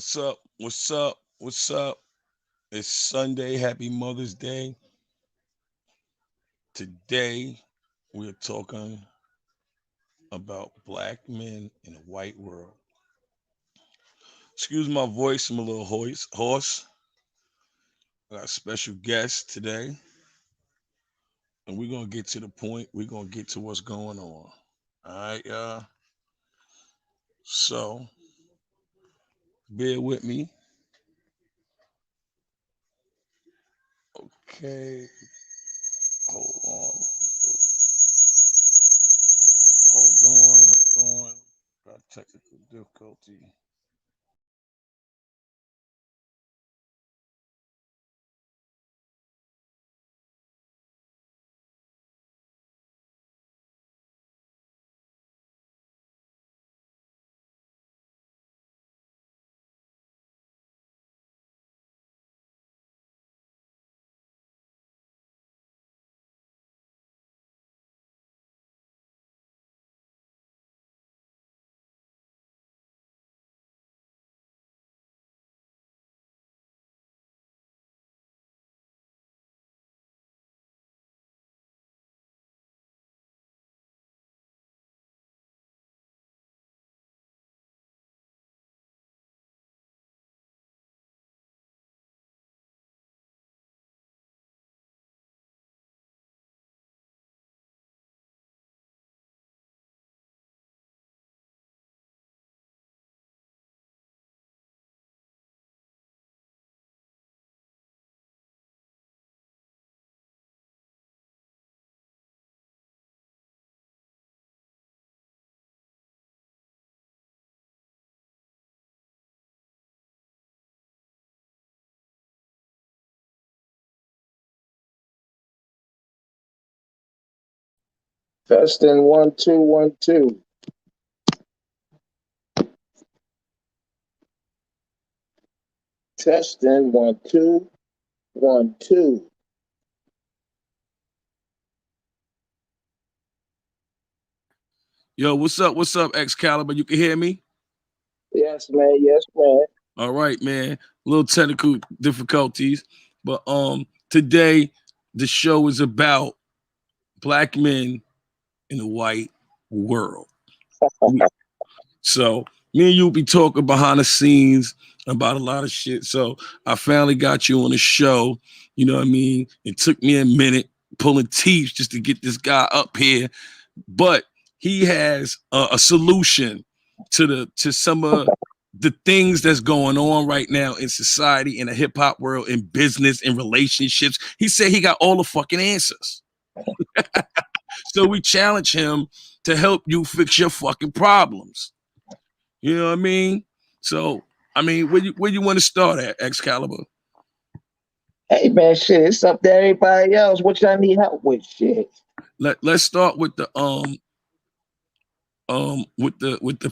What's up? What's up? What's up? It's Sunday. Happy Mother's Day. Today, we're talking about black men in a white world. Excuse my voice, I'm a little hoarse. I got a special guest today, and we're going to get to the point. We're going to get to what's going on. All right, y'all. So, bear with me. Okay. Hold on. Hold on. Got technical difficulty. Testing 1 2 1 2. Testing 1 2 1 2. Yo, what's up? What's up, Excalibur? You can hear me? Yes, man. Yes, man. All right, man. A little technical difficulties, but today the show is about black men in the white world. So me and you be talking behind the scenes about a lot of shit. So I finally got you on the show. You know what I mean? It took me a minute pulling teeth just to get this guy up here, but he has a solution to some of the things that's going on right now in society, in the hip hop world, in business, in relationships. He said he got all the fucking answers. So we challenge him to help you fix your fucking problems. You know what I mean? So I mean, where you want to start at, Excalibur? Hey, man, shit. It's up to everybody else. What y'all need help with? Shit. Let's start with the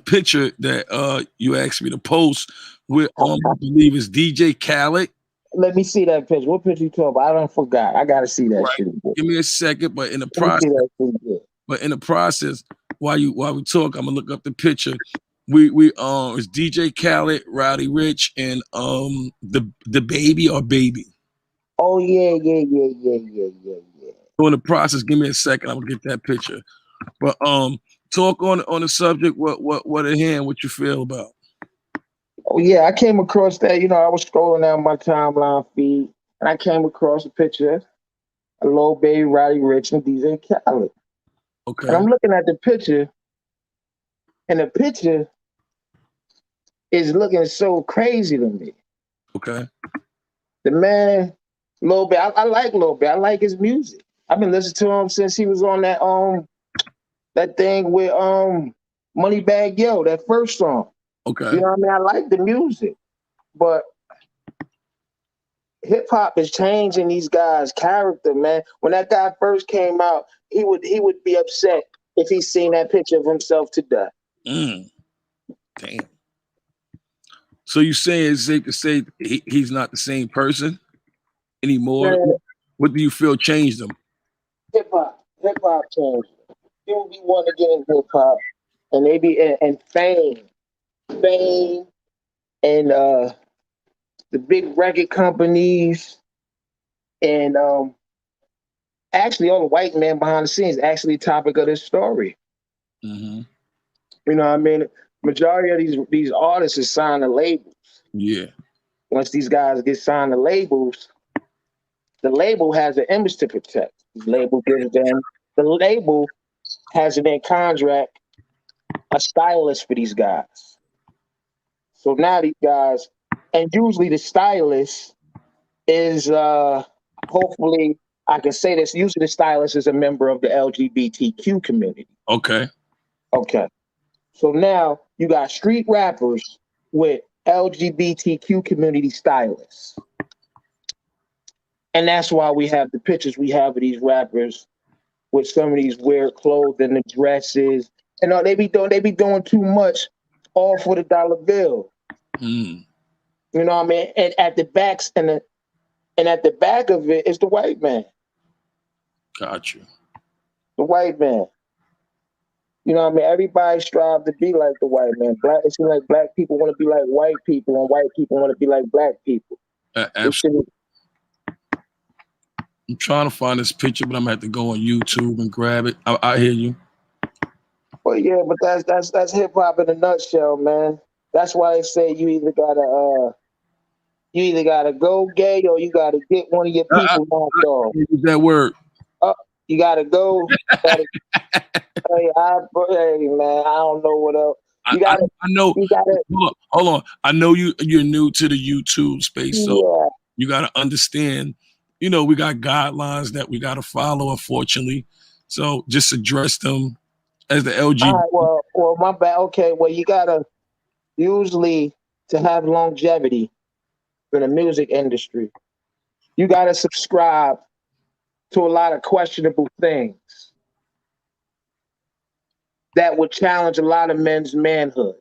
picture that you asked me to post with I believe it's DJ Khaled. Let me see that picture. What picture you talking about? I don't forgot. I gotta see that Right. shit again. Give me a second, but Let me see that shit again. while we talk, I'm gonna look up the picture. We it's DJ Khaled, Rowdy Rich, and the baby or baby. Oh yeah, yeah, yeah, yeah, yeah, yeah, yeah. So in the process, give me a second, I'm gonna get that picture. But talk on the subject, what at hand, what you feel about. Oh yeah, I came across that. I was scrolling down my timeline feed, and I came across a picture of Lil Baby, Roddy Rich, and DJ Khaled. And Okay, I'm looking at the picture, and the picture is looking so crazy to me. okay, The man, Lil Baby, I like Lil Baby. I like his music. I've been listening to him since he was on that thing with Moneybag Yo, that first song. You okay. know what I mean? I like the music, but hip hop is changing these guys' character, man. When that guy first came out, he would be upset if he seen that picture of himself today. Mm, damn. So you saying it's safe to say he's not the same person anymore? Man, What do you feel changed him? hip hop changed. People be wanting to get in hip hop, and they be and fame, and the big record companies, and actually all the white men behind the scenes actually topic of this story. Mm-hmm. You know what I mean? Majority of these artists is signed to labels. Yeah. Once these guys get signed to labels, the label has an image to protect. The label has it in contract a stylist for these guys. So now these guys, and usually the stylist is hopefully I can say this. Usually the stylist is a member of the LGBTQ community. Okay. Okay. So now you got street rappers with LGBTQ community stylists. And that's why we have the pictures we have of these rappers with some of these weird clothes and the dresses. And they be doing too much all for the dollar bill. Mm. You know what I mean? And at the backs and at the back of it is the white man. Got you. The white man. You know what I mean? Everybody strive to be like the white man. It seems like black people want to be like white people, and white people want to be like black people. Absolutely. I'm trying to find this picture, but I'm gonna have to go on YouTube and grab it. I hear you. Well, yeah, but that's hip hop in a nutshell, man. That's why they say you either gotta go gay or you gotta get one of your people knocked off. Use that word. You gotta go. Hey, man, I don't know what else. I know. Hold on. I know you're new to the YouTube space, so you got to understand. You know, we got guidelines that we got to follow, unfortunately. So just address them as the LGBT. All right, well, my bad. Okay, well, you gotta usually to have longevity in the music industry, you gotta subscribe to a lot of questionable things that would challenge a lot of men's manhood.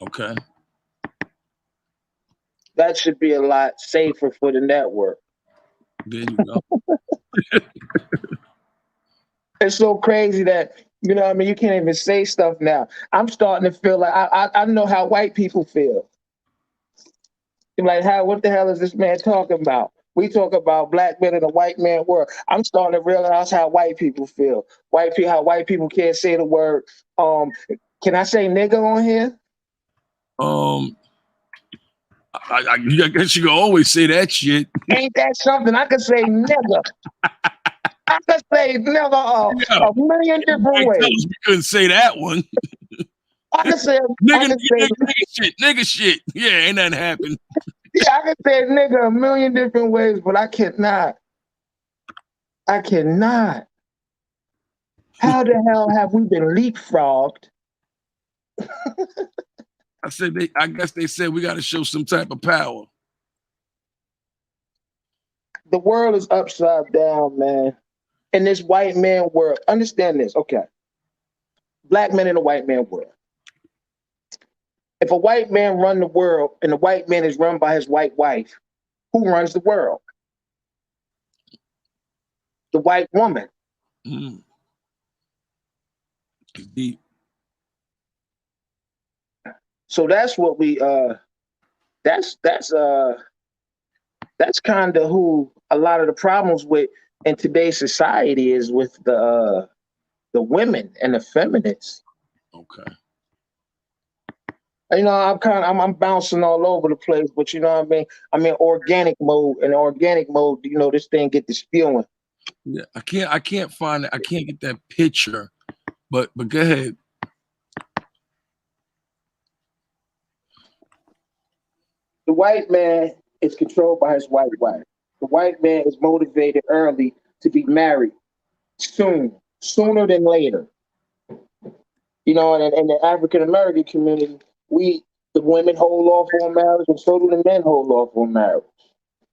Okay. That should be a lot safer for the network. There you go. It's so crazy that, you know what I mean, you can't even say stuff now. I'm starting to feel like I know how white people feel. Like, what the hell is this man talking about? We talk about black men in a white man world. I'm starting to realize how white people feel. How white people can't say the word. Can I say nigga on here? I guess you can always say that shit. Ain't that something? I could say nigga. I could say nigga a million different ways. We couldn't say that one. I could say nigga shit. Nigga shit. Yeah, ain't nothing happened. Yeah, I could say nigga a million different ways, but I cannot. I cannot. How the hell have we been leapfrogged? I guess they said we got to show some type of power. The world is upside down, man. In this white man world, understand this, okay? Black men in a white man world. If a white man run the world and the white man is run by his white wife, who runs the world? The white woman. Mm. Deep. So that's what we that's kind of who a lot of the problems with in today's society is with the women and the feminists. Okay. You know, I'm bouncing all over the place, but you know what I mean? I'm in organic mode. In organic mode, you know, this thing get the spewing. Yeah, I can't find it. I can't get that picture. But go ahead. The white man is controlled by his white wife. The white man is motivated early to be married sooner than later. You know, and in the African American community, the women hold off on marriage, and so do the men hold off on marriage.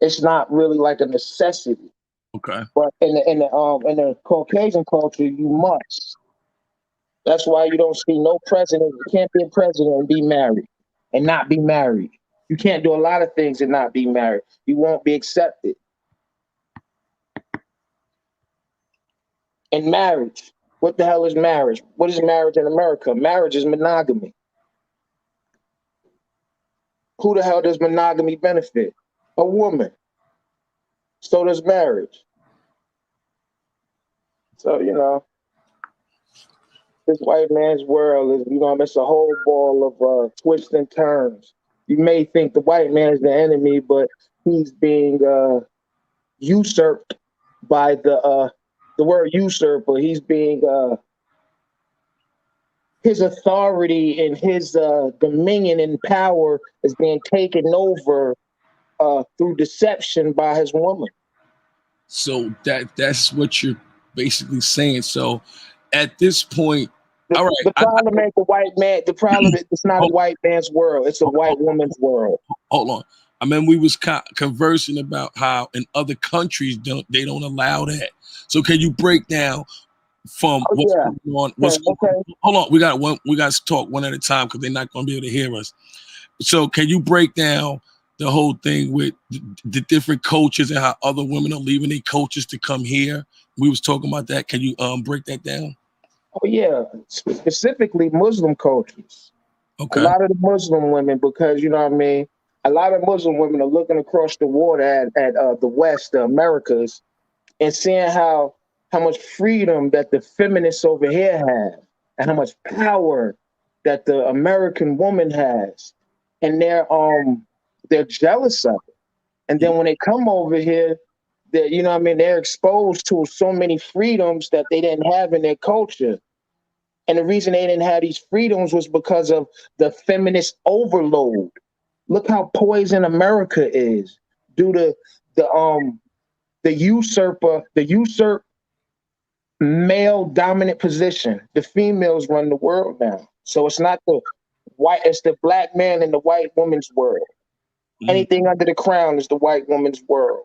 It's not really like a necessity. Okay. But in the Caucasian culture, you must. That's why you don't see no president. You can't be a president and be married and not be married. You can't do a lot of things and not be married. You won't be accepted. And marriage. What the hell is marriage? What is marriage in America? Marriage is monogamy. Who the hell does monogamy benefit? A woman. So does marriage. So, this white man's world is, it's a whole ball of twists and turns. You may think the white man is the enemy, but he's being usurped by the word usurper. He's being his authority and his dominion and power is being taken over through deception by his woman. So that's what you're basically saying. So at this point, all right. The problem ain't the white man. The problem is it's not a hold, white man's world. It's a white woman's world. hold on. I mean, we was conversing about how in other countries they don't allow that. So can you break down from Oh, what's yeah. going on? Okay. Hold on. We got to talk one at a time because they're not going to be able to hear us. So can you break down the whole thing with the different cultures and how other women are leaving their cultures to come here? We was talking about that. Can you break that down? Oh yeah, specifically Muslim cultures. A Okay. lot of the Muslim women, because you know what I mean. A lot of Muslim women are looking across the water at the West, the Americas, and seeing how much freedom that the feminists over here have, and how much power that the American woman has, and they're jealous of it. And then when they come over here, they're exposed to so many freedoms that they didn't have in their culture. And the reason they didn't have these freedoms was because of the feminist overload. Look how poison America is due to the usurp male dominant position. The females run the world now. So it's not it's the black man in the white woman's world. Anything under the crown is the white woman's world.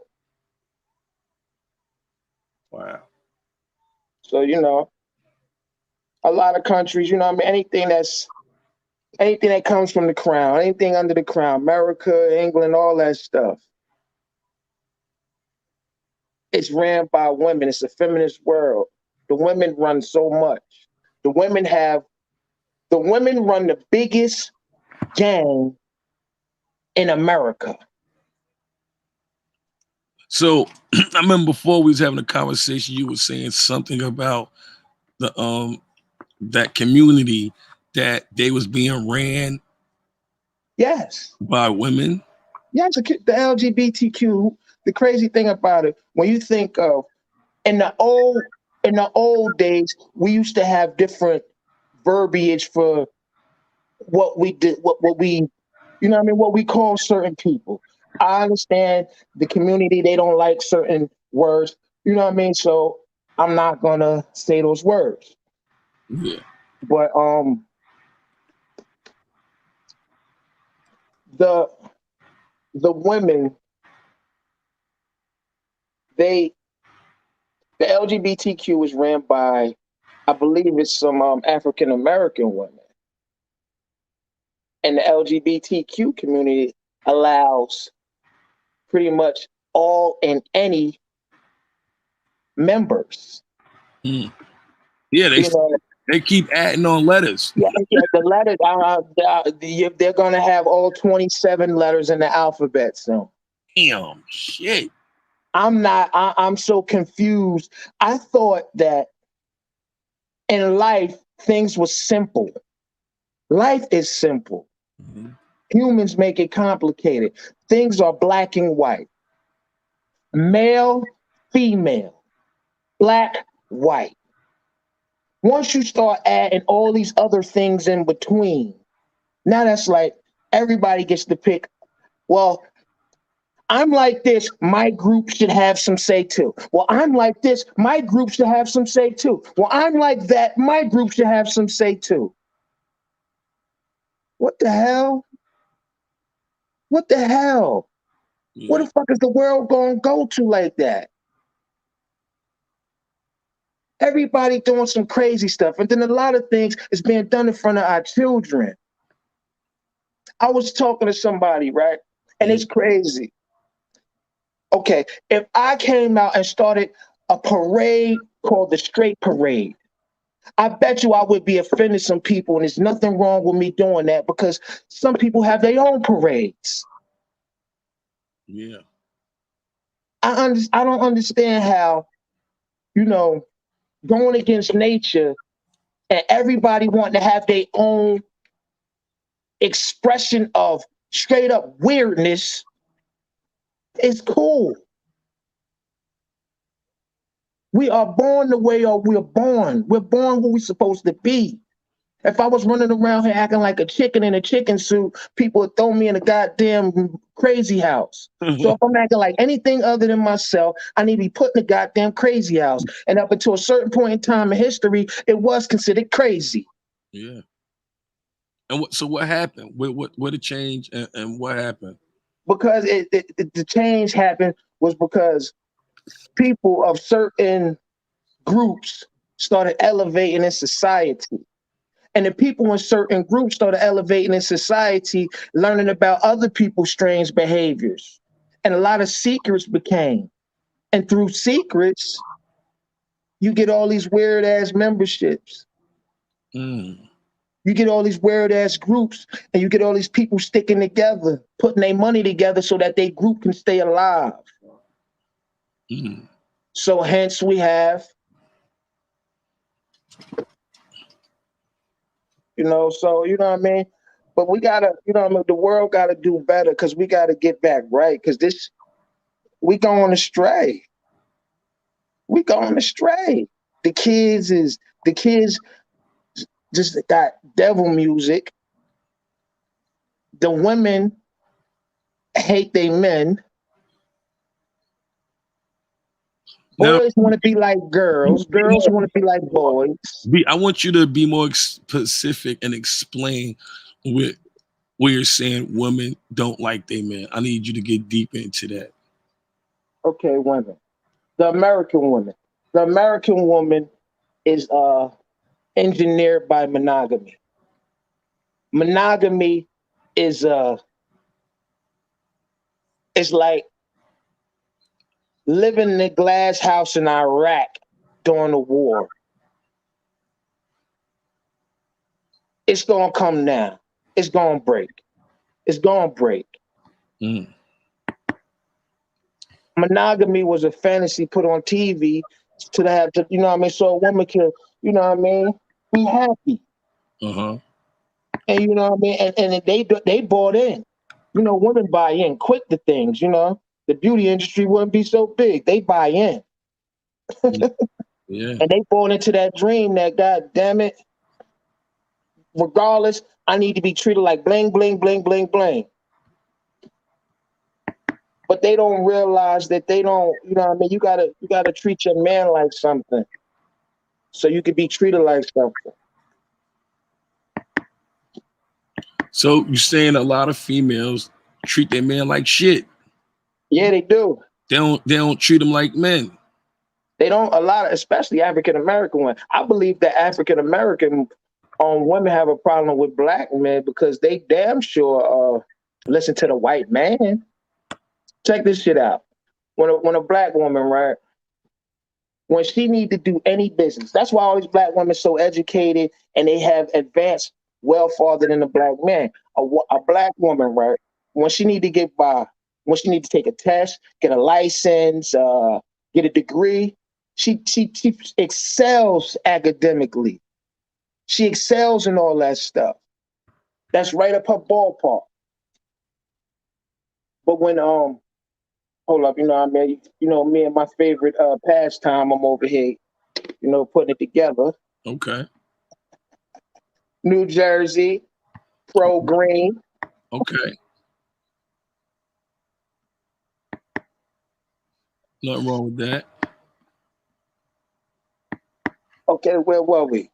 Wow. So, a lot of countries, anything that comes from the crown, anything under the crown, America, England, all that stuff. It's ran by women. It's a feminist world. The women run so much. The women run the biggest gang in America. So I remember before we was having a conversation, you were saying something about the that community that they was being ran Yes. by women. Yes, the LGBTQ. The crazy thing about it, when you think of in the old days, we used to have different verbiage for what we did, what we, what we call certain people. I understand the community, they don't like certain words, so I'm not gonna say those words. Yeah. But the women, the LGBTQ is ran by, I believe it's some African American women. And the LGBTQ community allows pretty much all and any members. Mm. Yeah, You they keep adding on letters. Yeah, the letters, they're going to have all 27 letters in the alphabet soon. Damn, shit. I'm so confused. I thought that in life, things were simple. Life is simple. Mm-hmm. Humans make it complicated. Things are black and white. Male, female, black, white. Once you start adding all these other things in between, now that's like everybody gets to pick. Well, I'm like this, my group should have some say too. Well, I'm like this, my group should have some say too. Well, I'm like that, my group should have some say too. What the hell? What the hell? Yeah. What the fuck is the world going to go to like that? Everybody doing some crazy stuff. And then a lot of things is being done in front of our children. I was talking to somebody, right? And it's crazy. Okay, if I came out and started a parade called the Straight Parade, I bet you I would be offending some people, and there's nothing wrong with me doing that because some people have their own parades. Yeah. I don't understand how, you know, going against nature and everybody wanting to have their own expression of straight up weirdness is cool. We are born the way or we're born. We're born who we're supposed to be. If I was running around here acting like a chicken in a chicken suit, people would throw me in a goddamn crazy house. So if I'm acting like anything other than myself, I need to be put in a goddamn crazy house. And up until a certain point in time in history, it was considered crazy. Yeah. And what happened? What the change and what happened? Because the change happened was because people of certain groups started elevating in society. And the people in certain groups started elevating in society, learning about other people's strange behaviors. And a lot of secrets became. And through secrets, you get all these weird ass memberships. Mm. You get all these weird ass groups, and you get all these people sticking together, putting their money together so that their group can stay alive. Mm. So hence we have, so you know what I mean? But we gotta, what I mean, the world gotta do better because we gotta get back right. Cause we going astray. We going astray. The kids just got devil music. The women hate they men. Now, Boys want to be like girls. Girls want to be like boys. I want you to be more specific and explain where you're saying women don't like they men. I need you to get deep into that. Okay, women. The American woman. The American woman is engineered by monogamy. Monogamy is is like living in a glass house in Iraq during the war. It's gonna come now. It's gonna break. It's gonna break. Mm. Monogamy was a fantasy put on TV to have to, so a woman can, be happy. Uh-huh. And and they bought in. Women buy in quick to things, The beauty industry wouldn't be so big. They buy in. Yeah. And they bought into that dream that god damn it, regardless, I need to be treated like bling, bling, bling, bling, bling. But they don't realize that they don't, you gotta treat your man like something. So you could be treated like something. So you're saying a lot of females treat their men like shit. Yeah, they do. They don't treat them like men. They don't, a lot of, especially African American women. I believe that African American women have a problem with black men because they damn sure listen to the white man. Check this shit out. When a black woman, right, when she need to do any business, that's why all these black women so educated and they have advanced well farther than the black man. A black woman, right, when she need to get by, when she need to take a test, get a license, get a degree, she excels academically. She excels in all that stuff. That's right up her ballpark. But when hold up, I mean, me and my favorite pastime, I'm over here, putting it together. Okay. New Jersey, pro green. Okay. Nothing wrong with that. Okay, where were we?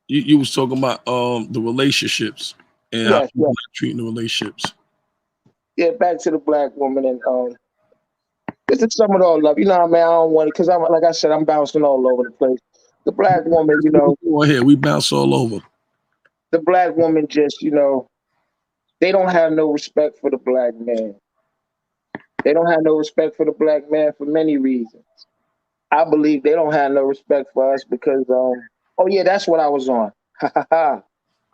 You was talking about the relationships and how Yes, people yes. are treating the relationships. Yeah, back to the black woman and this is some of all love. I mean, I don't want it because I'm like I said, I'm bouncing all over the place. The black woman, Go ahead. We bounce all over. the black woman just, they don't have no respect for the black man. They don't have no respect for the black man for many reasons. I believe they don't have no respect for us because Oh yeah, that's what I was on.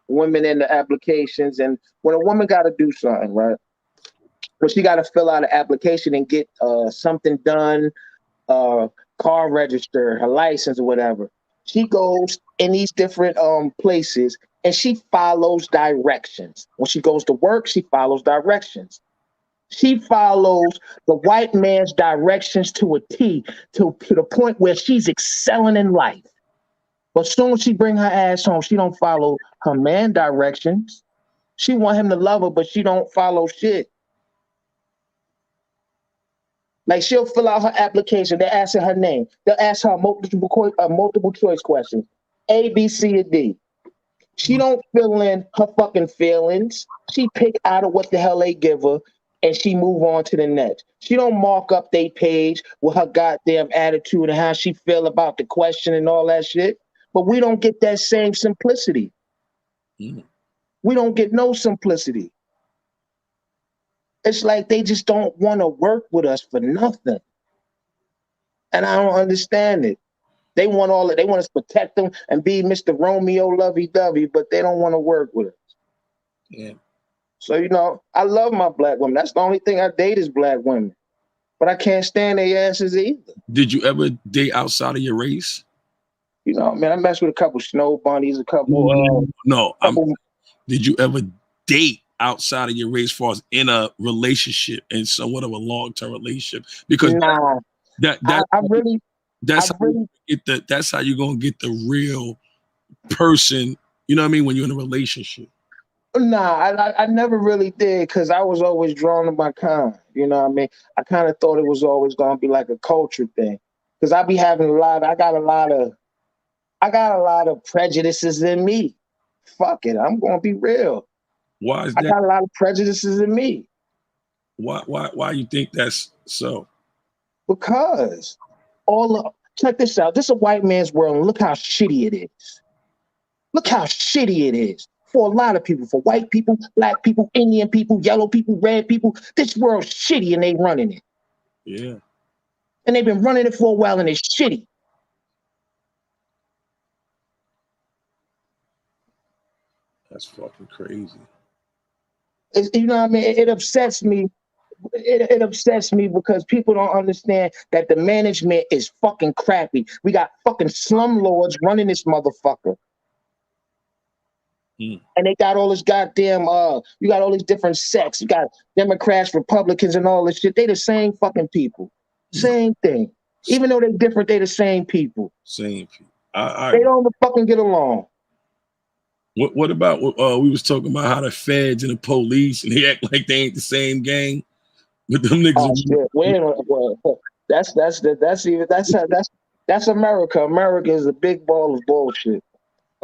Women in the applications, and when a woman got to do something, right? When she got to fill out an application and get something done, uh, car register, her license or whatever. She goes in these different places and she follows directions. When she goes to work, she follows directions. She follows the white man's directions to a T, to the point where she's excelling in life. But soon as she bring her ass home, she don't follow her man directions. She want him to love her, but she don't follow shit. Like she'll fill out her application. They're asking her name. They'll ask her multiple choice questions, A, B, C, or D. She don't fill in her fucking feelings. She pick out of what the hell they give her, and she move on to the next. She don't mark up their page with her goddamn attitude and how she feel about the question and all that shit. But we don't get that same simplicity. Mm. We don't get no simplicity. It's like they just don't want to work with us for nothing. And I don't understand it. They want all that. They want us to protect them and be Mr. Romeo lovey-dovey, but they don't want to work with us. Yeah. So, I love my black women. That's the only thing I date is black women. But I can't stand their asses either. Did you ever date outside of your race? Man, I messed with a couple snow bunnies, a couple. No. Did you ever date outside of your race, as far as in a relationship and somewhat of a long-term relationship? Because nah, that's how you're gonna get the real person. You know what I mean? When you're in a relationship. Nah, I never really did because I was always drawn to my kind. You know what I mean? I kind of thought it was always gonna be like a culture thing. Because I be having I got a lot of prejudices in me. Fuck it, I'm gonna be real. Why is I that? got a lot of prejudices in me. Why you think that's so? Because check this out. This is a white man's world, and look how shitty it is. Look how shitty it is for a lot of people, for white people, black people, Indian people, yellow people, red people. This world's shitty, and they running it. Yeah. And they've been running it for a while, and it's shitty. That's fucking crazy. You know what I mean? It upsets me. It upsets me because people don't understand that the management is fucking crappy. We got fucking slumlords running this motherfucker. Mm. And they got all this goddamn you got all these different sects. You got Democrats, Republicans, and all this shit. They the same fucking people. Same thing. Even though they're different, they the same people. Same people. They don't fucking get along. What about we was talking about how the feds and the police and they act like they ain't the same gang, but them niggas. Oh shit! Wait a minute. Well, that's America. America is a big ball of bullshit.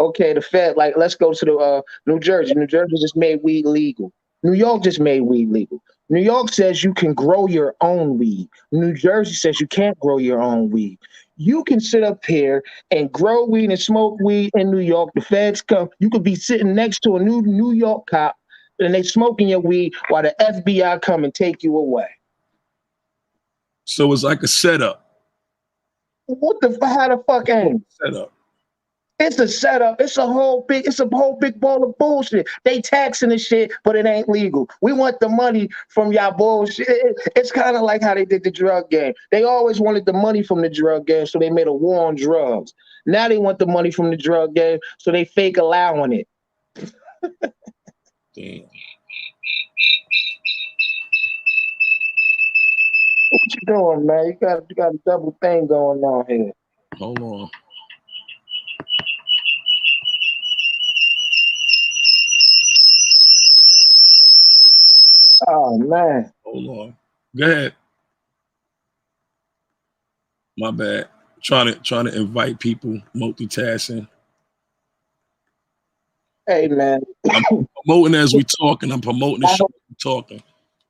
Okay, the Fed, like, let's go to the New Jersey. New Jersey just made weed legal. New York just made weed legal. New York says you can grow your own weed. New Jersey says you can't grow your own weed. You can sit up here and grow weed and smoke weed in New York. The feds come. You could be sitting next to a New York cop, and they smoking your weed while the FBI come and take you away. So it's like a setup. What the? How the fuck ain't setup? It's a setup. It's a whole big ball of bullshit. They taxing the shit, but it ain't legal. We want the money from y'all bullshit. It's kind of like how they did the drug game. They always wanted the money from the drug game, so they made a war on drugs. Now they want the money from the drug game, so they fake allowing it. Damn. What you doing, man? You got a double thing going on here. Hold on. Oh man. Hold on. Go ahead. My bad. Trying to invite people, multitasking. Hey man. I'm promoting as we talking. I'm promoting the show as we talking.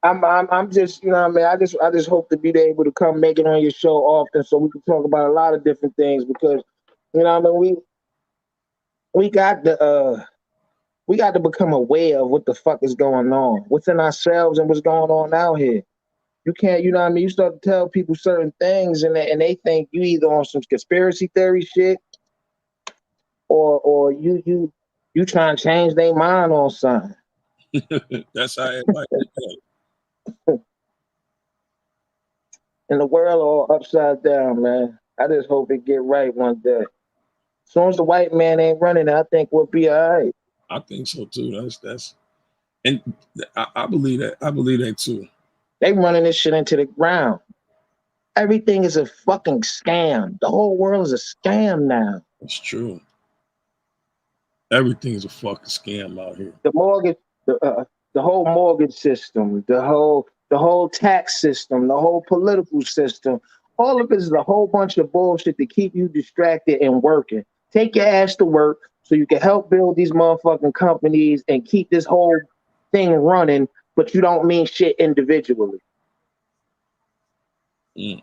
I'm just, you know what I mean? I just hope to be able to come make it on your show often so we can talk about a lot of different things because, you know what I mean, we got to become aware of what the fuck is going on within ourselves and what's going on out here. You can't, you know what I mean? You start to tell people certain things and they think you either on some conspiracy theory shit or you trying to change their mind on something. That's how everybody look at it. And the world all upside down, man. I just hope it get right one day. As soon as the white man ain't running, I think we'll be all right. I think so too. That's and I believe that. I believe that too. They running this shit into the ground. Everything is a fucking scam. The whole world is a scam now. It's true. Everything's a fucking scam out here. The mortgage, the whole mortgage system, the whole tax system, the whole political system. All of it is a whole bunch of bullshit to keep you distracted and working. Take your ass to work so you can help build these motherfucking companies and keep this whole thing running, but you don't mean shit individually. Mm.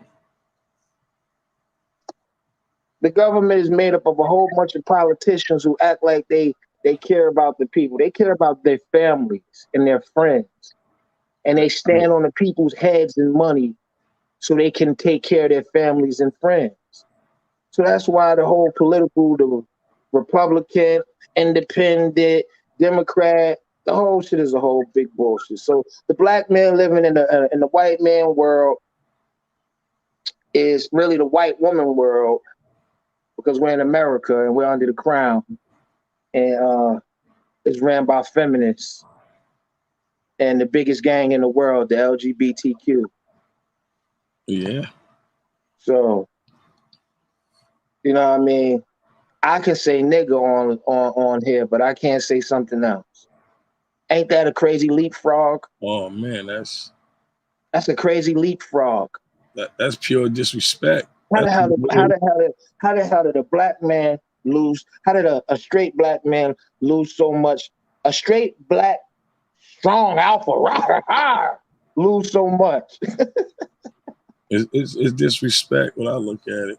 The government is made up of a whole bunch of politicians who act like they care about the people. They care about their families and their friends. And they stand on the people's heads and money so they can take care of their families and friends. So that's why the whole political, the Republican, Independent, Democrat, the whole shit is a whole big bullshit. So the black man living in the white man world is really the white woman world, because we're in America and we're under the crown, and it's ran by feminists and the biggest gang in the world, the LGBTQ. Yeah. So, you know what I mean? I can say nigga on here, but I can't say something else. Ain't that a crazy leapfrog? Oh man, that's a crazy leapfrog. that's pure disrespect. How the hell did a black man lose? How did a straight black man lose so much? A straight black strong alpha lose so much. It's disrespect when I look at it.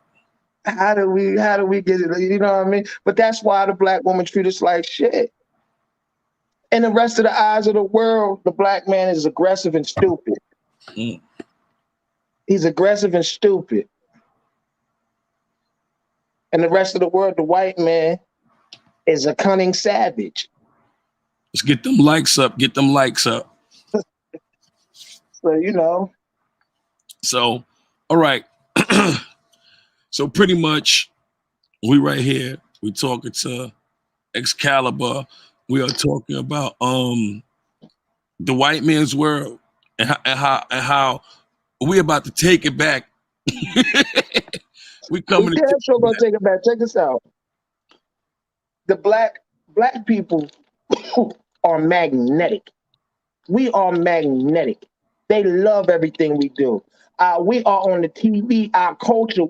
How do we get it? You know what I mean? But that's why the black woman treat us like shit. And the rest of the eyes of the world, the black man is aggressive and stupid. Mm. He's aggressive and stupid. And the rest of the world, the white man is a cunning savage. Let's get them likes up. Get them likes up. So, you know. So, all right. So pretty much, we right here. We talking to Excalibur. We are talking about the white man's world and how we about to take it back. We coming. Yeah, sure gonna take it back. Check this out. The black people are magnetic. We are magnetic. They love everything we do. We are on the TV. Our culture,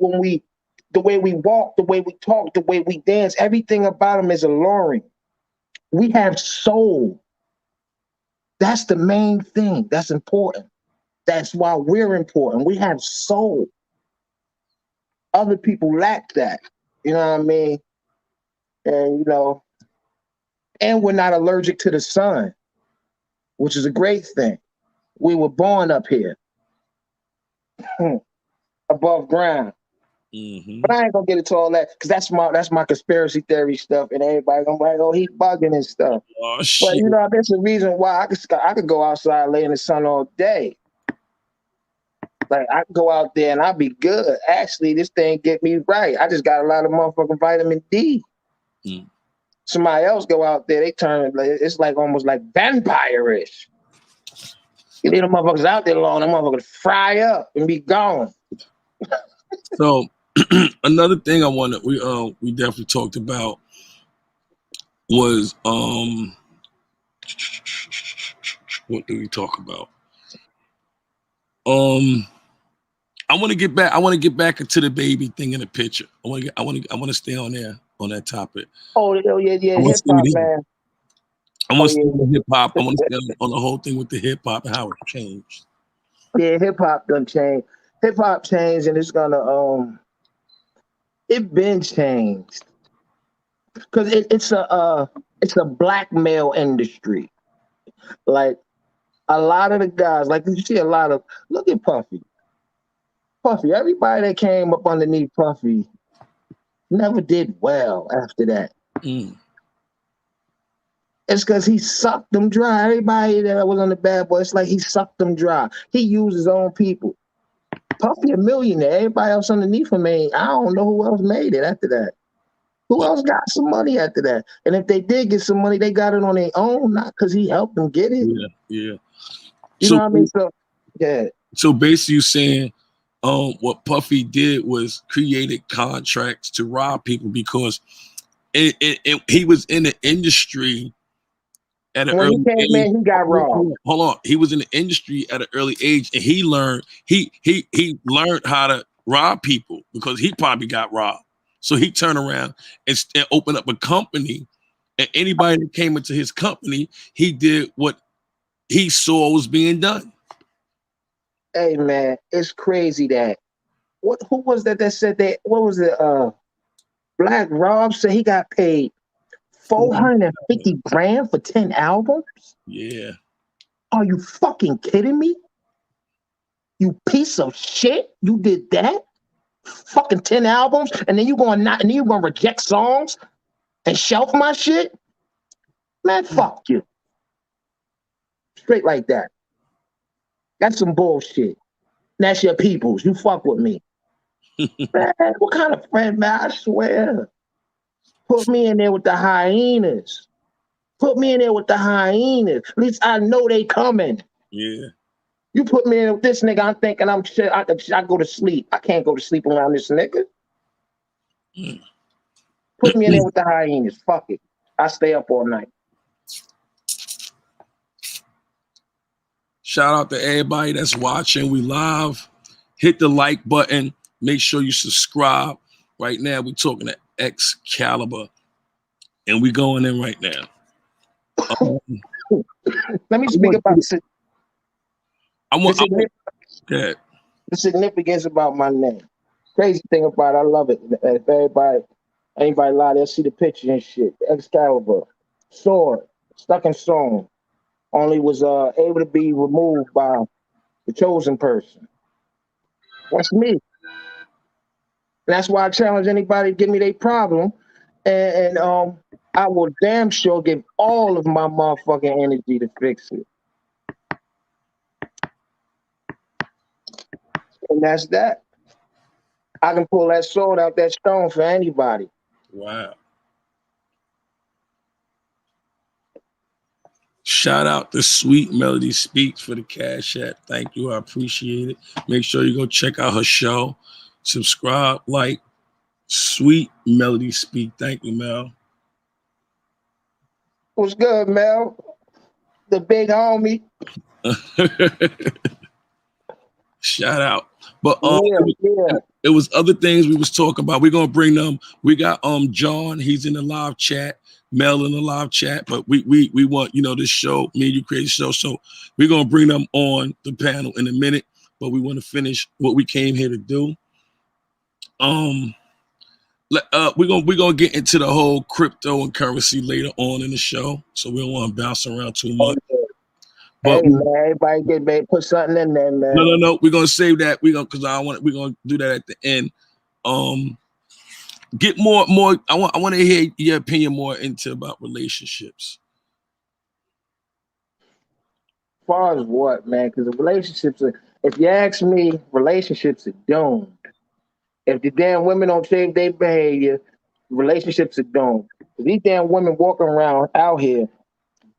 the way we walk, the way we talk, the way we dance, everything about them is alluring. We have soul. That's the main thing. That's important. That's why we're important. We have soul. Other people lack that. You know what I mean? And, you know, and we're not allergic to the sun, which is a great thing. We were born up here, above ground. Mm-hmm. But I ain't gonna get into all that because that's my conspiracy theory stuff, and everybody gonna be like, oh, he bugging and stuff. Oh shit! But you know, there's a reason why I could go outside, lay in the sun all day. Like I can go out there and I'll be good. Actually, this thing get me right. I just got a lot of motherfucking vitamin D. Mm. Somebody else go out there, they turn, it's like almost like vampire-ish. You leave them motherfuckers out there long, them motherfuckers fry up and be gone. So another thing I wanted, we definitely talked about was what do we talk about? I want to get back into the baby thing in the picture. I want to stay on there on that topic. Oh yeah, hip hop, man. I want to stay on hip hop. I want to stay on the whole thing with the hip hop and how it changed. Yeah, hip hop done changed. Hip hop changed, and it's gonna it been changed because it's a black male industry. Like a lot of the guys, like you see a lot of, look at Puffy. Everybody that came up underneath Puffy never did well after that. Mm. It's because he sucked them dry. Everybody that was on the Bad Boy, it's like he sucked them dry. He used his own people. Puffy a millionaire. Everybody else underneath him made. I don't know who else made it after that. Who else got some money after that? And if they did get some money, they got it on their own, not because he helped them get it. Yeah, yeah. You know So, what I mean? So, yeah. so basically, you saying, what Puffy did was created contracts to rob people because he was in the industry at an When he early came age. in, he got robbed. Hold on. He was in the industry at an early age, and he learned how to rob people because he probably got robbed. So he turned around and opened up a company, and anybody that came into his company, he did what he saw was being done. Hey man, it's crazy that who was that said that what was it? Black Rob said he got paid 450 grand for 10 albums? Yeah. Are you fucking kidding me? You piece of shit. You did that? Fucking 10 albums, and then you gonna reject songs and shelf my shit? Man, fuck you. Straight like that. That's some bullshit. That's your peoples. You fuck with me. Man, what kind of friend, man? I swear. Put me in there with the hyenas. Put me in there with the hyenas. At least I know they coming. Yeah. You put me in with this nigga, I'm thinking I'm shit. I go to sleep. I can't go to sleep around this nigga. Put me in there with the hyenas. Fuck it. I stay up all night. Shout out to everybody that's watching. We live. Hit the like button. Make sure you subscribe. Right now, we're talking to Excalibur, and we going in right now. Let me speak about the significance about my name. Crazy thing about it, I love it. If anybody lie, they'll see the picture and shit. Excalibur, sword, stuck in stone. Only was able to be removed by the chosen person. That's me. And that's why I challenge anybody to give me their problem, and I will damn sure give all of my motherfucking energy to fix it. And that's that. I can pull that sword out that stone for anybody. Wow. Shout out to Sweet Melody Speaks for the Cash App. Thank you. I appreciate it. Make sure you go check out her show. Subscribe, like Sweet Melody Speak. Thank you, Mel. What's good, Mel? The big homie. Shout out. But yeah. It was other things we was talking about. We're gonna bring them. We got John, he's in the live chat, Mel in the live chat, but we want, this show, me and you create a show. So we're gonna bring them on the panel in a minute, but we want to finish what we came here to do. We're gonna get into the whole crypto and currency later on in the show. So we don't want to bounce around too much. But hey man, everybody put something in there, man. No. We're gonna save that. We're gonna do that at the end. Get more. I want to hear your opinion more into about relationships. As far as what, man? Because the relationships if you ask me, relationships are doomed. If the damn women don't change their behavior, relationships are doomed. These damn women walking around out here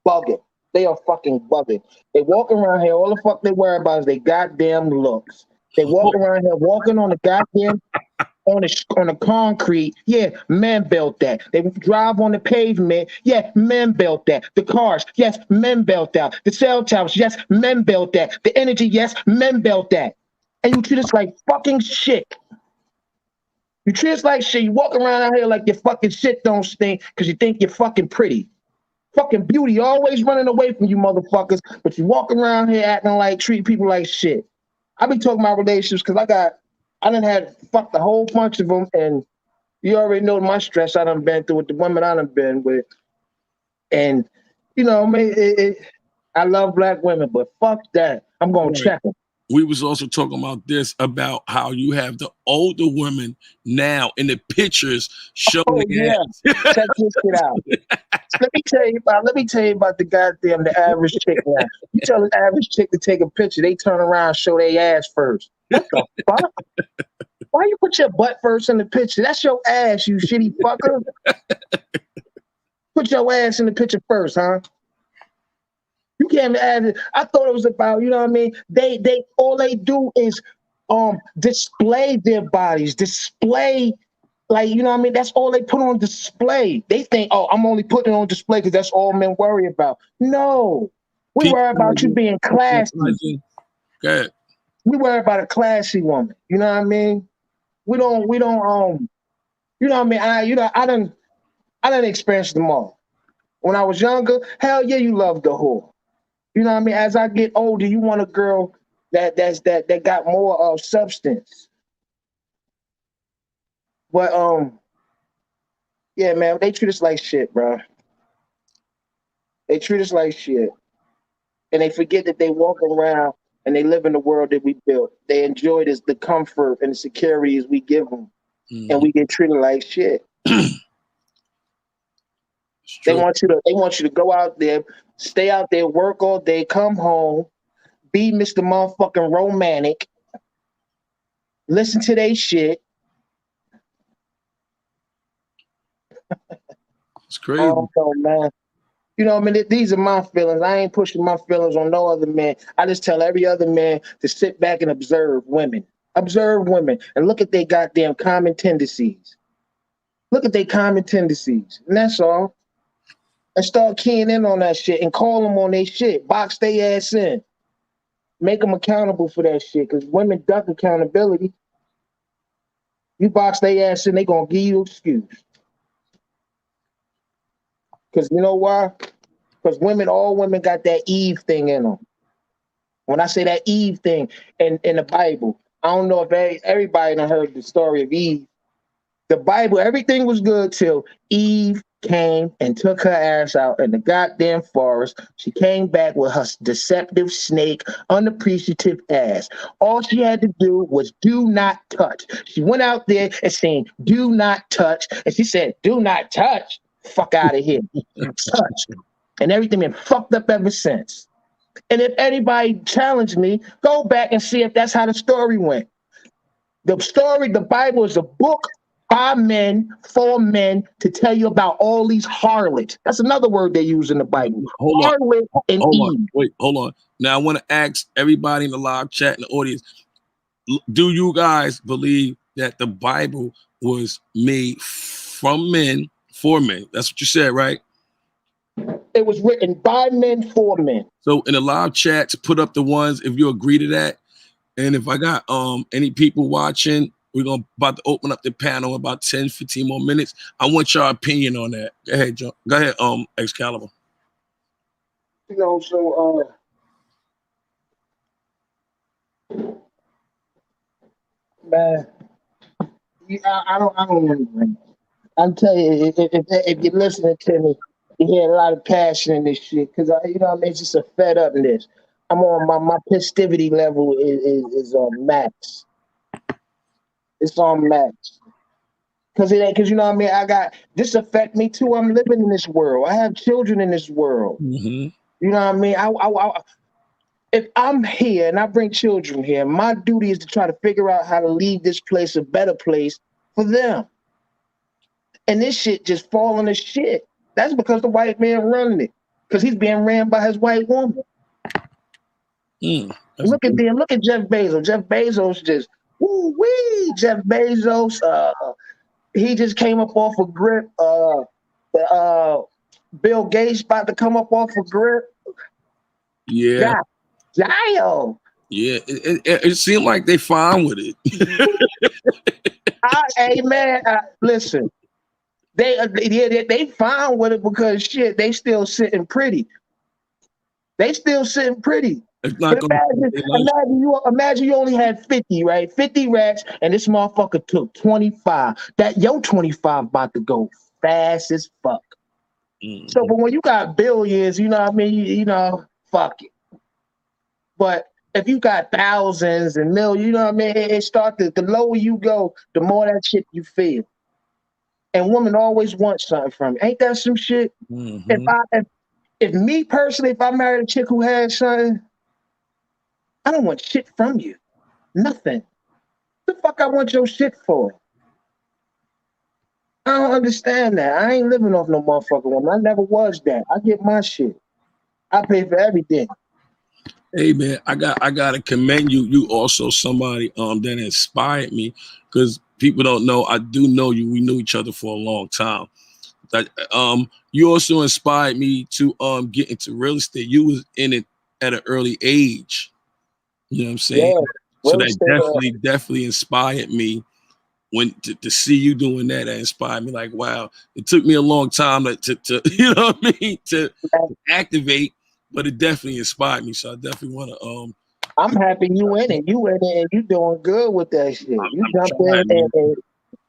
bugging. They are fucking bugging. They walk around here, all the fuck they worry about is they goddamn looks. They walk around here walking on the goddamn on the concrete. Yeah, men built that. They drive on the pavement. Yeah, men built that. The cars, yes, men built that. The cell towers, yes, men built that. The energy, yes, men built that. And you treat us like fucking shit. You treat us like shit. You walk around out here like your fucking shit don't stink because you think you're fucking pretty. Fucking beauty always running away from you motherfuckers, but you walk around here acting like, treat people like shit. I be talking about relationships because I done had fucked a whole bunch of them, and you already know my stress I done been through with the women I done been with. And, I love black women, but fuck that. I'm going to check them. we was also talking about this, about how you have the older women now in the pictures showing Oh their yeah, ass. check this shit out. Let me tell you about the average chick now. You tell an average chick to take a picture, they turn around and show their ass first. What the fuck? Why you put your butt first in the picture? That's your ass, you shitty fucker. Put your ass in the picture first, huh? You can't add it. I thought it was about, you know what I mean? They all they do is display their bodies, display, like, you know what I mean? That's all they put on display. They think, oh, I'm only putting it on display because that's all men worry about. No. We worry about you being classy. Good. We worry about a classy woman. You know what I mean? We don't you know what I mean? I done experienced them all. When I was younger, hell yeah, you loved the whore. You know what I mean? As I get older, you want a girl that got more substance. But yeah, man, they treat us like shit, bro. They treat us like shit, and they forget that they walk around and they live in the world that we built. They enjoy the comfort and the securities we give them, and we get treated like shit. They want you to go out there, stay out there, work all day, come home, be Mr. Motherfucking Romantic, listen to they shit. It's crazy. Oh man. You know, I mean, these are my feelings. I ain't pushing my feelings on no other man. I just tell every other man to sit back and observe women. Observe women and look at their goddamn common tendencies. Look at their common tendencies. And that's all. And start keying in on that shit and call them on their shit. Box their ass in. Make them accountable for that shit. Because women duck accountability. You box their ass in, they going to give you an excuse. Because you know why? Because all women got that Eve thing in them. When I say that Eve thing in the Bible, I don't know if everybody done heard the story of Eve. The Bible, everything was good till Eve came and took her ass out in the goddamn forest. She came back with her deceptive snake, unappreciative ass. All she had to do was do not touch. She went out there and saying, do not touch. And she said, do not touch. Fuck out of here. Touch. And everything been fucked up ever since. And if anybody challenged me, go back and see if that's how the story went. The Bible is a book by men, for men, to tell you about all these harlots. That's another word they use in the Bible. Harlot and Eve. Wait, hold on. Now I want to ask everybody in the live chat and the audience, do you guys believe that the Bible was made from men for men? That's what you said, right? It was written by men for men. So in the live chats, put up the ones if you agree to that. And if I got any people watching, we're about to open up the panel in about 10, 15 more minutes. I want your opinion on that. Go ahead, John. Go ahead, Excalibur. You know, so man, I don't want to. I'm telling you, if you're listening to me, you hear a lot of passion in this shit because you know, it's just a fed upness. I'm on my festivity level is on max. It's on max. Because you know what I mean? I got this affect me too. I'm living in this world. I have children in this world. Mm-hmm. You know what I mean? If I'm here and I bring children here, my duty is to try to figure out how to leave this place a better place for them. And this shit just falling to shit. That's because the white man running it. Because he's being ran by his white woman. Look at them. Look at Jeff Bezos. Jeff Bezos just woo-wee. Jeff Bezos. He just came up off a grip. Bill Gates about to come up off a grip. Yeah. Damn. Yeah. It seemed like they fine with it. Hey man, listen. They fine with it because shit, they still sitting pretty. They still sitting pretty. But imagine you only had 50, right? 50 racks, and this motherfucker took 25. Your 25 about to go fast as fuck. Mm-hmm. So, but when you got billions, you know what I mean? You know, fuck it. But if you got thousands and millions, you know what I mean? It start the lower you go, the more that shit you feel. And women always want something from you. Ain't that some shit? If Mm-hmm. I if me personally, if I married a chick who had something, I don't want shit from you. Nothing. The fuck I want your shit for? I don't understand that. I ain't living off no motherfucking woman. I never was that. I get my shit. I pay for everything. Hey man, I gotta commend you. You also somebody that inspired me because people don't know. I do know you. We knew each other for a long time. That you also inspired me to get into real estate. You was in it at an early age. You know what I'm saying? Yeah. So Real that estate. definitely inspired me when to see you doing that. That inspired me. Like wow, it took me a long time to you know what I mean to activate, but it definitely inspired me. So I definitely want to I'm happy you in it. You in it and you doing good with that shit. You I'm jumped in trying, and, man. and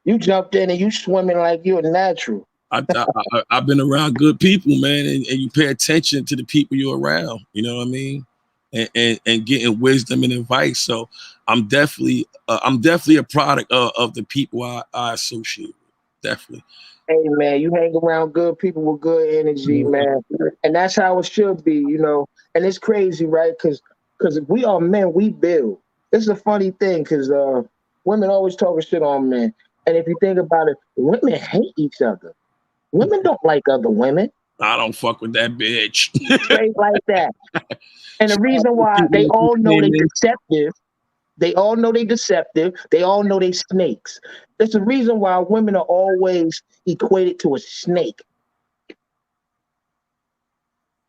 you jumped in and you swimming like you're natural. I've been around good people, man, and you pay attention to the people you're around. You know what I mean, and getting wisdom and advice. So I'm definitely a product of the people I associate with. Definitely. Hey man, you hang around good people with good energy, man, and that's how it should be, you know. And it's crazy, right? Because if we are men, we build. It's a funny thing because women always talking shit on men, and if you think about it, women hate each other. Women don't like other women. I don't fuck with that bitch. Straight like that. And the Shout out reason to why people they like this, all know they man. deceptive. They all know they deceptive. They all know they snakes. There's a reason why women are always equated to a snake.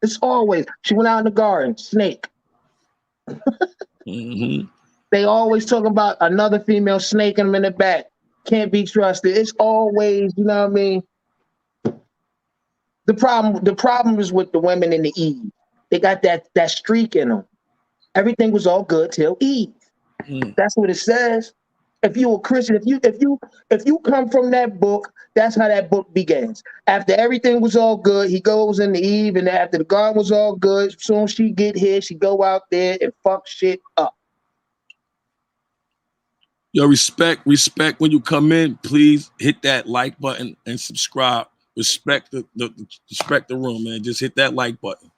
It's always she went out in the garden, snake. Mm-hmm. They always talking about another female snaking them in the back. Can't be trusted. It's always, you know what I mean? The problem is with the women in the Eve. They got that streak in them. Everything was all good till Eve. Mm. That's what it says. If you're a Christian, if you come from that book, that's how that book begins. After everything was all good, he goes in the Eve, and after the garden was all good, soon as she get here, she go out there and fuck shit up. Yo, respect when you come in. Please hit that like button and subscribe. Respect respect the room, man. Just hit that like button.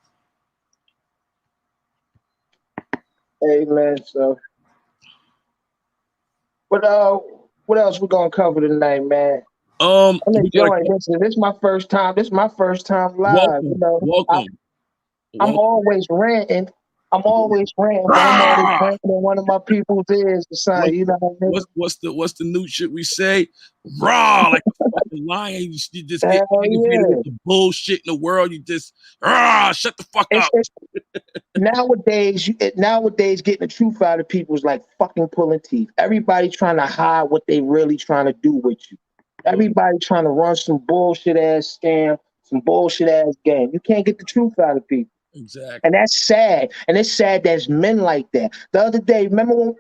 Amen. So, but what else we gonna cover tonight, man? I'm We gotta enjoying this. This is my first time. This is my first time live. You welcome, know, welcome, I'm welcome. always ranting. I'm always ranting, but I'm always Ah! ranting in one of my people's ears to say, What's you know what I mean? what's the new shit we say? Raw like a fucking lion. You just get Hell aggravated with yeah. the bullshit in the world. You just shut the fuck It's, up. it's nowadays getting the truth out of people is like fucking pulling teeth. Everybody trying to hide what they really trying to do with you. Everybody trying to run some bullshit ass scam, some bullshit ass game. You can't get the truth out of people. And Exactly. that's sad. And it's sad there's men like that. The other day, remember when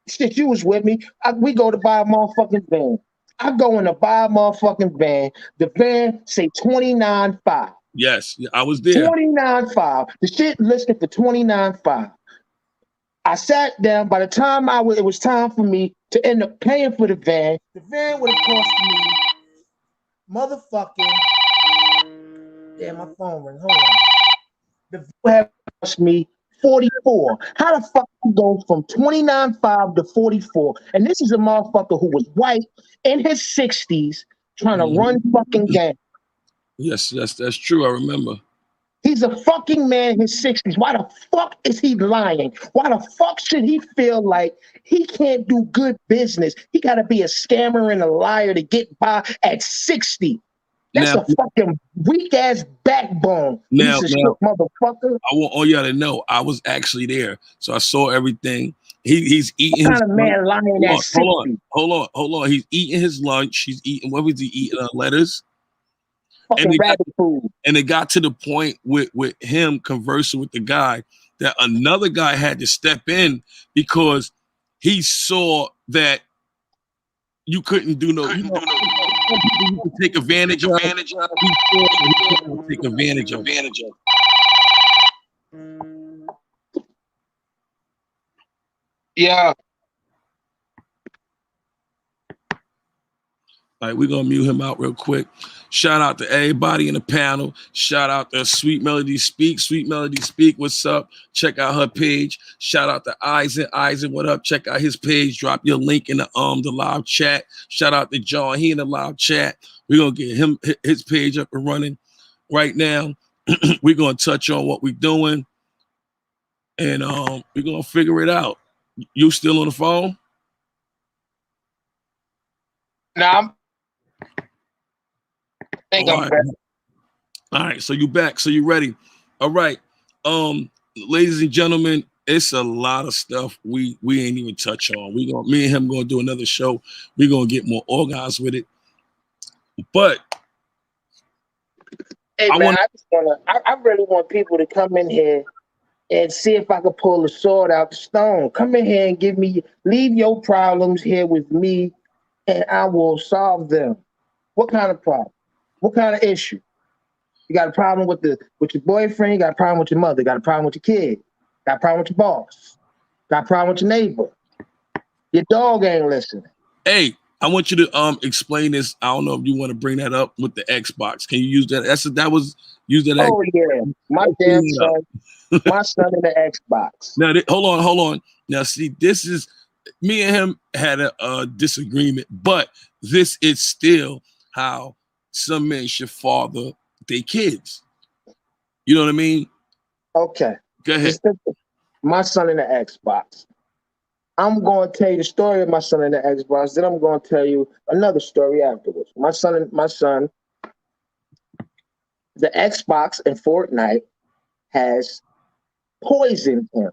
shit you was with me? We go to buy a motherfucking van. I go in to buy a motherfucking van. The van say 29.5. Yes, yeah, I was there. 29.5. The shit listed for 29.5. I sat down. By the time it was time for me to end up paying for the van would have cost me motherfucking. Damn, my phone ring. Hold on. The van would have cost me 44. How the fuck you go from 29.5 to 44? And this is a motherfucker who was white in his 60s trying to run Mhm. fucking game. Yes, that's true. I remember. He's a fucking man in his 60s. Why the fuck is he lying? Why the fuck should he feel like he can't do good business? He got to be a scammer and a liar to get by at 60. That's Now, a fucking weak ass backbone. now, Piece of shit, now, motherfucker. I want all y'all to know I was actually there, so I saw everything. He's eating What his kind of lunch. man lying Hold at on, hold on, 60? hold on. He's eating his lunch. He's eating. What was he eating? Lettuce. And Fucking rabbit food. it got to the point with him conversing with the guy that another guy had to step in because he saw that you couldn't do no. Some people you could take advantage of. He saw that he couldn't take advantage of. Yeah. All right, we're gonna mute him out real quick. Shout out to everybody in the panel. Shout out to Sweet Melody Speak. Sweet Melody Speak, what's up? Check out her page. Shout out to Eisen. Eisen, what up? Check out his page. Drop your link in the live chat. Shout out to John. He in the live chat. We're gonna get him his page up and running right now. We're gonna touch on what we're doing, and we're gonna figure it out. You still on the phone? Now I think All I'm right. back. All right, so you back, so you ready. All right. Ladies and gentlemen, it's a lot of stuff we ain't even touch on. Me and him gonna do another show. We're gonna get more organized with it. But Hey man, I really want people to come in here and see if I could pull the sword out the stone. Come in here and leave your problems here with me, and I will solve them. What kind of problem? What kind of issue? You got a problem with your boyfriend? You got a problem with your mother? You got a problem with your kid? Got a problem with your boss? Got a problem with your neighbor? Your dog ain't listening. hey, I want you to explain this. I don't know if you want to bring that up with the Xbox. Can you use that? Use that. Oh yeah, my damn son, my son in the Xbox. Now, hold on. Now, see, this is me and him had a disagreement, but this is still how some men should father their kids. You know what I mean? Okay. Go ahead. My son in the Xbox. I'm going to tell you the story of my son in the Xbox. Then I'm going to tell you another story afterwards. My son, the Xbox and Fortnite has poisoned him.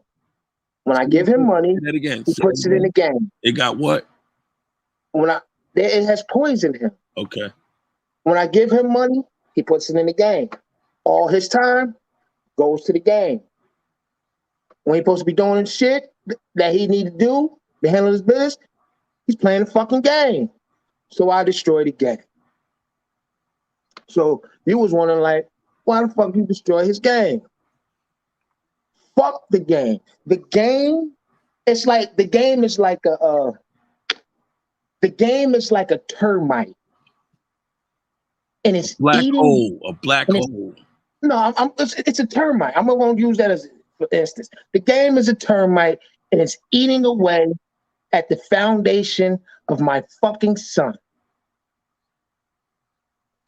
When I give him money, he puts it in the game. It got what? It has poisoned him. Okay. When I give him money, he puts it in the game. All his time goes to the game. When he's supposed to be doing shit that he need to do to handle his business, he's playing the fucking game. So I destroy the game. So you was wondering, like, why the fuck you destroy his game? Fuck the game. The game is like a termite, and it's black eating hole, a black hole. No, it's a termite. I'm going to use that as for instance. The game is a termite, and it's eating away at the foundation of my fucking son.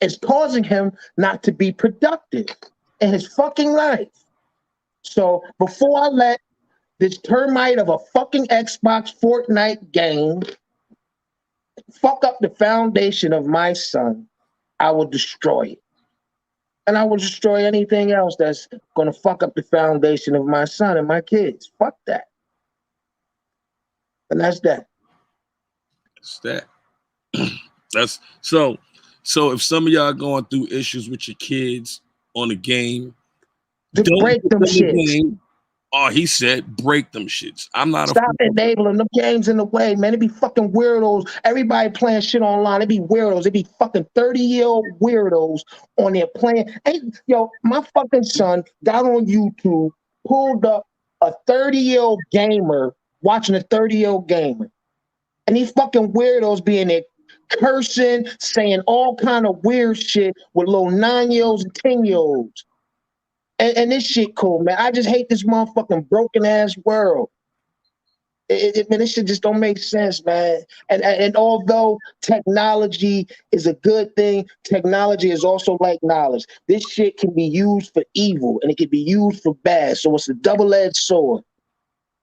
It's causing him not to be productive in his fucking life. So before I let this termite of a fucking Xbox Fortnite game fuck up the foundation of my son, I will destroy it. And I will destroy anything else that's going to fuck up the foundation of my son and my kids. Fuck that. And that's that. That's that. That's so if some of y'all going through issues with your kids on the game, just break them shits. Oh, he said break them shits. I'm not Stop enabling them games in the way, man. It be fucking weirdos. Everybody playing shit online. It be weirdos. It be fucking 30-year-old weirdos on there playing. Hey, yo, my fucking son got on YouTube, pulled up a 30-year-old gamer watching a 30-year-old gamer. And these fucking weirdos being there cursing, saying all kind of weird shit with little 9-year-olds and 10-year-olds. And this shit cool, man. I just hate this motherfucking broken ass world. Man, this shit just don't make sense, man. And although technology is a good thing, technology is also like knowledge. This shit can be used for evil and it can be used for bad. So it's a double-edged sword.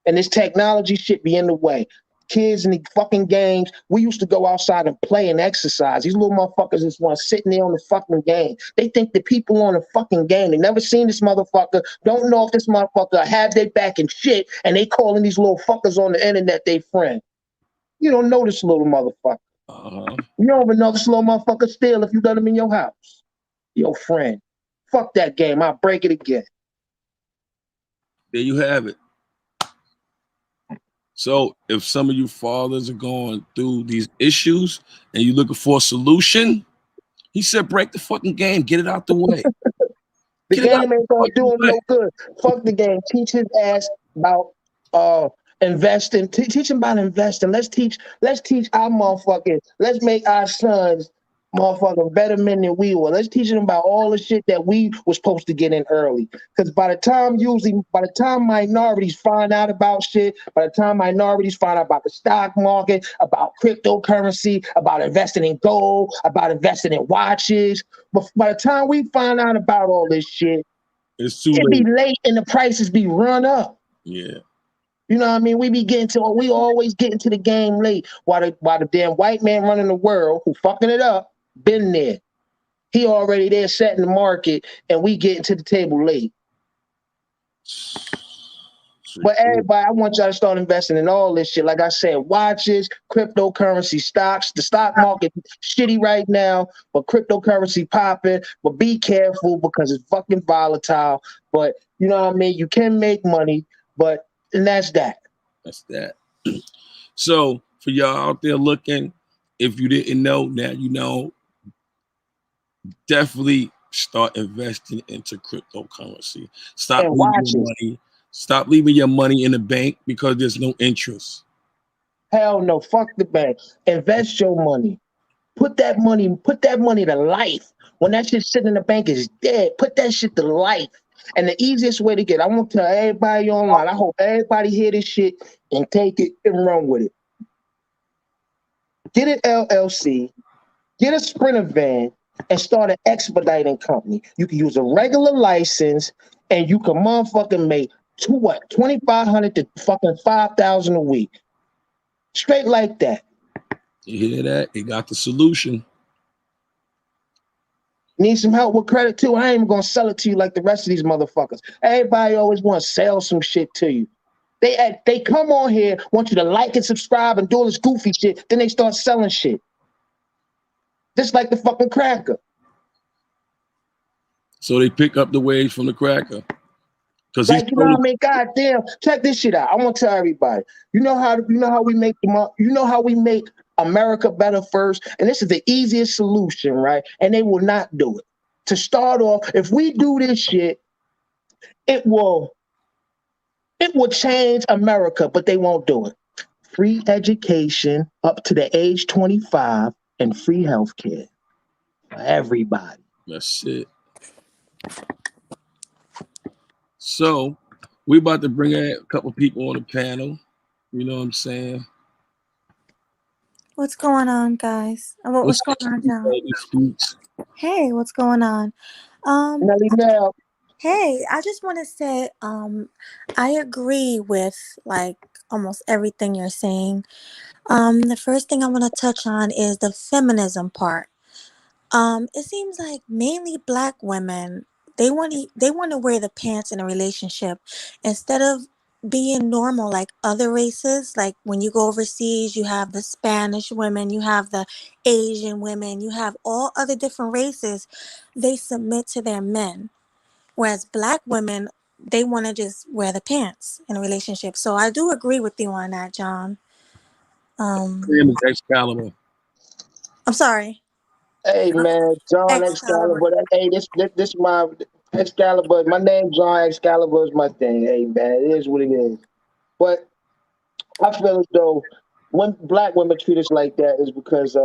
And this technology shit be in the way. Kids in the fucking games, we used to go outside and play and exercise. These little motherfuckers just want sitting there on the fucking game. They think the people on the fucking game, they never seen this motherfucker, don't know if this motherfucker have their back and shit, and they calling these little fuckers on the internet they friend. You don't know this little motherfucker. You don't even know this little motherfucker still if you let him in your house. Your friend. Fuck that game. I'll break it again. There you have it. So if some of you fathers are going through these issues and you're looking for a solution, he said, break the fucking game. Get it out the way. The game ain't gonna do him no good. Fuck the game. Teach his ass about Investing, teach them about investing. Let's teach our motherfuckers. Let's make our sons motherfucking better men than we were. Let's teach them about all the shit that we were supposed to get in early. Because by the time minorities find out about shit, by the time minorities find out about the stock market, about cryptocurrency, about investing in gold, about investing in watches, but by the time we find out about all this shit, It's too it be late. late and the prices be run up. Yeah. You know what I mean? We always get into the game late. While the damn white man running the world who fucking it up, been there. He already there setting the market and we getting to the table late. But everybody, I want y'all to start investing in all this shit. Like I said, watches, cryptocurrency, stocks. The stock market shitty right now, but cryptocurrency popping. But be careful because it's fucking volatile. But you know what I mean? You can make money, but and that's that. That's that. So for y'all out there looking, if you didn't know, now you know. Definitely start investing into cryptocurrency. Stop And leaving your watches. money. Stop leaving your money in the bank because there's no interest. Hell no. Fuck the bank. Invest your money. Put that money to life. When that shit sitting in the bank is dead, put that shit to life. And the easiest way to get, I want to tell everybody online, I hope everybody hear this shit and take it and run with it. Get an LLC, get a Sprinter van, and start an expediting company. You can use a regular license and you can motherfucking make 2,500 to fucking 5,000 a week. Straight like that. You hear that? It got the solution. Need some help with credit too? I ain't even gonna sell it to you like the rest of these motherfuckers. Everybody always want to sell some shit to you. They come on here, want you to like and subscribe and do all this goofy shit, then they start selling shit. Just like the fucking cracker. So they pick up the wage from the cracker. Because he's Like, you know what I mean? God damn, check this shit out. I want to tell everybody. You know how we make you know how we make America better first? And this is the easiest solution, right? And they will not do it. To start off, if we do this shit, it will it will change America, but they won't do it. Free education up to the age 25 and free healthcare for everybody. that's it. So we about to bring a couple people on the panel. You know what I'm saying? What's going on, guys? What's What's going on, John? Lady Speaks? Hey, what's going on? Um, Nelly Mel, hey, I just want to say, I agree with like almost everything you're saying. The first thing I want to touch on is the feminism part. It seems like mainly black women they want to wear the pants in a relationship instead of being normal like other races. Like when you go overseas, you have the Spanish women, you have the Asian women, you have all other different races. They submit to their men, whereas black women they want to just wear the pants in a relationship. So I do agree with you on that, John. Name is Excalibur. I'm sorry, hey man, John Excalibur. Excalibur. Hey, this my Excalibur. My name John Excalibur is my thing. Hey man, it is what it is. But I feel as though when black women treat us like that is because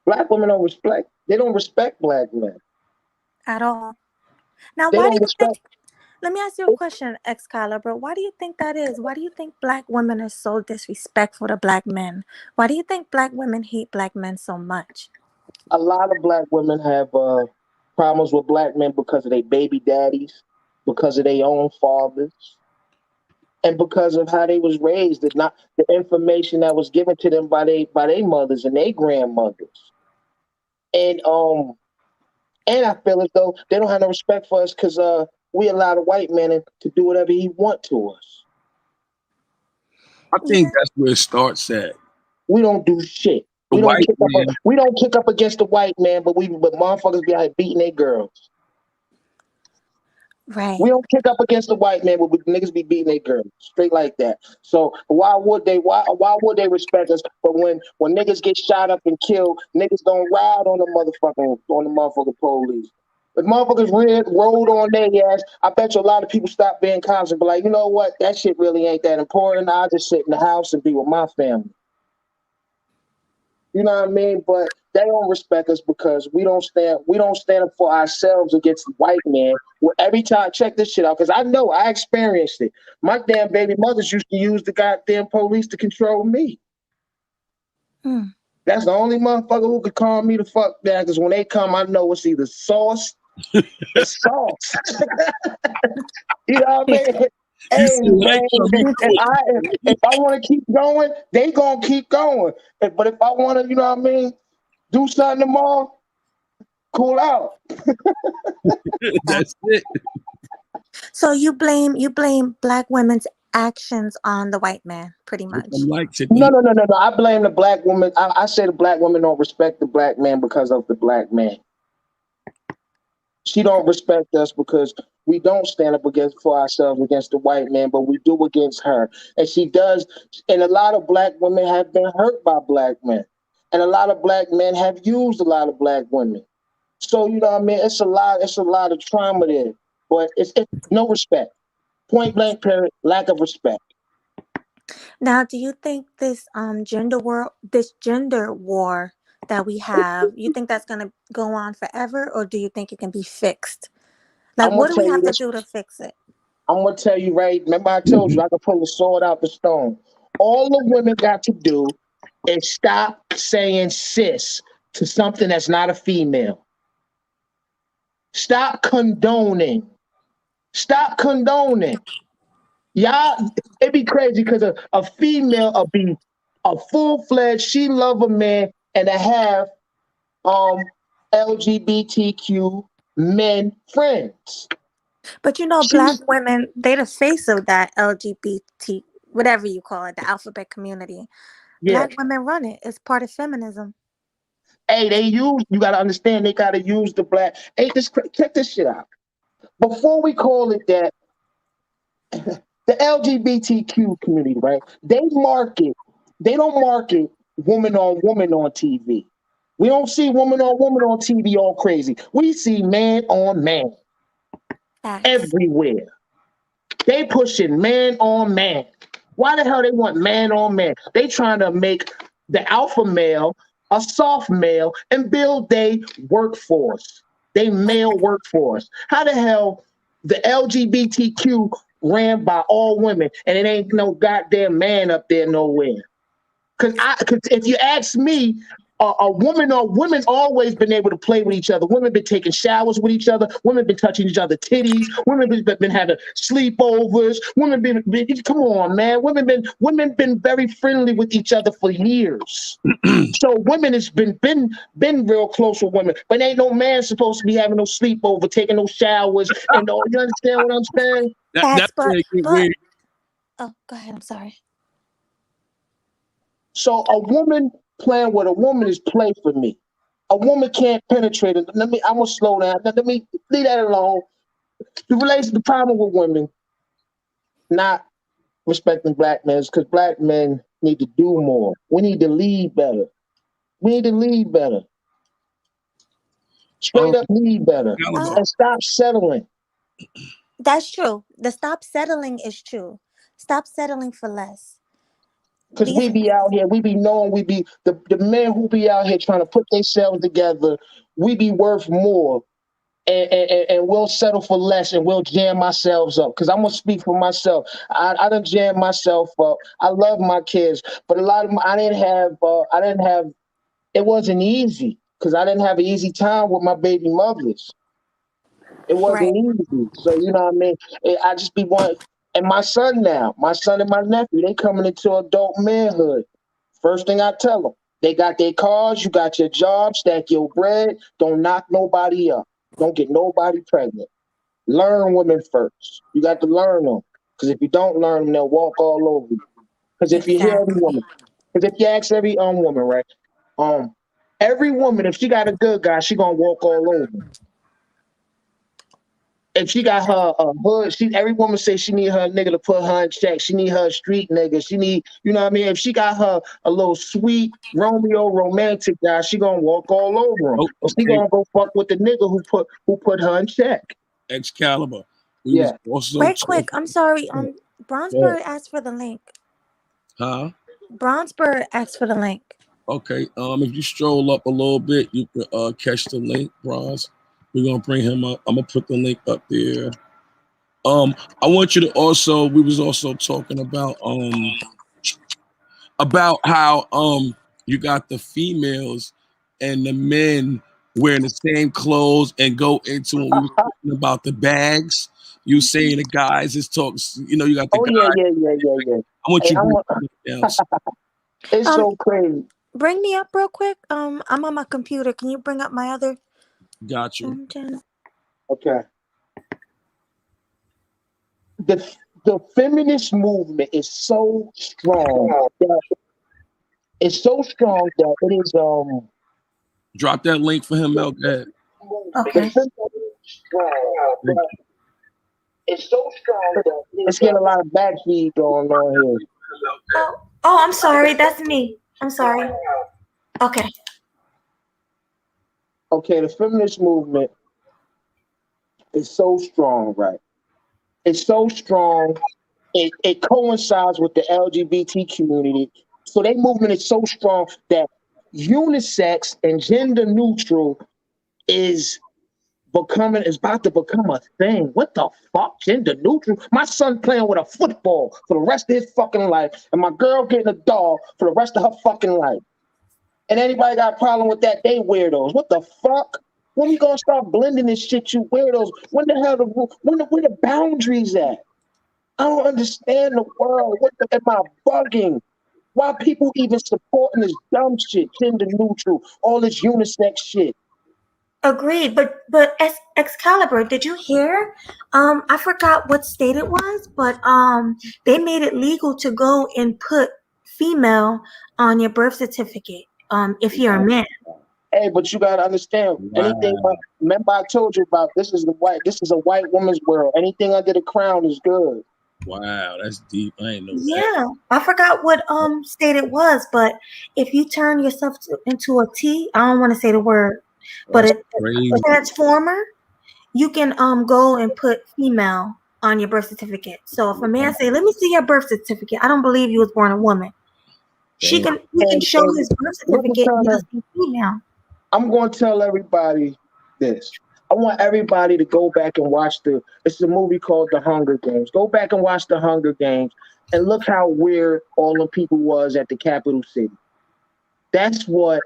black women don't respect black men. At all. Now, They why do don't you think? respect. Let me ask you a question, Excalibur. Why do you think that is? Why do you think black women are so disrespectful to black men? Why do you think black women hate black men so much? A lot of black women have problems with black men because of their baby daddies, because of their own fathers, and because of how they was raised, and not the information that was given to them by their mothers and their grandmothers. And I feel as though they don't have no respect for us because we allow the white man to do whatever he want to us. I think Yeah, that's where it starts at. We don't do shit. The white man, We don't kick up against the white man, but motherfuckers be out here beating their girls. We right. don't kick up against the white man, but niggas be beating their girls straight like that. So why would they respect us? But when niggas get shot up and killed, niggas don't ride on the motherfucking police. If motherfuckers rolled on their ass, I bet you a lot of people stop being conscious and be like, you know what, that shit really ain't that important. I'll just sit in the house and be with my family. You know what I mean? But they don't respect us because we don't stand up for ourselves against the white man. Well, every time, check this shit out, because I know I experienced it. My damn baby mothers used to use the goddamn police to control me. Hmm. That's the only motherfucker who could calm me the fuck down. Because when they come, I know it's either sauce. It's sauce. You know what I mean? You Hey see white man, come, you if do I if I want to keep going, they gonna keep going. But if I want to, you know what I mean, do something tomorrow, cool out. it. That's it. So you blame black women's actions on the white man, pretty With much. them lights at No, them. no, no, no, no. I blame the black woman. I say the black woman don't respect the black man because of the black man. She don't respect us because we don't stand up against for ourselves against the white man, but we do against her. And she does. And a lot of black women have been hurt by black men, and a lot of black men have used a lot of black women. So you know what I mean. It's a lot. It's a lot of trauma there, but it's no respect. Point blank. Period. Lack of respect. Now, do you think this gender war that we have, you think that's gonna go on forever, or do you think it can be fixed? Like, I'm what gonna do tell we you have to this. do to fix it? I'm gonna tell you right. Remember, I told you I could pull the sword out the stone. All the women got to do is stop saying sis to something that's not a female. Stop condoning. Stop condoning. Y'all, it'd be crazy because a female will be a full fledged. She love a man and to have um LGBTQ men friends. But you know, She, black women, they the face of that LGBT, whatever you call it, the alphabet community. yeah. Black women run it. It's part of feminism. Hey, they use. You gotta understand. They gotta use the black. Hey, check this shit out. Before we call it that, the LGBTQ community, right? They market. They don't market woman on TV. We don't see woman on TV all crazy. We see man on man Facts. everywhere. They pushing man on man. Why the hell they want man on man? They trying to make the alpha male a soft male and build their workforce, they male workforce. How the hell the LGBTQ ran by all women and it ain't no goddamn man up there nowhere? Because if you ask me, a woman or women always been able to play with each other. Women been taking showers with each other. Women been touching each other titties. Women been having sleepovers. Come on, man. Women been very friendly with each other for years. So women has been real close with women, but ain't no man supposed to be having no sleepover, taking no showers, and all. You understand what I'm saying? That's Facts. where But it get but weird. oh, go ahead. I'm sorry. So a woman playing with a woman is play for me. A woman can't penetrate it. I'm gonna slow down. Let me leave that alone. The problem with women not respecting black men is because black men need to do more. We need to lead better. We need to lead better. Um, Straight up lead better. Caliban. Um, And stop settling. that's true. The stop settling is true. Stop settling for less. Cause These we be out here, we be knowing we be the men who be out here trying to put themselves together, we be worth more and we'll settle for less and we'll jam ourselves up. Because I'm gonna speak for myself. I done jam myself up. I love my kids, but a lot of them, I didn't have. It wasn't easy because I didn't have an easy time with my baby mothers. It right. wasn't easy. So you know what I mean. I just be one. And my son now, my son and my nephew, they coming into adult manhood. First thing I tell them, they got their cars, you got your job, stack your bread, don't knock nobody up, don't get nobody pregnant. Learn women first. You got to learn them. Because if you don't learn them, they'll walk all over you. Because if you hear every Exactly. woman, because if you ask every woman, right, um, every woman, if she got a good guy, she gonna walk all over. if she got her a hood, every woman say she need her nigga to put her in check. She need her street nigga. She need, you know what I mean? If she got her a little sweet Romeo romantic guy, she gonna walk all over him. Oh, But she okay. gonna go fuck with the nigga who put her in check. Excalibur. We Yeah. was also Right quick, I'm sorry. Yeah. Bronzebird asked for the link. Huh? Bronzebird asked for the link. Okay. If you stroll up a little bit, you can catch the link, Bronze. We're gonna bring him up. I'm gonna put the link up there. I want you to also. We was also talking about how you got the females and the men wearing the same clothes and go into when we were talking about the bags. You saying the guys is talking, you know, you got the Oh guys. yeah. I want Hey, you to break it down. it's Um, so crazy. Bring me up real quick. I'm on my computer. Can you bring up my other Got you. channel? Okay. The feminist movement is so strong that it's so strong that it is Drop that link for him, Mel. Go ahead. Okay. It's so strong that it's getting a lot of backfeed going on here. Oh, I'm sorry. That's me. I'm sorry. Okay. Okay, the feminist movement is so strong, right? It's so strong. It coincides with the LGBT community. So their movement is so strong that unisex and gender neutral is about to become a thing. What the fuck? Gender neutral? My son playing with a football for the rest of his fucking life, and my girl getting a doll for the rest of her fucking life. And anybody got a problem with that? They weirdos. What the fuck? When we gonna start blending this shit, you weirdos? When the hell where the boundaries at? I don't understand the world. What the, am I bugging? Why people even supporting this dumb shit, gender neutral, all this unisex shit? Agreed. But Excalibur, did you hear? I forgot what state it was, but they made it legal to go and put female on your birth certificate. If you're a man. Hey, but you gotta understand. Anything. Remember, I told you about this is a white woman's world. Anything under the crown is good. Wow, that's deep. I ain't know that. Yeah, I forgot what state it was, but if you turn yourself into a T, I don't want to say the word, but That's a crazy. transformer, you can go and put female on your birth certificate. So if a man say, "Let me see your birth certificate," I don't believe you was born a woman. He can show his birth certificate and just be female. I'm going to tell everybody this. I want everybody to go back and watch it's a movie called The Hunger Games. Go back and watch The Hunger Games and look how weird all the people was at the capital city. That's what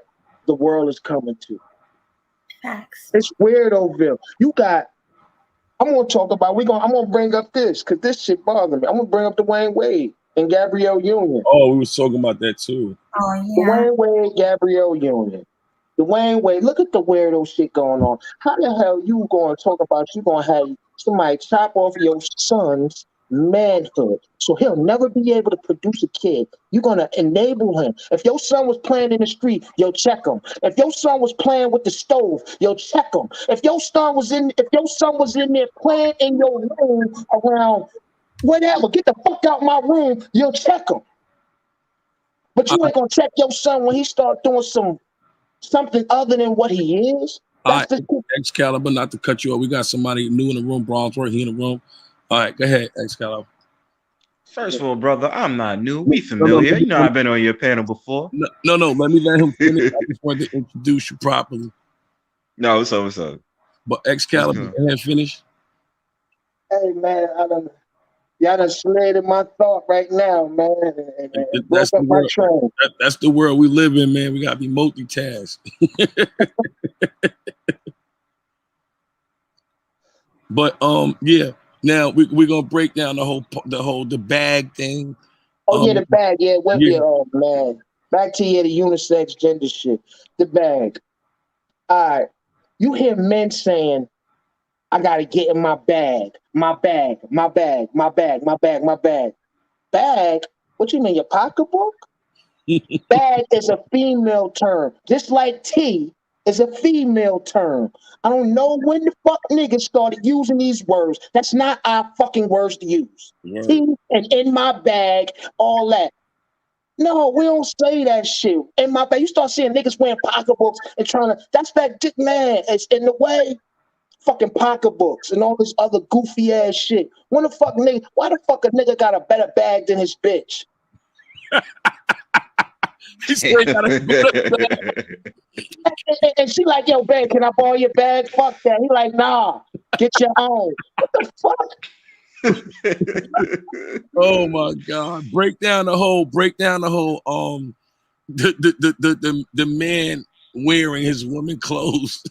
the world is coming to. Facts. It's Weirdoville. I'm going to talk about, I'm going to bring up this because this shit bothers me. I'm going to bring up Dwayne Wade and Gabrielle Union. Oh, we was talking about that too. Oh, yeah. Dwayne Wade, Gabrielle Union. Dwayne Wade, look at the weirdo shit going on. How the hell you going to talk about you going to have somebody chop off your son's manhood so he'll never be able to produce a kid? You're going to enable him. If your son was playing in the street, you'll check him. If your son was playing with the stove, you'll check him. If your son was in there playing in your room around whatever, get the fuck out my room, you'll check him. But you ain't going to check your son when he start doing something other than what he is. That's Excalibur, not to cut you off. We got somebody new in the room, Bronzeworth, he in the room. All right, go ahead, Excalibur. First of all, brother, I'm not new. We familiar. You know, I've been on your panel before. No, let me let him finish. I just wanted to introduce you properly. No, what's up? But Excalibur, go ahead, finish. Hey, man, y'all done slid in my thought right now, man. That's the world we live in, man. We got to be multitask. But yeah. Now we're gonna break down the bag thing. Oh yeah, the bag. Yeah, oh man. Back to the unisex gender shit. The bag. All right. You hear men saying, "I gotta get in my bag, my bag, my bag, my bag, my bag, my bag." Bag? What you mean, your pocketbook? Bag is a female term, just like T is a female term. I don't know when the fuck niggas started using these words. That's not our fucking words to use. Word. Tea and in my bag, all that. No, we don't say that shit. In my bag, you start seeing niggas wearing pocketbooks and trying to. That's that dick man. It's in the way. Fucking pocketbooks and all this other goofy ass shit. When the fuck nigga? Why the fuck a nigga got a better bag than his bitch? He still got a And she like, yo, babe, can I borrow your bag? Fuck that. He like, nah, get your own. What the fuck? Oh my God! Break down the whole. The man wearing his woman clothes.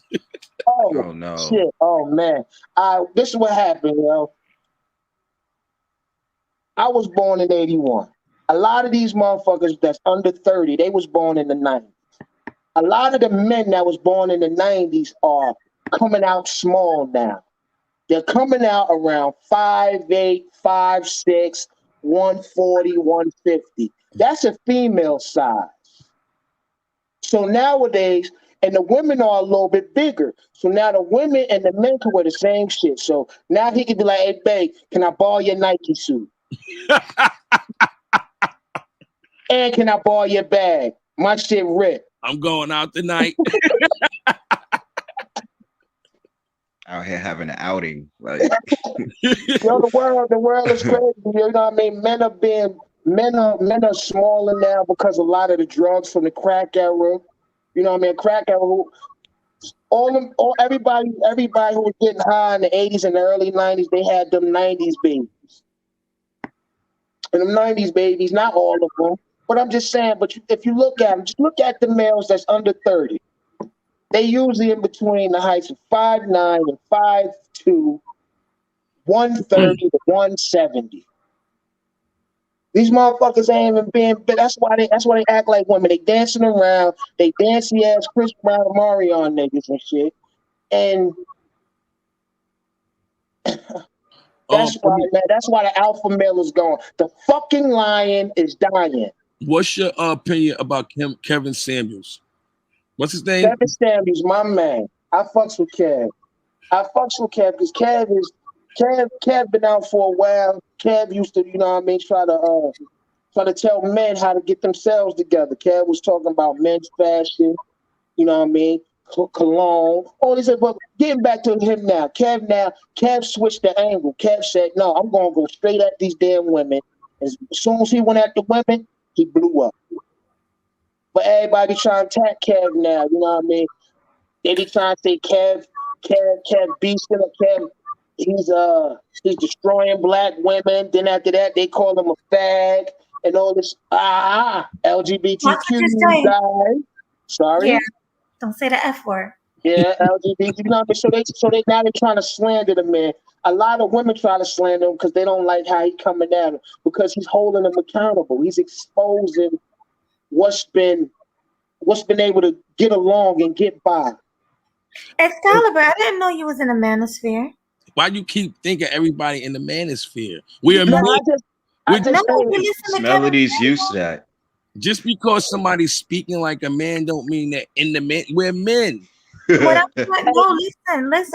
Oh no. shit. Oh man. This is what happened, yo. I was born in 81. A lot of these motherfuckers that's under 30, they was born in the 90s. A lot of the men that was born in the 90s are coming out small now. They're coming out around 5'8", 5'6", 140, 150. That's a female size. So nowadays, and the women are a little bit bigger. So now the women and the men can wear the same shit. So now he could be like, hey, babe, can I borrow your Nike suit? And can I borrow your bag? My shit ripped. I'm going out tonight. Out here having an outing. Like yo, the world is crazy. You know what I mean? Men are smaller now because a lot of the drugs from the crack era. You know what I mean? Crack era. Everybody who was getting high in the 80s and the early 90s, they had them 90s babies. And them 90s babies, not all of them, but I'm just saying, but if you look at them, just look at the males that's under 30. They usually in between the heights of 5'9" and 5'2", 130 to 170. These motherfuckers ain't even being, but that's why they act like women. They dancing around, they dancey ass Chris Brown and Marion niggas and shit. And that's why the alpha male is gone. The fucking lion is dying. What's your opinion about Kevin Samuels? What's his name? Kevin Samuels, my man. I fucks with Kev. Because Kev been out for a while. Kev used to, you know what I mean, try to tell men how to get themselves together. Kev was talking about men's fashion, you know what I mean, cologne. All this, but getting back to him now. Kev switched the angle. Kev said, no, I'm gonna go straight at these damn women. As soon as he went at the women, he blew up. But everybody trying to attack Kev now, you know what I mean? They be trying to say Kev beasting or Kev, he's destroying black women. Then after that, they call him a fag and all this LGBTQ guy. Sorry. Yeah, don't say the F word. Yeah, LGBT. You know what I mean? So they now they're trying to slander the man. A lot of women try to slander him because they don't like how he's coming at him, because he's holding them accountable. He's exposing what's been able to get along and get by. Excalibur, I didn't know you was in the manosphere. Why do you keep thinking everybody in the manosphere? We are Melody's used to that. Just because somebody's speaking like a man don't mean that in the man we're men. Listen.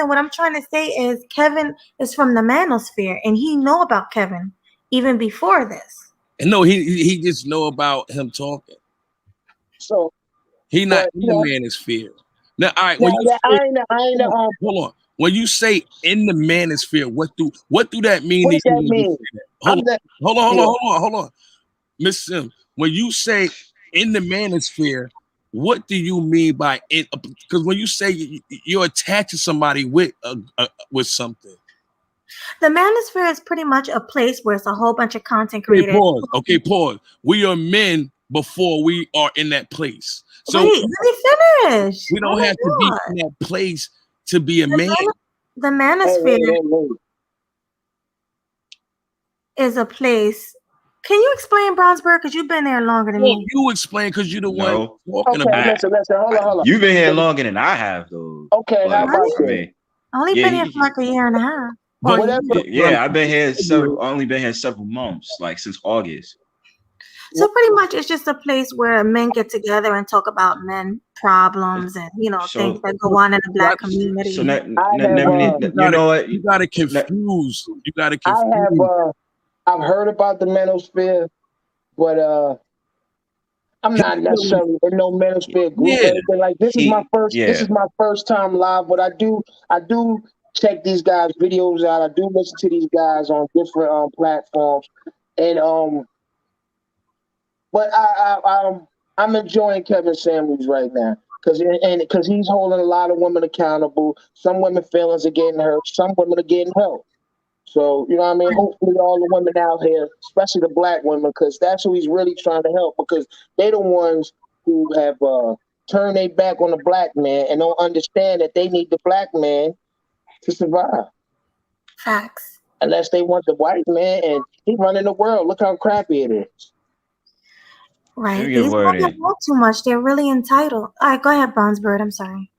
What I'm trying to say is Kevin is from the manosphere, and he know about Kevin even before this. And no, he just know about him talking. So he not in the manosphere. Now, all right. Hold on. When you say in the manosphere, what do that mean? What does that mean? Hold on. Miss Sim, when you say in the manosphere, what do you mean by it? Because when you say you're attaching somebody with something. The manosphere is pretty much a place where it's a whole bunch of content creators. Okay, pause. We are men before we are in that place. So wait, let me finish. We don't have to be in that place to be a man. The manosphere is a place. Can you explain Brownsburg? Because you've been there longer than me. You explain because you're the one talking about. Listen, hold on. You've been here longer than I have, though. Okay, how about I only been here for like a year and a half. I've been here only been here several months, like since August. So pretty much it's just a place where men get together and talk about men problems and things So that go on in the black so community. I have you know what? You gotta Ne- confuse. You gotta I have confuse. I've heard about the manosphere, but I'm His not feeling, necessarily in no manosphere group or yeah. anything. Like this Yeah. is my first time live, but I do check these guys' videos out. I do listen to these guys on different platforms, and but I'm enjoying Kevin Samuels right now because he's holding a lot of women accountable. Some women feelings are getting hurt. Some women are getting help. So, you know what I mean? Hopefully all the women out here, especially the black women, because that's who he's really trying to help, because they the ones who have turned their back on the black man and don't understand that they need the black man to survive. Facts. Unless they want the white man, and he running the world. Look how crappy it is. Let Right. me get a These word women in. know too much. They're really entitled. All right, go ahead, Bronzebird. I'm sorry.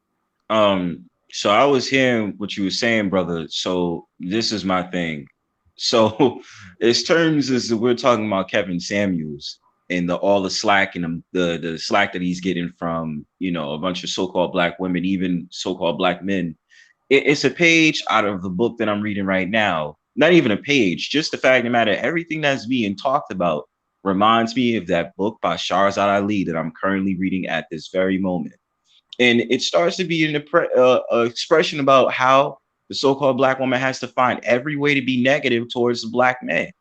So I was hearing what you were saying, brother. So this is my thing. So as terms as we're talking about Kevin Samuels and all the slack and the slack that he's getting from a bunch of so-called black women, even so-called black men. It's a page out of the book that I'm reading right now. Not even a page, just the fact of the matter, everything that's being talked about reminds me of that book by Shahrazad Ali that I'm currently reading at this very moment. And it starts to be an expression about how the so-called black woman has to find every way to be negative towards the black man.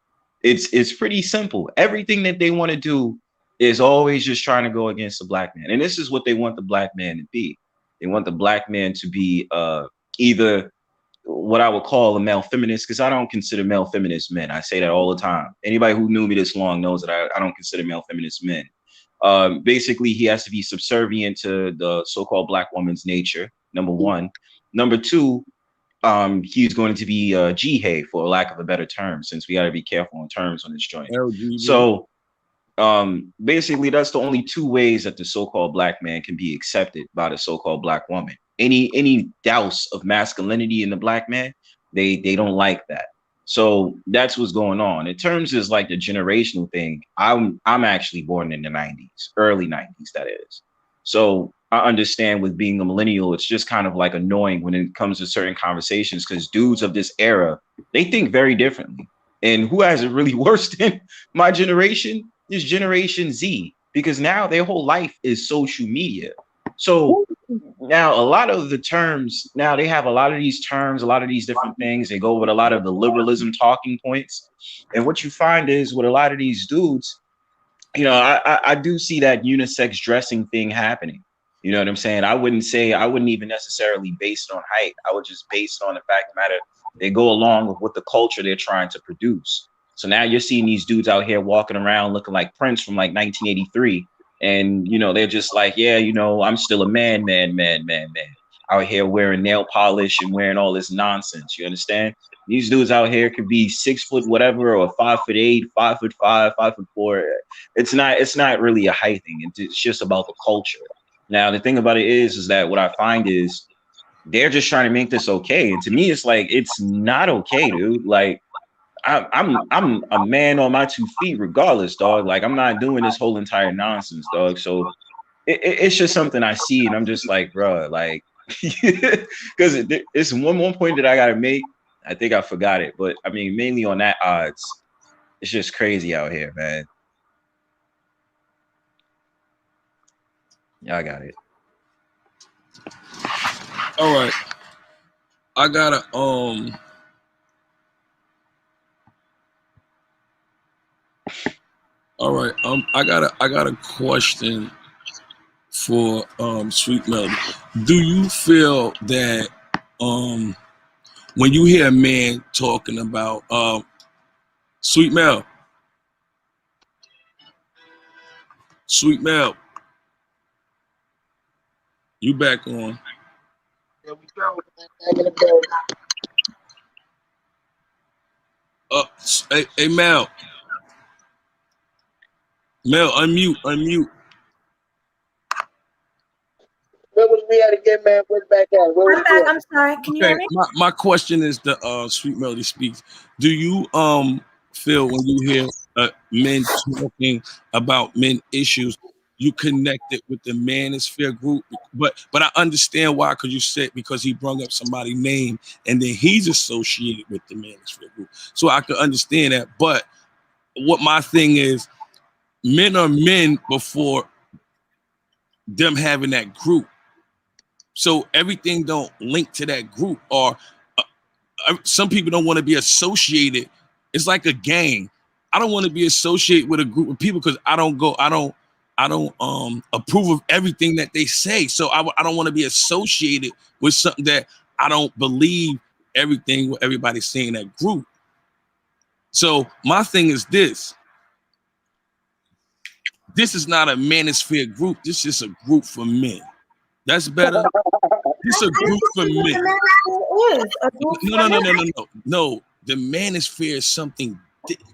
It's pretty simple. Everything that they want to do is always just trying to go against the black man, and this is what they want the black man to be. They want the black man to be either what I would call a male feminist, because I don't consider male feminists men. I say that all the time. Anybody who knew me this long knows that I don't consider male feminists men. Basically, he has to be subservient to the so-called black woman's nature, number one. Number two, he's going to be Jihei, for lack of a better term, since we got to be careful on terms on this joint. LGBT. So basically, that's the only two ways that the so-called black man can be accepted by the so-called black woman. Any douse of masculinity in the black man, they don't like that. So that's what's going on. In terms of like the generational thing, I'm actually born in the 90s, early 90s, that is. So I understand with being a millennial, it's just kind of like annoying when it comes to certain conversations, because dudes of this era, they think very differently. And who has it really worse than my generation? Is Generation Z, because now their whole life is social media. So now a lot of the terms, now they have a lot of these terms, a lot of these different things. They go with a lot of the liberalism talking points. And what you find is with a lot of these dudes, I do see that unisex dressing thing happening. You know what I'm saying? I wouldn't even necessarily base it on height. I would just base it on the fact of the matter, they go along with what the culture they're trying to produce. So now you're seeing these dudes out here walking around looking like Prince from like 1983. And, they're just like, yeah, I'm still a man. Out here wearing nail polish and wearing all this nonsense. You understand? These dudes out here could be 6 foot whatever, or 5'8", 5'5", 5'4". It's not really a height thing. It's just about the culture. Now the thing about it is that what I find is they're just trying to make this okay, and to me it's like it's not okay, dude. Like I'm a man on my 2 feet regardless, dog. Like I'm not doing this whole entire nonsense, dog. So it's just something I see, and I'm just like, bro, like, because it's one point that I gotta make. I think I forgot it, but I mean, mainly on that odds, it's just crazy out here, man. Yeah, I got it. All right. I gotta all right. I got a question for Sweet Melody. Do you feel that when you hear a man talking about Sweet Mel, you back on? There we go. Back in the day. Hey Mel, unmute. Where was we at again, man? Where's back at? Where was I'm we back. at? I'm sorry. Can you Okay, hear me? my question is the Sweet Melody speaks. Do you feel when you hear men talking about men issues, you connected with the manosphere group. But I understand why, because you said because he brought up somebody's name and then he's associated with the manosphere group. So I could understand that. But what my thing is, men are men before them having that group. So everything don't link to that group, or some people don't want to be associated. It's like a gang. I don't want to be associated with a group of people because I don't approve of everything that they say. So I don't want to be associated with something that I don't believe everything what everybody's saying in that group. So my thing is this. This is not a manosphere group. This is a group for men. That's better. This is a group for men. No. The manosphere is something.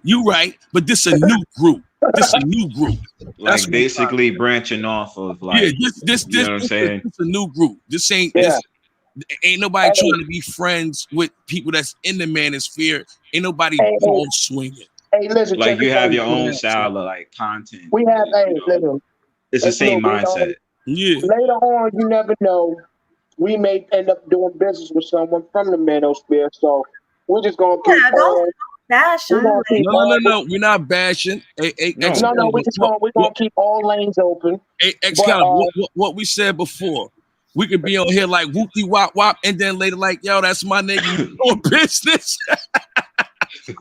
You're right, but this is a new group. This is a new group. Like basically branching off of like. Yeah, this. You know what I'm saying? This is a new group. This ain't. Yeah. This, ain't nobody trying to be friends with people that's in the manosphere. Ain't nobody ball swinging. Hey, listen. Like you have your own style of like content. We have. Listen. It's the same mindset. Yeah. Later on, you never know. We may end up doing business with someone from the manosphere, so we're just gonna keep. Don't bash them. No. We're not bashing. We're gonna keep all lanes open. What we said before. We could be on here like whoopty wop wop, and then later like, yo, that's my nigga doing business.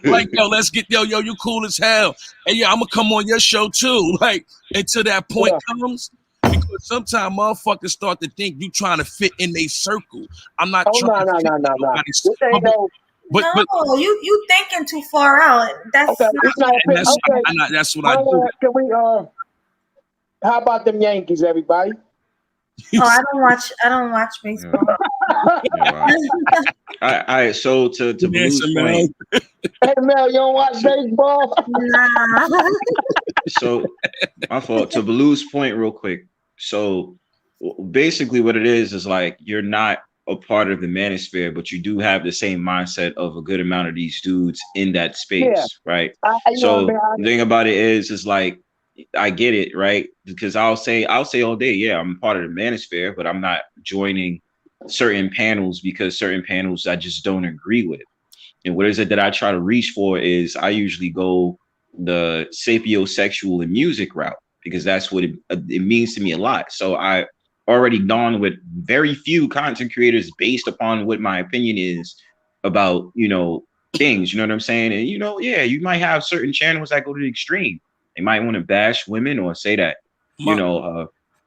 Like, yo, let's get you cool as hell. And yeah, I'm gonna come on your show too. Like, until that point comes. Because sometimes motherfuckers start to think you trying to fit in their circle. I'm not trying to fit in nobody's circle. But you thinking too far out. That's what I do. Can we how about them Yankees, everybody? I don't watch baseball. All right, so to Blue's point. Hey Mel, you don't watch baseball? Nah. So my fault. To Blue's point, real quick. So basically, what it is like you're not a part of the manosphere, but you do have the same mindset of a good amount of these dudes in that space, right? The thing about it is like I get it, right? Because I'll say all day, yeah, I'm part of the manosphere, but I'm not joining certain panels because certain panels I just don't agree with. And what is it that I try to reach for is I usually go the sapiosexual and music route because that's what it means to me a lot. So I already gone with very few content creators based upon what my opinion is about, things, you know what I'm saying? And, you might have certain channels that go to the extreme. They might want to bash women or say that,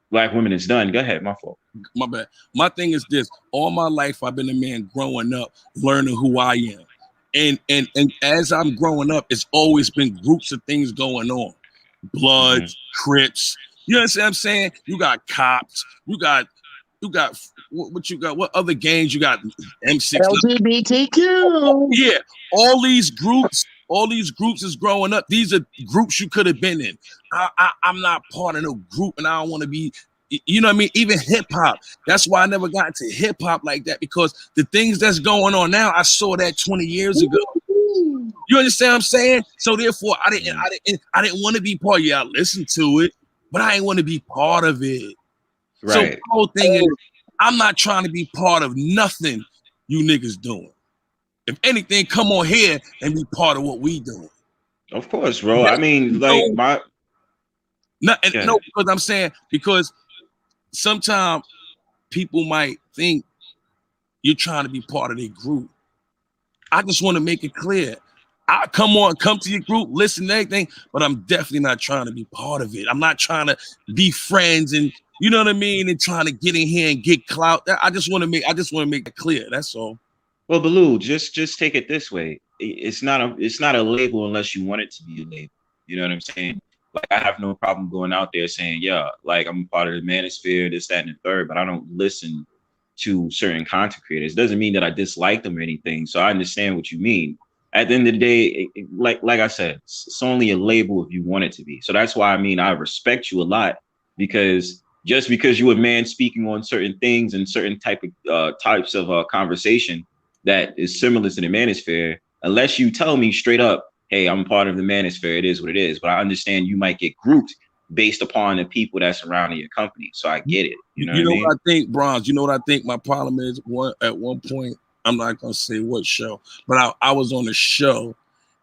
black women is done. Go ahead, my fault. My bad. My thing is this. All my life, I've been a man growing up, learning who I am. And as I'm growing up, it's always been groups of things going on. Bloods, Crips. You understand what I'm saying? You got cops. You got what you got? What other gangs you got? M6. LGBTQ. Yeah. All these groups is growing up. These are groups you could have been in. I'm not part of no group and I don't want to be, you know what I mean? Even hip hop. That's why I never got into hip hop like that, because the things that's going on now, I saw that 20 years ago. You understand what I'm saying? So therefore I didn't want to be part. Yeah, I listened to it, but I didn't want to be part of it. Right. So the whole thing is I'm not trying to be part of nothing you niggas doing. If anything, come on here and be part of what we doing. Of course, bro. I mean, because I'm saying, because sometimes people might think you're trying to be part of their group. I just want to make it clear. I come to your group, listen to everything, but I'm definitely not trying to be part of it. I'm not trying to be friends and you know what I mean, and trying to get in here and get clout. I just want to make it clear. That's all. Well, Baloo, just take it this way. It's not a label unless you want it to be a label. You know what I'm saying? Like I have no problem going out there saying, yeah, like I'm a part of the manosphere, this, that, and the third, but I don't listen to certain content creators. It doesn't mean that I dislike them or anything. So I understand what you mean. At the end of the day, like I said, it's only a label if you want it to be. So that's why I respect you a lot, because just because you're a man speaking on certain things and certain types of conversation that is similar to the manosphere, unless you tell me straight up, hey, I'm part of the manosphere. It is what it is. But I understand you might get grouped based upon the people that's surrounding your company. So I get it. You know what I mean? What I think, Bronze? You know what I think my problem is? At one point, I'm not gonna say what show, but I was on a show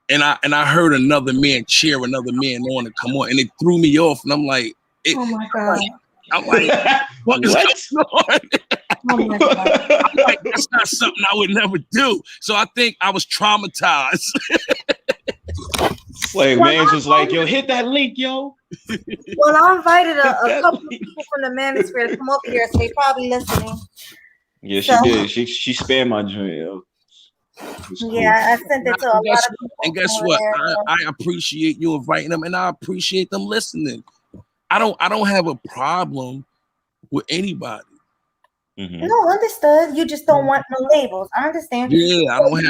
and I heard another man cheer another man on to come on, and it threw me off. And I'm like, Oh my God. I'm like, what is going on? Oh my God. I'm like, that's not something I would never do. So I think I was traumatized. Like, man's just like, yo, hit that link, yo. Well, I invited a couple of people from the manosphere to come over here, so they're probably listening. Yeah, she did. She spammed my joint, yo. Cool. Yeah, I sent it to a lot of people. And guess what? I appreciate you inviting them, and I appreciate them listening. I don't have a problem with anybody. Mm-hmm. No, understood. You just don't want no labels. I understand. Yeah, I don't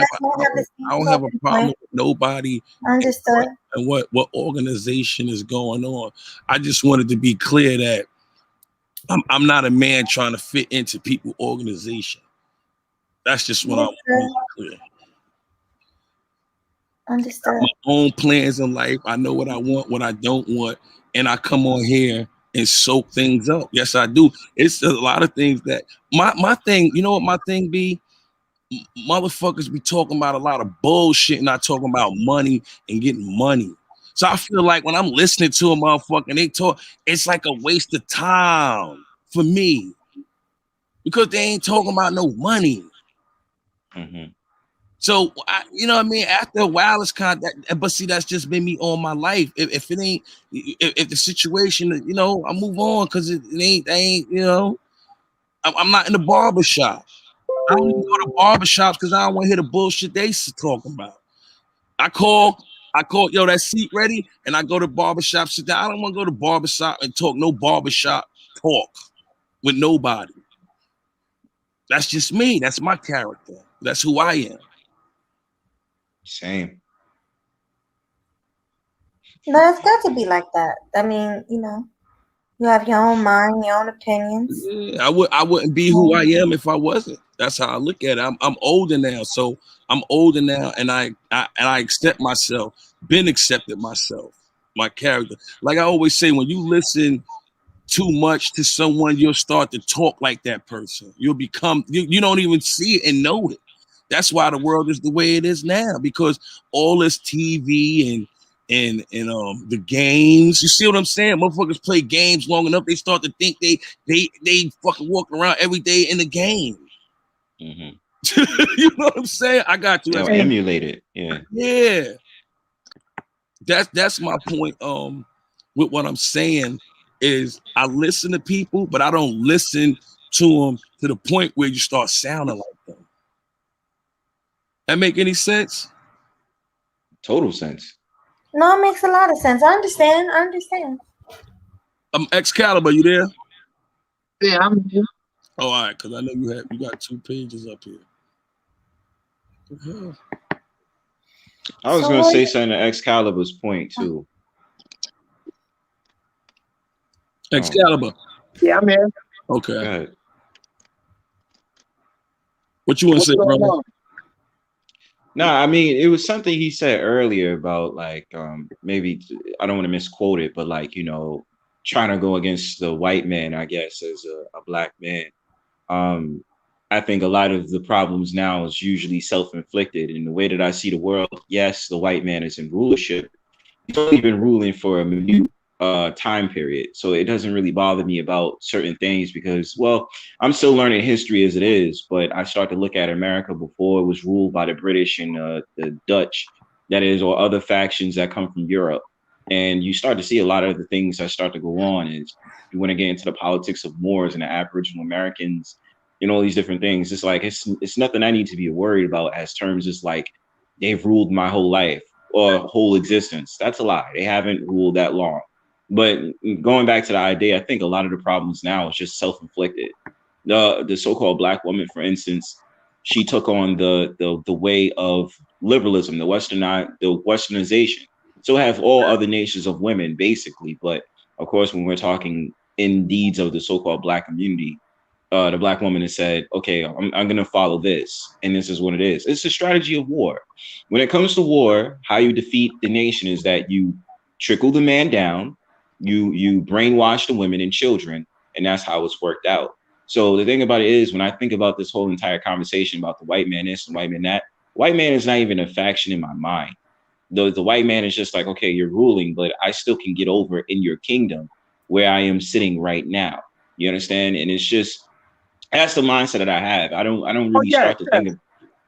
have a problem with nobody. Understood. And what organization is going on. I just wanted to be clear that I'm not a man trying to fit into people's organization. That's just what I want to be clear. Understood. My own plans in life. I know what I want, what I don't want, and I come on here and soak things up. Yes, I do. It's a lot of things that my thing. You know what my thing be? Motherfuckers be talking about a lot of bullshit, not talking about money and getting money. So I feel like when I'm listening to a motherfucker and they talk, it's like a waste of time for me because they ain't talking about no money. Mm-hmm. So you know what I mean. After a while, it's kind of but see, that's just been me all my life. If it ain't, if the situation, you know, I move on because it ain't, you know, I'm not in the barber shop. I don't even go to barbershops because I don't want to hear the bullshit they talking about. I call, yo, that seat ready, and I go to barbershop, sit down. I don't want to go to barbershop and talk no barbershop talk with nobody. That's just me. That's my character. That's who I am. Same. No, it's got to be like that. I mean, you know, you have your own mind, your own opinions. Yeah, I wouldn't be who I am if I wasn't. That's how I look at it. I'm older now, so I'm older now, and I accept myself. Been accepted myself, my character. Like I always say, when you listen too much to someone, you'll start to talk like that person. You'll become you don't even see it and know it. That's why the world is the way it is now, because all this TV and the games. You see what I'm saying? Motherfuckers play games long enough, they start to think they fucking walk around every day in the game. Mm-hmm. You know what I'm saying? I got you. Emulate it. Yeah. Yeah. That's my point. With what I'm saying is I listen to people, but I don't listen to them to the point where you start sounding like them. That make any sense? Total sense. No, it makes a lot of sense. I understand. Excalibur, you there? Yeah, I'm here. Oh, all right, because I know you got 2 pages up here. Yeah. I was gonna say something to Excalibur's point too. Excalibur. Yeah, I'm here. Okay. Go ahead. What you want to say, brother? No, I mean, it was something he said earlier about like maybe I don't want to misquote it, but like, you know, trying to go against the white man, I guess, as a black man. I think a lot of the problems now is usually self-inflicted. In the way that I see the world, yes, the white man is in rulership. He's only been ruling for a minute time period. So it doesn't really bother me about certain things because, well, I'm still learning history as it is, but I start to look at America before it was ruled by the British and the Dutch, that is, or other factions that come from Europe. And you start to see a lot of the things that start to go on. Is you want to get into the politics of Moors and the Aboriginal Americans, you know, all these different things. It's like, it's nothing I need to be worried about as terms as like, they've ruled my whole life or whole existence. That's a lie. They haven't ruled that long. But going back to the idea, I think a lot of the problems now is just self-inflicted. The so-called black woman, for instance, she took on the way of liberalism, the westernization. So have all other nations of women, basically. But of course, when we're talking in deeds of the so-called black community, the black woman and said, okay, I'm going to follow this. And this is what it is. It's a strategy of war. When it comes to war, how you defeat the nation is that you trickle the man down, you brainwash the women and children, and that's how it's worked out. So the thing about it is, when I think about this whole entire conversation about the white man this and white man that, white man is not even a faction in my mind. The white man is just like, okay, you're ruling, but I still can get over in your kingdom where I am sitting right now. You understand? And it's just, that's the mindset that I have. I don't really start to think of,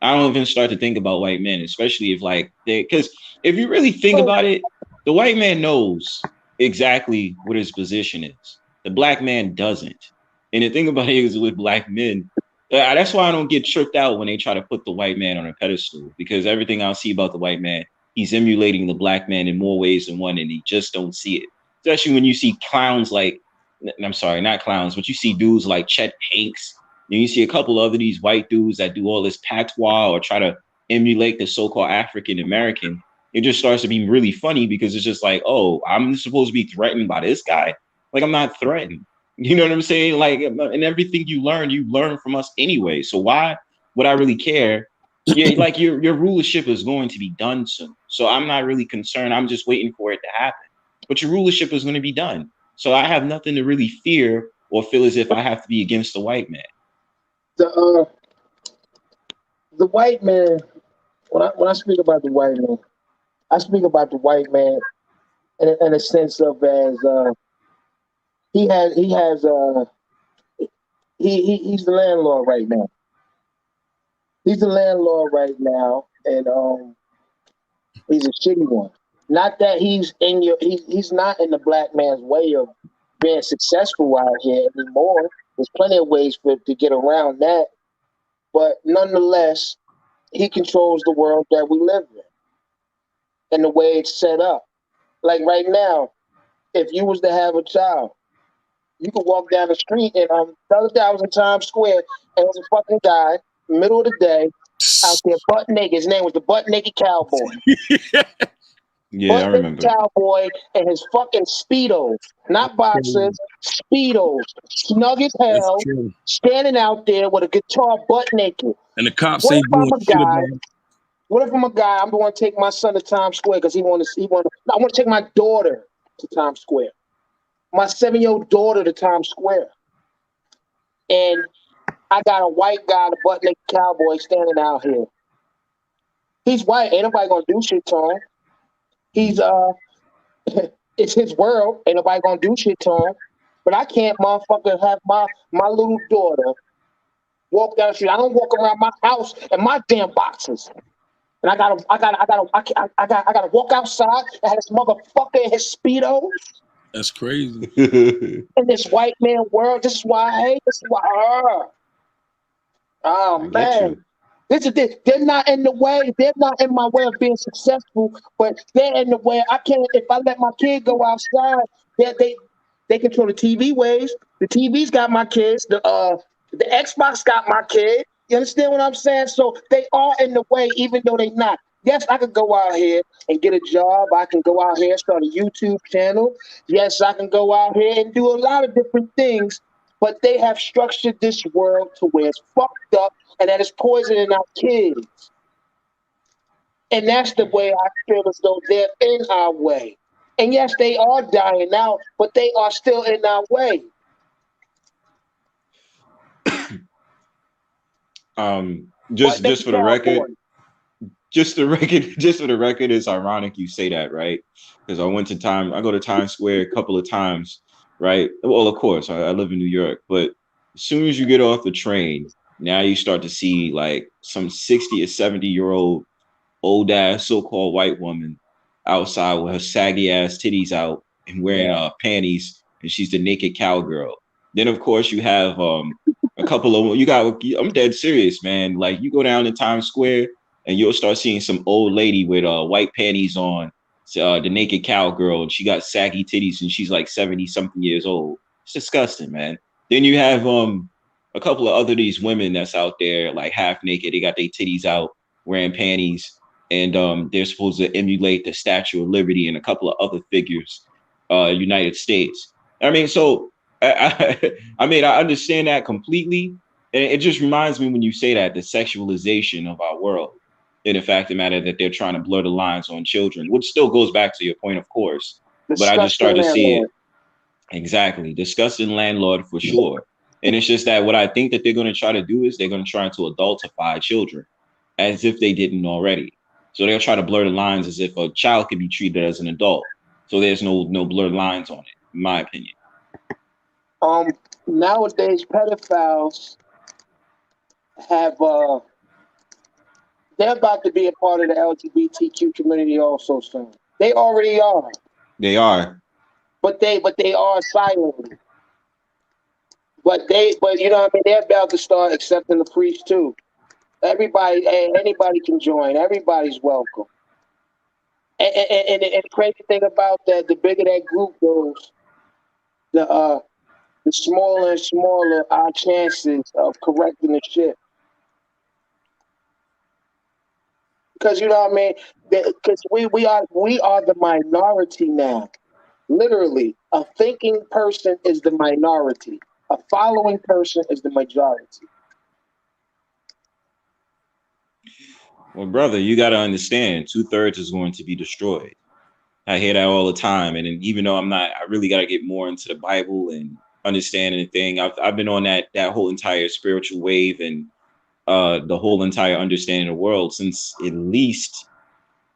I don't even start to think about white men, especially if like they, because if you really think about it, the white man knows exactly what his position is. The black man doesn't. And the thing about it is with black men, that's why I don't get tripped out when they try to put the white man on a pedestal, because everything I see about the white man, he's emulating the black man in more ways than one, and he just don't see it. Especially when you see clowns like, I'm sorry, not clowns, but you see dudes like Chet Hanks. And you see a couple of these white dudes that do all this patois or try to emulate the so-called African American. It just starts to be really funny because it's just like, oh, I'm supposed to be threatened by this guy. Like, I'm not threatened. You know what I'm saying? Like, and everything you learn from us anyway. So why would I really care? Yeah, like your rulership is going to be done soon. So I'm not really concerned. I'm just waiting for it to happen. But your rulership is going to be done. So I have nothing to really fear or feel as if I have to be against the white man. The white man. When I speak about the white man, I speak about the white man in a sense of as he's the landlord right now. He's the landlord right now, and he's a shitty one. Not that he's in he's not in the black man's way of being successful out here anymore. There's plenty of ways to get around that, but nonetheless, he controls the world that we live in and the way it's set up. Like right now, if you was to have a child, you could walk down the street and the other day I was in Times Square and there was a fucking guy, middle of the day, out there butt naked. His name was the Butt Naked Cowboy. Yeah, I remember. Cowboy and his fucking Speedos, not boxers, Speedos, snug as hell, standing out there with a guitar butt naked. And the cops what ain't if I'm doing a shit guy? about it. What if I'm a guy? I'm going to take my son to Times Square because I want to take my daughter to Times Square. My 7-year-old daughter to Times Square. And I got a white guy, the butt naked cowboy, standing out here. He's white. Ain't nobody gonna do shit to him. He's it's his world. Ain't nobody gonna do shit to him. But I can't motherfucker have my little daughter walk down the street. I don't walk around my house in my damn boxes. And I gotta walk outside and have this motherfucker in his Speedos. That's crazy. In this white man world. This is why I hate this. Is why oh man. They're not in the way. They're not in my way of being successful, but they're in the way. I can't. If I let my kid go outside, they control the TV waves. The TV's got my kids. The Xbox got my kid. You understand what I'm saying? So they are in the way, even though they're not. Yes, I could go out here and get a job. I can go out here and start a YouTube channel. Yes, I can go out here and do a lot of different things. But they have structured this world to where it's fucked up and that it's poisoning our kids. And that's the way I feel as though they're in our way. And yes, they are dying out, but they are still in our way. Just for the record, just for the record, it's ironic you say that, right? Because I go to Times Square a couple of times, right? Well, of course, I live in New York, but as soon as you get off the train, now you start to see like some 60 or 70-year-old old ass so-called white woman outside with her saggy ass titties out and wearing panties, and she's the naked cowgirl. Then of course you have a couple of I'm dead serious, man. Like you go down to Times Square and you'll start seeing some old lady with white panties on, the naked cowgirl, and she got saggy titties and she's like 70 something years old. It's disgusting, man. Then you have a couple of other these women that's out there like half naked. They got their titties out, wearing panties, and they're supposed to emulate the Statue of Liberty and a couple of other figures, United States. I mean, so I mean, I understand that completely. And it just reminds me when you say that the sexualization of our world, and the fact of the matter that they're trying to blur the lines on children, which still goes back to your point, of course. But I just Disgusting start to see it landlord. exactly. Disgusting landlord for sure. And it's just that what I think that they're going to try to do is they're going to try to adultify children as if they didn't already. So they'll try to blur the lines as if a child could be treated as an adult. So there's no blurred lines on it, in my opinion. Nowadays pedophiles have they're about to be a part of the LGBTQ community also soon. They already are, They are. but they are silently. But you know what I mean. They're about to start accepting the priest too. Everybody, anybody can join. Everybody's welcome. And the crazy thing about that, the bigger that group goes, the smaller and smaller our chances of correcting the shit. Because you know what I mean. Because we are the minority now. Literally, a thinking person is the minority. A following person is the majority. Well, brother, you got to understand, 2/3 is going to be destroyed. I hear that all the time, and even though I'm not, I really got to get more into the Bible and understanding the thing. I've been on that whole entire spiritual wave and the whole entire understanding of the world since at least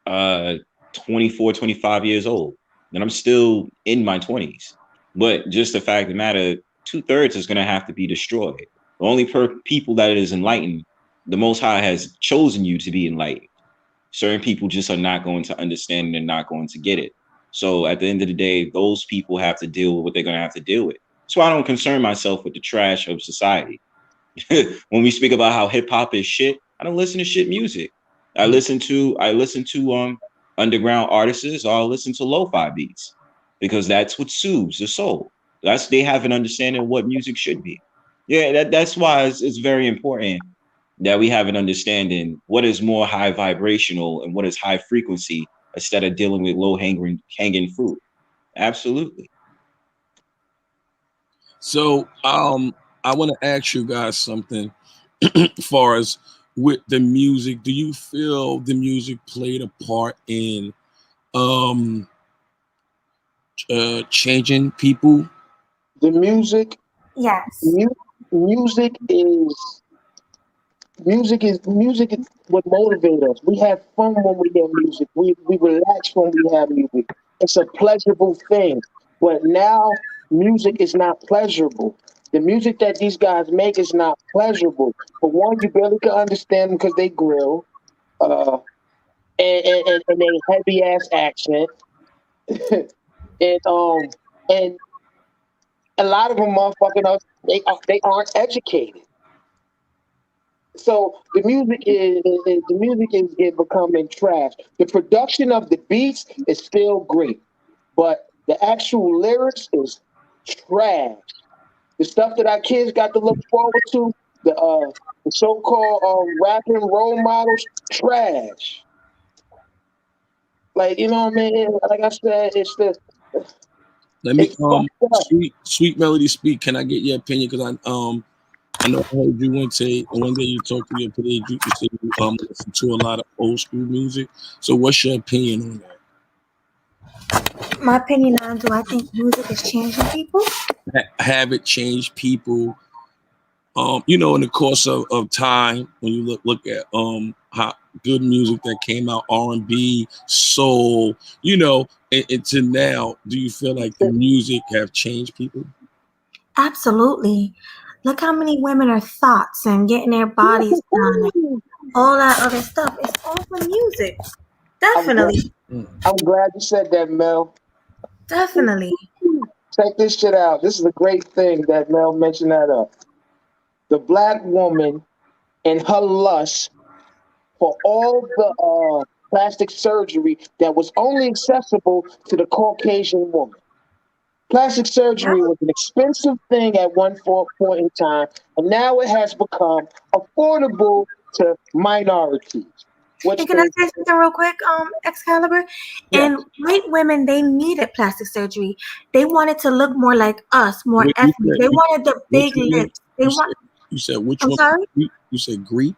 uh 24, 25 years old, and I'm still in my 20s. But just the fact of the matter, 2/3 is going to have to be destroyed. The only people that is enlightened, the Most High has chosen you to be enlightened. Certain people just are not going to understand and they're not going to get it. So at the end of the day, those people have to deal with what they're going to have to deal with. So I don't concern myself with the trash of society. When we speak about how hip hop is shit, I don't listen to shit music. I listen to underground artists, or I'll listen to lo-fi beats because that's what soothes the soul. They have an understanding of what music should be. Yeah, that's why it's very important that we have an understanding what is more high vibrational and what is high frequency instead of dealing with low hanging fruit. Absolutely. So I want to ask you guys something as far as with the music. Do you feel the music played a part in um changing people? The music, Yes. mu- music is music is what motivates us. We have fun when we hear music. We relax when we have music. It's a pleasurable thing. But now music is not pleasurable. The music that these guys make is not pleasurable. For one, you barely can understand them because they grill, uh, and they heavy ass accent, and and a lot of them motherfucking us. They aren't educated. So the music is becoming trash. The production of the beats is still great, but the actual lyrics is trash. The stuff that our kids got to look forward to, the so-called rapping role models, trash. Like you know what I mean? Like I said, Let me it's fucked up. sweet melody speak. Can I get your opinion? Because I know I heard you one day you talked to your page. You said you listen to a lot of old school music. So what's your opinion on My opinion on do I think music is changing people? that? Have it changed people? In the course of time, when you look at how good music that came out, R&B, soul, and to now, do you feel like the music have changed people? Absolutely. Look how many women are thoughts and getting their bodies done and all that other stuff. It's all for music. I'm glad. Definitely. Mm. I'm glad you said that, Mel. Definitely. Check this shit out. This is a great thing that Mel mentioned that up. The black woman and her lust for all the plastic surgery that was only accessible to the Caucasian woman. Plastic surgery was an expensive thing at one point in time, and now it has become affordable to minorities. Which And can I is say something real quick, Excalibur? yes. And white women, they needed plastic surgery. They wanted to look more like us, more Wait, ethnic. They wanted the which big woman? lips. They want. You said which I'm one? sorry. You said Greek?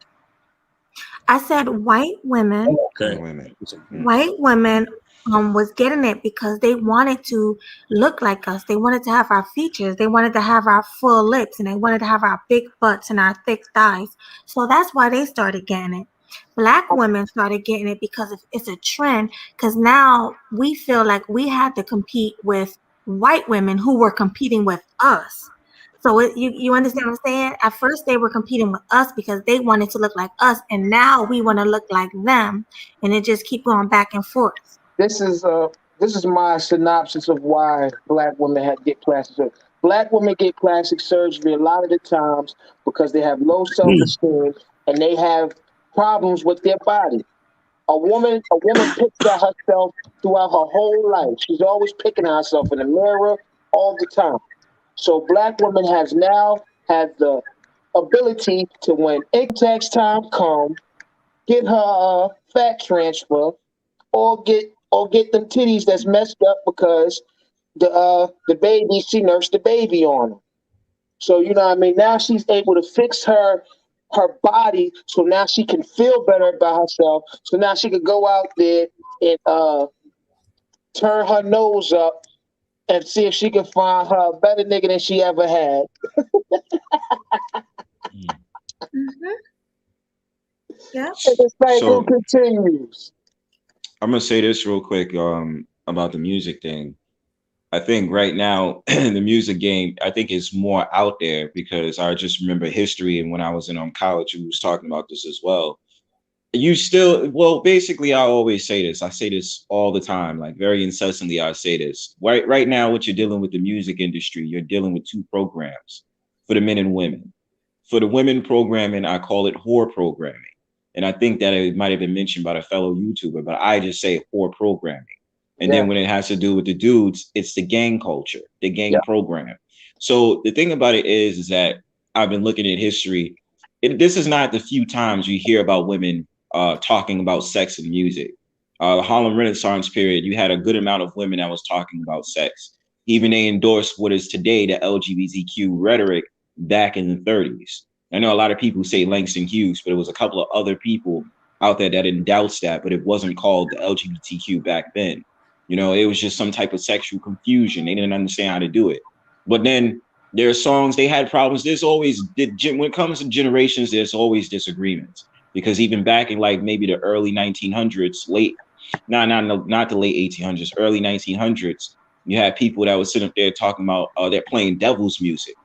I said white women. Okay. Women. White women was getting it because they wanted to look like us. They wanted to have our features. They wanted to have our full lips, and they wanted to have our big butts and our thick thighs. So that's why they started getting it. Black women started getting it because it's a trend. Because now we feel like we had to compete with white women who were competing with us. So you understand what I'm saying? At first they were competing with us because they wanted to look like us, and now we want to look like them, and it just keep going back and forth. This is my synopsis of why black women get plastic surgery. Black women get plastic surgery a lot of the times because they have low self esteem and they have problems with their body. A woman picks at herself throughout her whole life. She's always picking at herself in the mirror all the time. So black women has now had the ability to, when income tax time comes, get her fat transfer or get them titties that's messed up because the baby, she nursed the baby on her. So you know what I mean. Now she's able to fix her body, so now she can feel better about herself. So now she could go out there and turn her nose up and see if she can find her a better nigga than she ever had. Mm-hmm. Yep. And the cycle So continues. I'm gonna say this real quick about the music thing. I think right now the music game, I think is more out there because I just remember history, and when I was in college, we was talking about this as well. You still, well, basically, I always say this. I say this all the time, like very incessantly. I say this. Right now, what you're dealing with the music industry, you're dealing with two programs for the men and women. For the women programming, I call it whore programming, and I think that it might have been mentioned by a fellow YouTuber, but I just say whore programming. And Yeah, then when it has to do with the dudes, it's the gang culture, the yeah. gang program. So the thing about it is that I've been looking at history. This is not the few times you hear about women talking about sex and music. The Harlem Renaissance period, you had a good amount of women that was talking about sex. Even they endorsed what is today the LGBTQ rhetoric back in the 30s. I know a lot of people say Langston Hughes, but it was a couple of other people out there that endorsed that, but it wasn't called the LGBTQ back then. You know, it was just some type of sexual confusion. They didn't understand how to do it. But then there are songs, they had problems. There's always, when it comes to generations, there's always disagreements. Because even back in like maybe the early 1900s, not the late 1800s, early 1900s, you had people that would sit up there talking about they're playing devil's music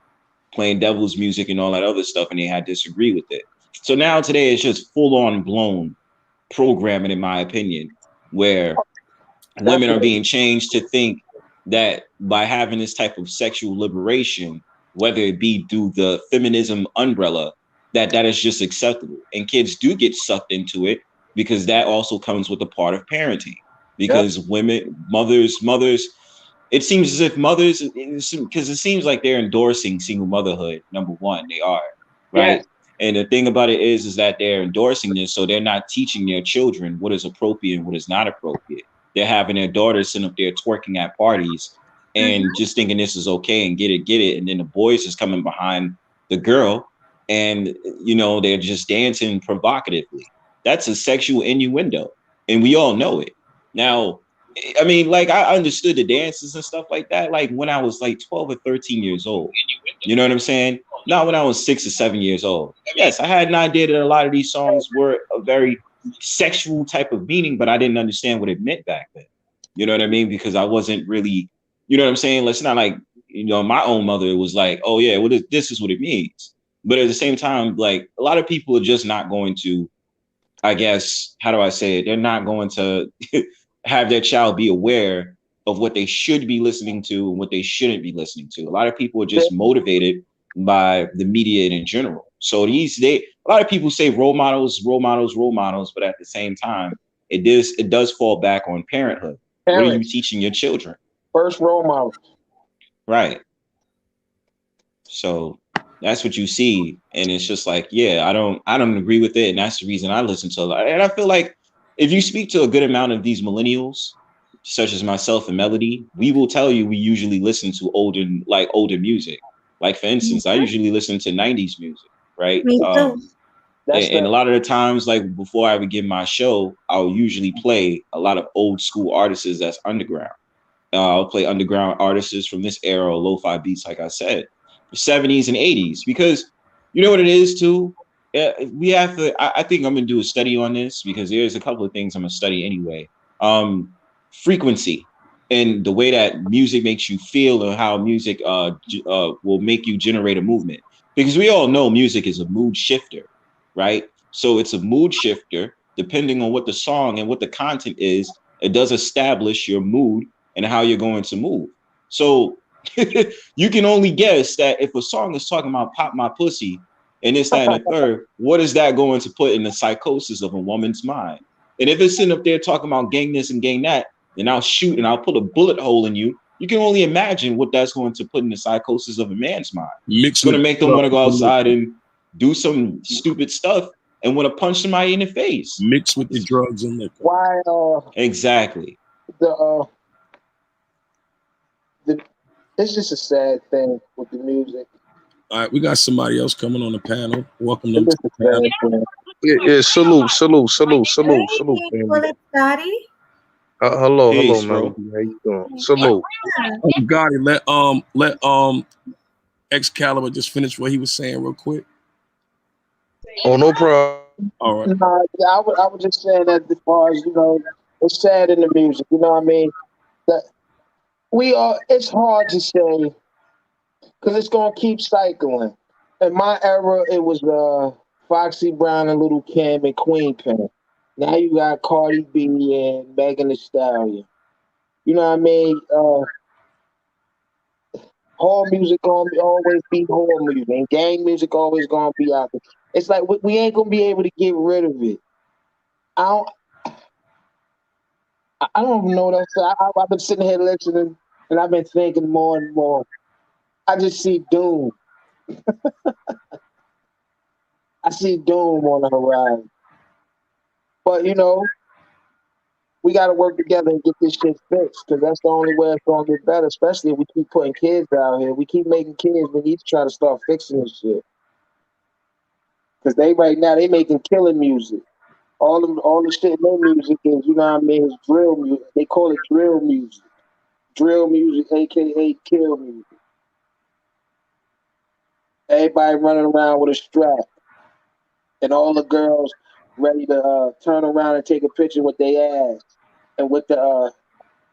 and all that other stuff, and they had disagree with it. So now today it's just full on blown programming, in my opinion, where women are Definitely. being changed to think that by having this type of sexual liberation, whether it be through the feminism umbrella, that is just acceptable. And kids do get sucked into it because that also comes with a part of parenting. Yep. Because mothers, it seems as if mothers, because it seems like they're endorsing single motherhood. Number one, they are, Yes. right? And the thing about it is that they're endorsing this, so they're not teaching their children what is appropriate and what is not appropriate. They're having their daughters sitting up there twerking at parties and Mm-hmm. just thinking this is okay and get it. And then the boys is coming behind the girl and, they're just dancing provocatively. That's a sexual innuendo. And we all know it. Now, I mean, like I understood the dances and stuff like that, like when I was like 12 or 13 years old. You know what I'm saying? Not when I was 6 or 7 years old. Yes, I had an idea that a lot of these songs were a very sexual type of meaning, but I didn't understand what it meant back then. You know what I mean? Because I wasn't really, you know what I'm saying? Let's not like, my own mother was like, oh yeah, this is what it means. But at the same time, like a lot of people are just not going to, I guess, how do I say it? They're not going to have their child be aware of what they should be listening to and what they shouldn't be listening to. A lot of people are just motivated by the media in general. So a lot of people say role models, role models, role models, but at the same time, it does fall back on parenthood. What are you Parents, teaching your children? first role model. Right. So That's what you see, and it's just like, yeah, I don't agree with it, and that's the reason I listen to a lot. And I feel like if you speak to a good amount of these millennials, such as myself and Melody, we will tell you we usually listen to older music. Like for instance, I usually listen to '90s music, right? Me too. That's And the a lot of the times, like before I begin my show, I'll usually play a lot of old school artists that's underground. I'll play underground artists from this era, lo-fi beats, like I said, 70s and 80s, because you know what it is too. We have to. I think I'm gonna do a study on this because there's a couple of things I'm gonna study anyway. Frequency and the way that music makes you feel, and how music will make you generate a movement. Because we all know music is a mood shifter, right? So it's a mood shifter depending on what the song and what the content is. It does establish your mood and how you're going to move. So you can only guess that if a song is talking about pop my pussy and this, that, and the third, what is that going to put in the psychosis of a woman's mind? And if it's sitting up there talking about gang this and gang that, then I'll shoot and I'll put a bullet hole in you. You can only imagine what that's going to put in the psychosis of a man's mind. It's Mixed going with to make them want to go outside and do some stupid stuff and want to punch somebody in the face. mixed with the drugs and liquor. why Exactly. the it's just a sad thing with the music. All right, we got somebody else coming on the panel. Welcome them It's to just the a panel. sad thing. Yeah, salute, Hey, family. well, it's Daddy. Hello, Peace, Melody. bro. How you doing? Salute. Yeah. Gotti, let Excalibur just finish what he was saying real quick. Oh, no problem. All right. No, yeah, I was just saying that as far as it's sad in the music. You know what I mean? That we are. It's hard to say because it's gonna keep cycling. In my era, it was Foxy Brown and Little Kim and Queen Pen. Now you got Cardi B and Megan Thee Stallion. You know what I mean? Horror music always be horror music, and gang music always gonna be out there. It's like we ain't gonna be able to get rid of it. I don't. I don't even know what else. I've been sitting here listening, and I've been thinking more and more. I just see doom. I see doom on the horizon. But we got to work together and get this shit fixed because that's the only way it's gonna get better. Especially if we keep putting kids out here. We keep making kids. We need to try to start fixing this shit because right now they making killing music. All the shit in their music is is drill music. They call it drill music. Drill music, aka kill music. Everybody running around with a strap, and all the girls ready to turn around and take a picture with their ass, and with the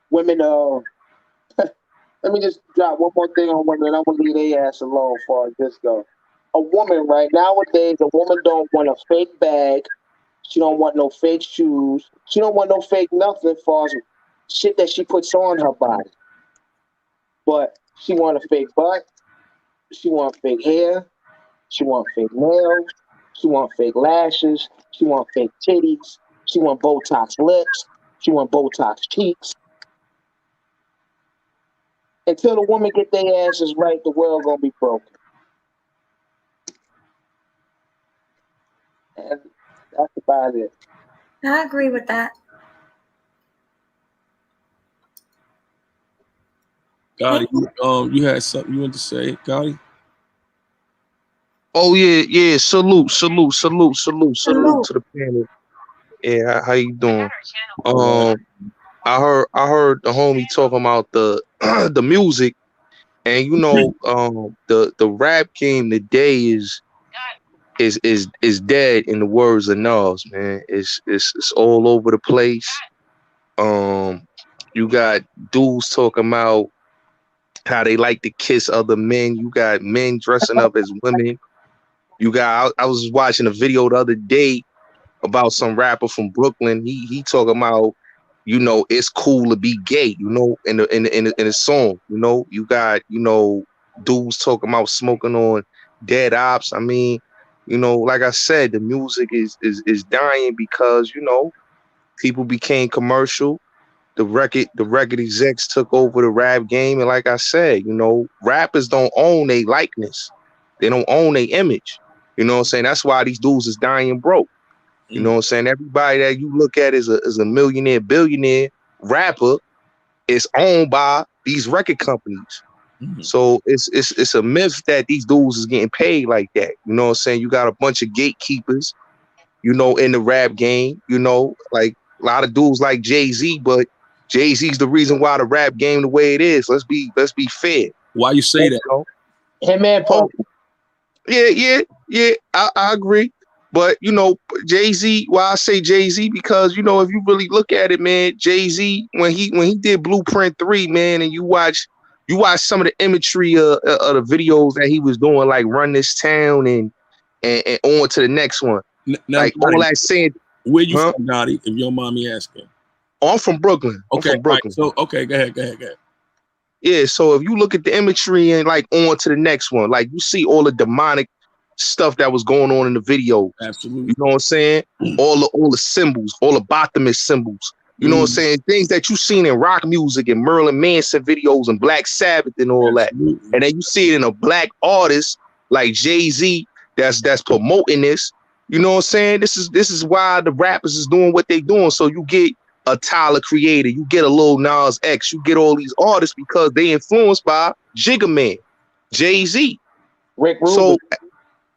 women. Let me just drop one more thing on women. I'm gonna leave their ass alone for this go. A woman right nowadays, a woman don't want a fake bag. She don't want no fake shoes. She don't want no fake nothing for shit that she puts on her body. But she want a fake butt. She want fake hair. She want fake nails. She want fake lashes. She want fake titties. She want Botox lips. She want Botox cheeks. Until the woman get their asses right, the world gonna be broken. And that's about it. I agree with that. Gotti, you had something you wanted to say, Gotti? Oh yeah. Salute Salute. to the panel. Yeah, how you doing? All right. I heard the homie talking about the the music, and the rap game today is dead in the words of Nas, man. It's all over the place. You got dudes talking about how they like to kiss other men. You got men dressing up as women. I was watching a video the other day about some rapper from Brooklyn. He talking about, it's cool to be gay, in a song. You got, dudes talking about smoking on dead ops. I mean, like I said, the music is dying because, people became commercial. The record execs took over the rap game, and like I said, rappers don't own a likeness. They don't own their image. You know what I'm saying? That's why these dudes is dying broke. You know what I'm saying? Everybody that you look at as a millionaire, billionaire rapper is owned by these record companies. So it's a myth that these dudes is getting paid like that. You know what I'm saying? You got a bunch of gatekeepers, you know, in the rap game, you know, like a lot of dudes like Jay-Z, but Jay-Z's the reason why the rap game the way it is. Let's be fair. Why you say that? You know? Hitman Oh, Pope. yeah. I agree. But you know, Jay-Z, why I say Jay-Z, because you know, if you really look at it, man, Jay-Z, when he did Blueprint 3, man, and you watch some of the imagery of the videos that he was doing, like Run This Town and on to the next one. Now, Like all that saying, where you huh? from, Gotti, if your mommy asking? Oh, I'm from Brooklyn. Okay, I'm from Brooklyn. right. So okay, go ahead. Yeah, so if you look at the imagery and like on to the next one, like you see all the demonic stuff that was going on in the video. Absolutely. You know what I'm saying? All the symbols, all the bottomist symbols. You know what I'm saying? Things that you seen in rock music and Merlin Manson videos and Black Sabbath and all Absolutely. that. And then you see it in a black artist like Jay-Z that's promoting this. You know what I'm saying? This is why the rappers is doing what they doing. So you get a Tyler Creator, you get a Lil Nas X, you get all these artists because they influenced by Jigga Man, Jay-Z. Rick Rubin. So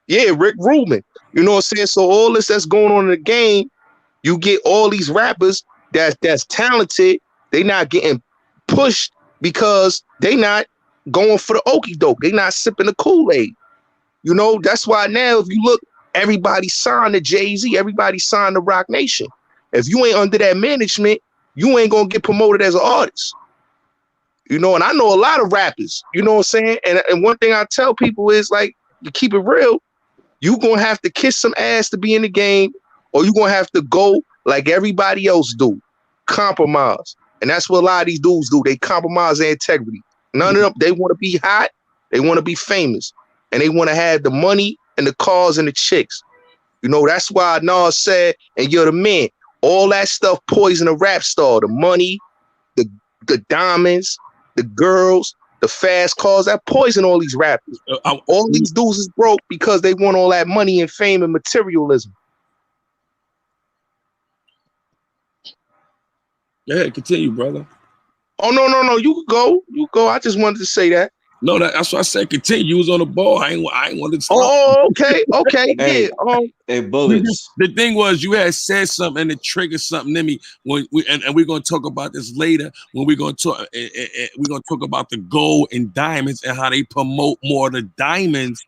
yeah, Rick Rubin. You know what I'm saying? So all this that's going on in the game, you get all these rappers that's talented. They not getting pushed because they not going for the okie doke. They not sipping the Kool-Aid. You know, that's why now if you look, everybody signed to Jay-Z, everybody signed to Rock Nation. If you ain't under that management, you ain't gonna get promoted as an artist. You know, and I know a lot of rappers, you know what I'm saying? And one thing I tell people is like, to keep it real, you gonna have to kiss some ass to be in the game, or you gonna have to go like everybody else do, compromise. And that's what a lot of these dudes do. They compromise their integrity. None of them, they want to be hot, they want to be famous, and they want to have the money and the cars and the chicks. You know, that's why Nas said, and you're the man. All that stuff poison a rap star. The money, the diamonds, the girls, the fast cars, that poison all these rappers. All these dudes is broke because they want all that money and fame and materialism. Yeah, continue, brother. Oh, no. You go. I just wanted to say that. No, that's what I said. Continue. You was on the ball. I ain't wanted to stop. Oh, okay. Hey, Yeah. Hey, Bullets. The thing was, you had said something and it triggered something in me. When we're gonna talk about this later. When we're gonna talk about the gold and diamonds and how they promote more of the diamonds,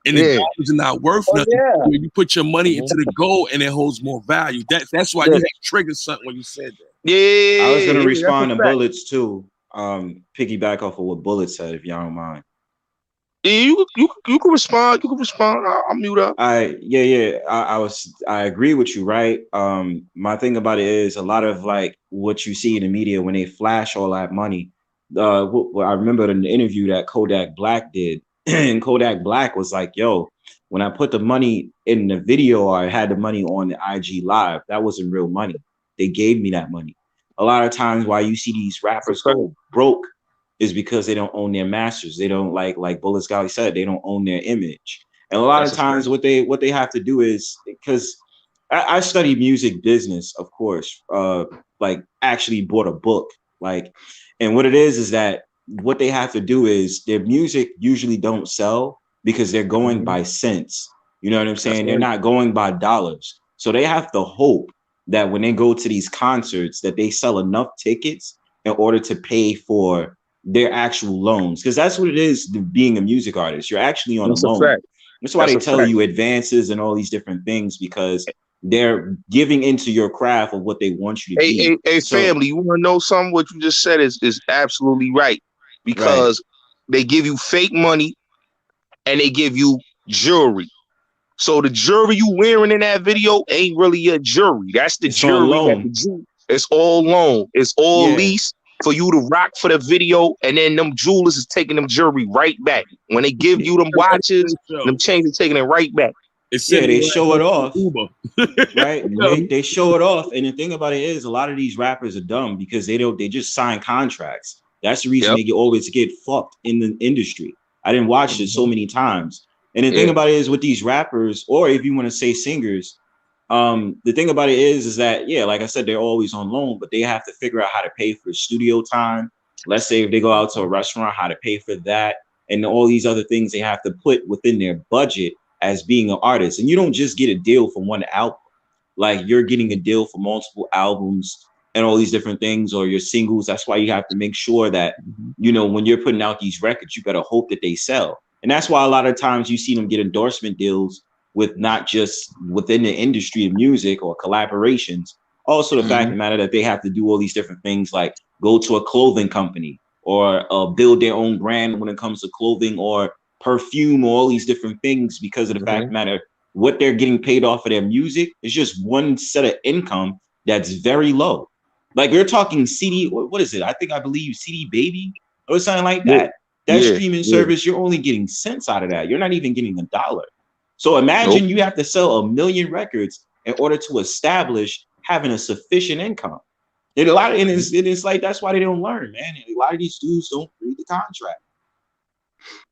and the diamonds are not worth nothing. Yeah. When you put your money into the gold and it holds more value. That's why you had triggered something when you said that. Yeah. I was gonna respond to Bullets too. Piggyback off of what Bullets said, if y'all don't mind. Yeah, you can respond. I'll mute up. I agree with you, right? My thing about it is a lot of like what you see in the media when they flash all that money. I remember an interview that Kodak Black did, and Kodak Black was like, "Yo, when I put the money in the video, or I had the money on the IG Live, that wasn't real money. They gave me that money." A lot of times, why you see these rappers go broke is because they don't own their masters. They don't like Bullets Golly said, they don't own their image. And a lot of times what they have to do is, because I study music business, of course, like actually bought a book, like, and what it is that what they have to do is their music usually don't sell because they're going by cents. You know what I'm saying? They're not going by dollars. So they have to hope that when they go to these concerts that they sell enough tickets in order to pay for their actual loans, because that's what it is being a music artist. You're actually on a loan. That's why they tell you advances and all these different things, because they're giving into your craft of what they want you to be. Hey, family, you want to know something? What you just said is absolutely right, because they give you fake money and they give you jewelry. So the jewelry you wearing in that video ain't really your jewelry. That's the jewelry. It's all loan. It's all lease for you to rock for the video, and then them jewelers is taking them jewelry right back. When they give you them watches, them chains are taking it right back. They show it off, right? They show it off, and the thing about it is, a lot of these rappers are dumb because they just sign contracts. That's the reason they always get fucked in the industry. I didn't watch it so many times. And the thing about it is with these rappers, or if you want to say singers, the thing about it is that, yeah, like I said, they're always on loan, but they have to figure out how to pay for studio time. Let's say if they go out to a restaurant, how to pay for that, and all these other things they have to put within their budget as being an artist. And you don't just get a deal for one album. Like you're getting a deal for multiple albums and all these different things, or your singles. That's why you have to make sure that, you know, when you're putting out these records, you got to hope that they sell. And that's why a lot of times you see them get endorsement deals with not just within the industry of music or collaborations, also the fact of the matter that they have to do all these different things, like go to a clothing company or build their own brand when it comes to clothing or perfume, or all these different things, because of the fact of the matter, what they're getting paid off of their music is just one set of income that's very low. Like we're talking CD, what is it? I believe CD Baby or something like that. That streaming service, you're only getting cents out of that. You're not even getting $1. So imagine you have to sell 1 million records in order to establish having a sufficient income. And a lot of it's like that's why they don't learn, man. And a lot of these dudes don't read the contract.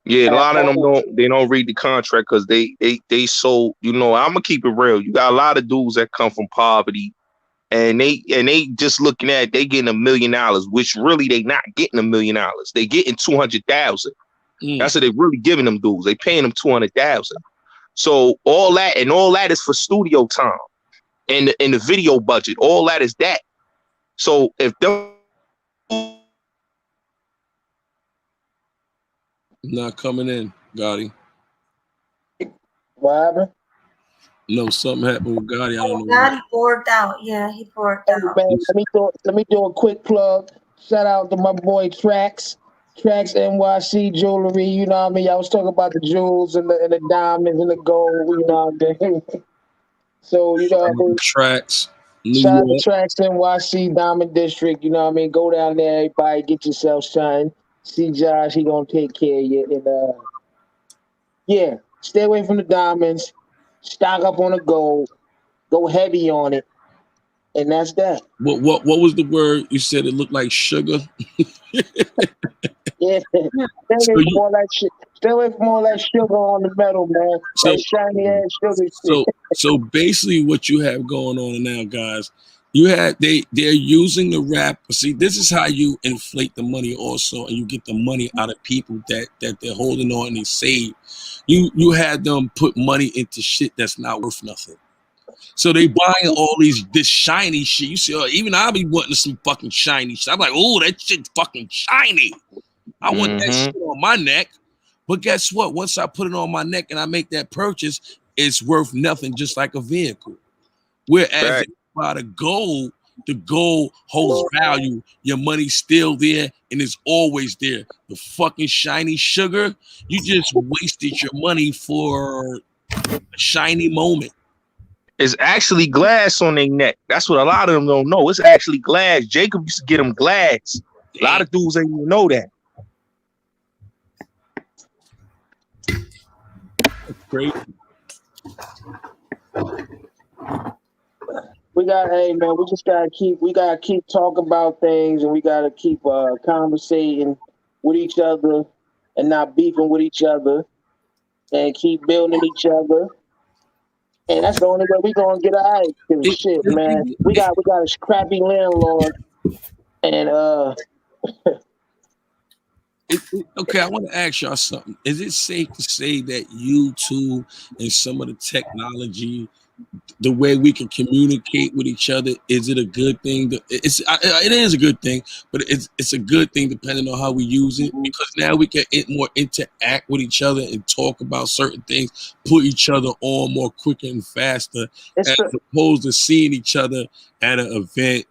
Yeah, a lot of them don't read the contract because they so, you know, I'm gonna keep it real. You got a lot of dudes that come from poverty and they just looking at they getting $1 million, which really they not getting $1 million. They getting 200,000. That's what they really giving them dudes. They paying them 200,000. So all that is for studio time and the video budget. All that is that. So if them not coming in, Gotti. What happened? No, something happened with Gotti. I don't know. Gotti borked out. Yeah, he borked out. Man, let me do a quick plug. Shout out to my boy Trax NYC Jewelry. You know what I mean? I was talking about the jewels and the diamonds and the gold. You know what I mean? So you know, Trax. Shout out to Trax NYC Diamond District. You know what I mean? Go down there, everybody, get yourself signed. See Josh, he gonna take care of you. And yeah, stay away from the diamonds. Stock up on the gold. Go heavy on it. And that's that. What was the word you said? It looked like sugar. Yeah, stay away from all that sugar on the metal, man. That shiny ass sugar. So basically, what you have going on now, guys, they're using the rap. See, this is how you inflate the money, also, and you get the money out of people that they're holding on and they save. You had them put money into shit that's not worth nothing. So they buying all this shiny shit. You see, even I'll be wanting some fucking shiny shit. I'm like, oh, that shit's fucking shiny. I want that shit on my neck. But guess what? Once I put it on my neck and I make that purchase, it's worth nothing, just like a vehicle. Whereas by the gold holds value. Your money's still there and it's always there. The fucking shiny sugar, you just wasted your money for a shiny moment. It's actually glass on their neck. That's what a lot of them don't know. It's actually glass. Jacob used to get them glass. A lot of dudes ain't even know that. That's great. We just gotta keep talking about things, and we gotta keep conversating with each other and not beefing with each other, and keep building each other. And that's the only way we gonna get out of it. Shit, man. We got a scrappy landlord, and okay, I want to ask y'all something. Is it safe to say that YouTube and some of the technology, the way we can communicate with each other, is it a good thing? It is a good thing, but it's a good thing depending on how we use it, because now we can more interact with each other and talk about certain things, put each other on more quicker and faster, as opposed to seeing each other at an event.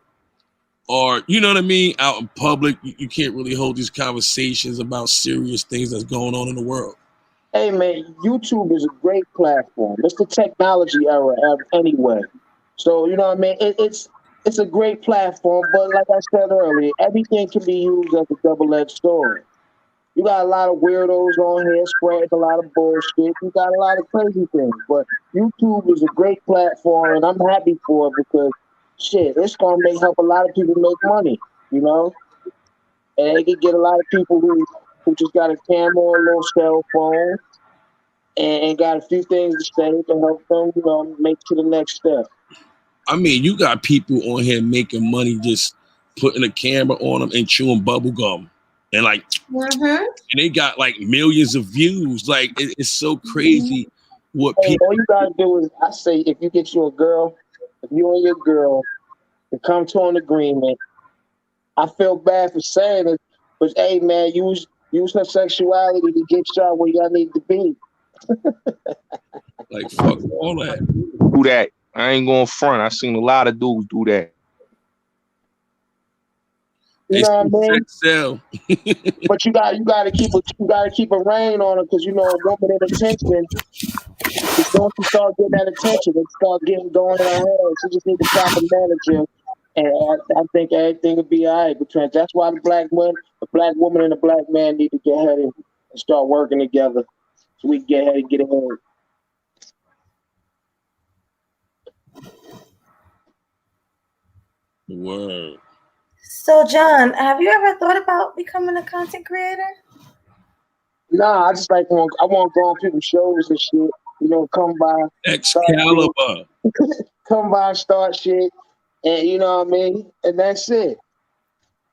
Or, you know what I mean, out in public, you can't really hold these conversations about serious things that's going on in the world. Hey, man, YouTube is a great platform. It's the technology era anyway. So, you know what I mean? It's a great platform, but like I said earlier, everything can be used as a double-edged sword. You got a lot of weirdos on here spreading a lot of bullshit. You got a lot of crazy things. But YouTube is a great platform, and I'm happy for it because shit, it's gonna help a lot of people make money, you know? And they can get a lot of people who just got a camera or a little cell phone, and got a few things to say to help them, make to the next step. I mean, you got people on here making money just putting a camera on them and chewing bubble gum, and like, and they got like millions of views. Like, it's so crazy what Hey, people. all you gotta do is, I say, if you get you a girl, if you and your girl to come to an agreement, I feel bad for saying it, but hey, man, use her sexuality to get y'all where y'all need to be. Like, fuck all that. Do that. I ain't going front. I seen a lot of dudes do that. You know what I mean? Sell. But you gotta keep a rein on her, because a woman in attention. As soon as she start getting that attention, it start getting going in her head. She just need the proper manager, and I think everything will be all right. Because that's why the black woman, and the black man need to get ahead and start working together, so we can get ahead and get ahead. Word. So, John, have you ever thought about becoming a content creator? Nah, I just I want to go on people's shows and shit. Come by, Excalibur. come by, start shit, and you know what I mean. And that's it.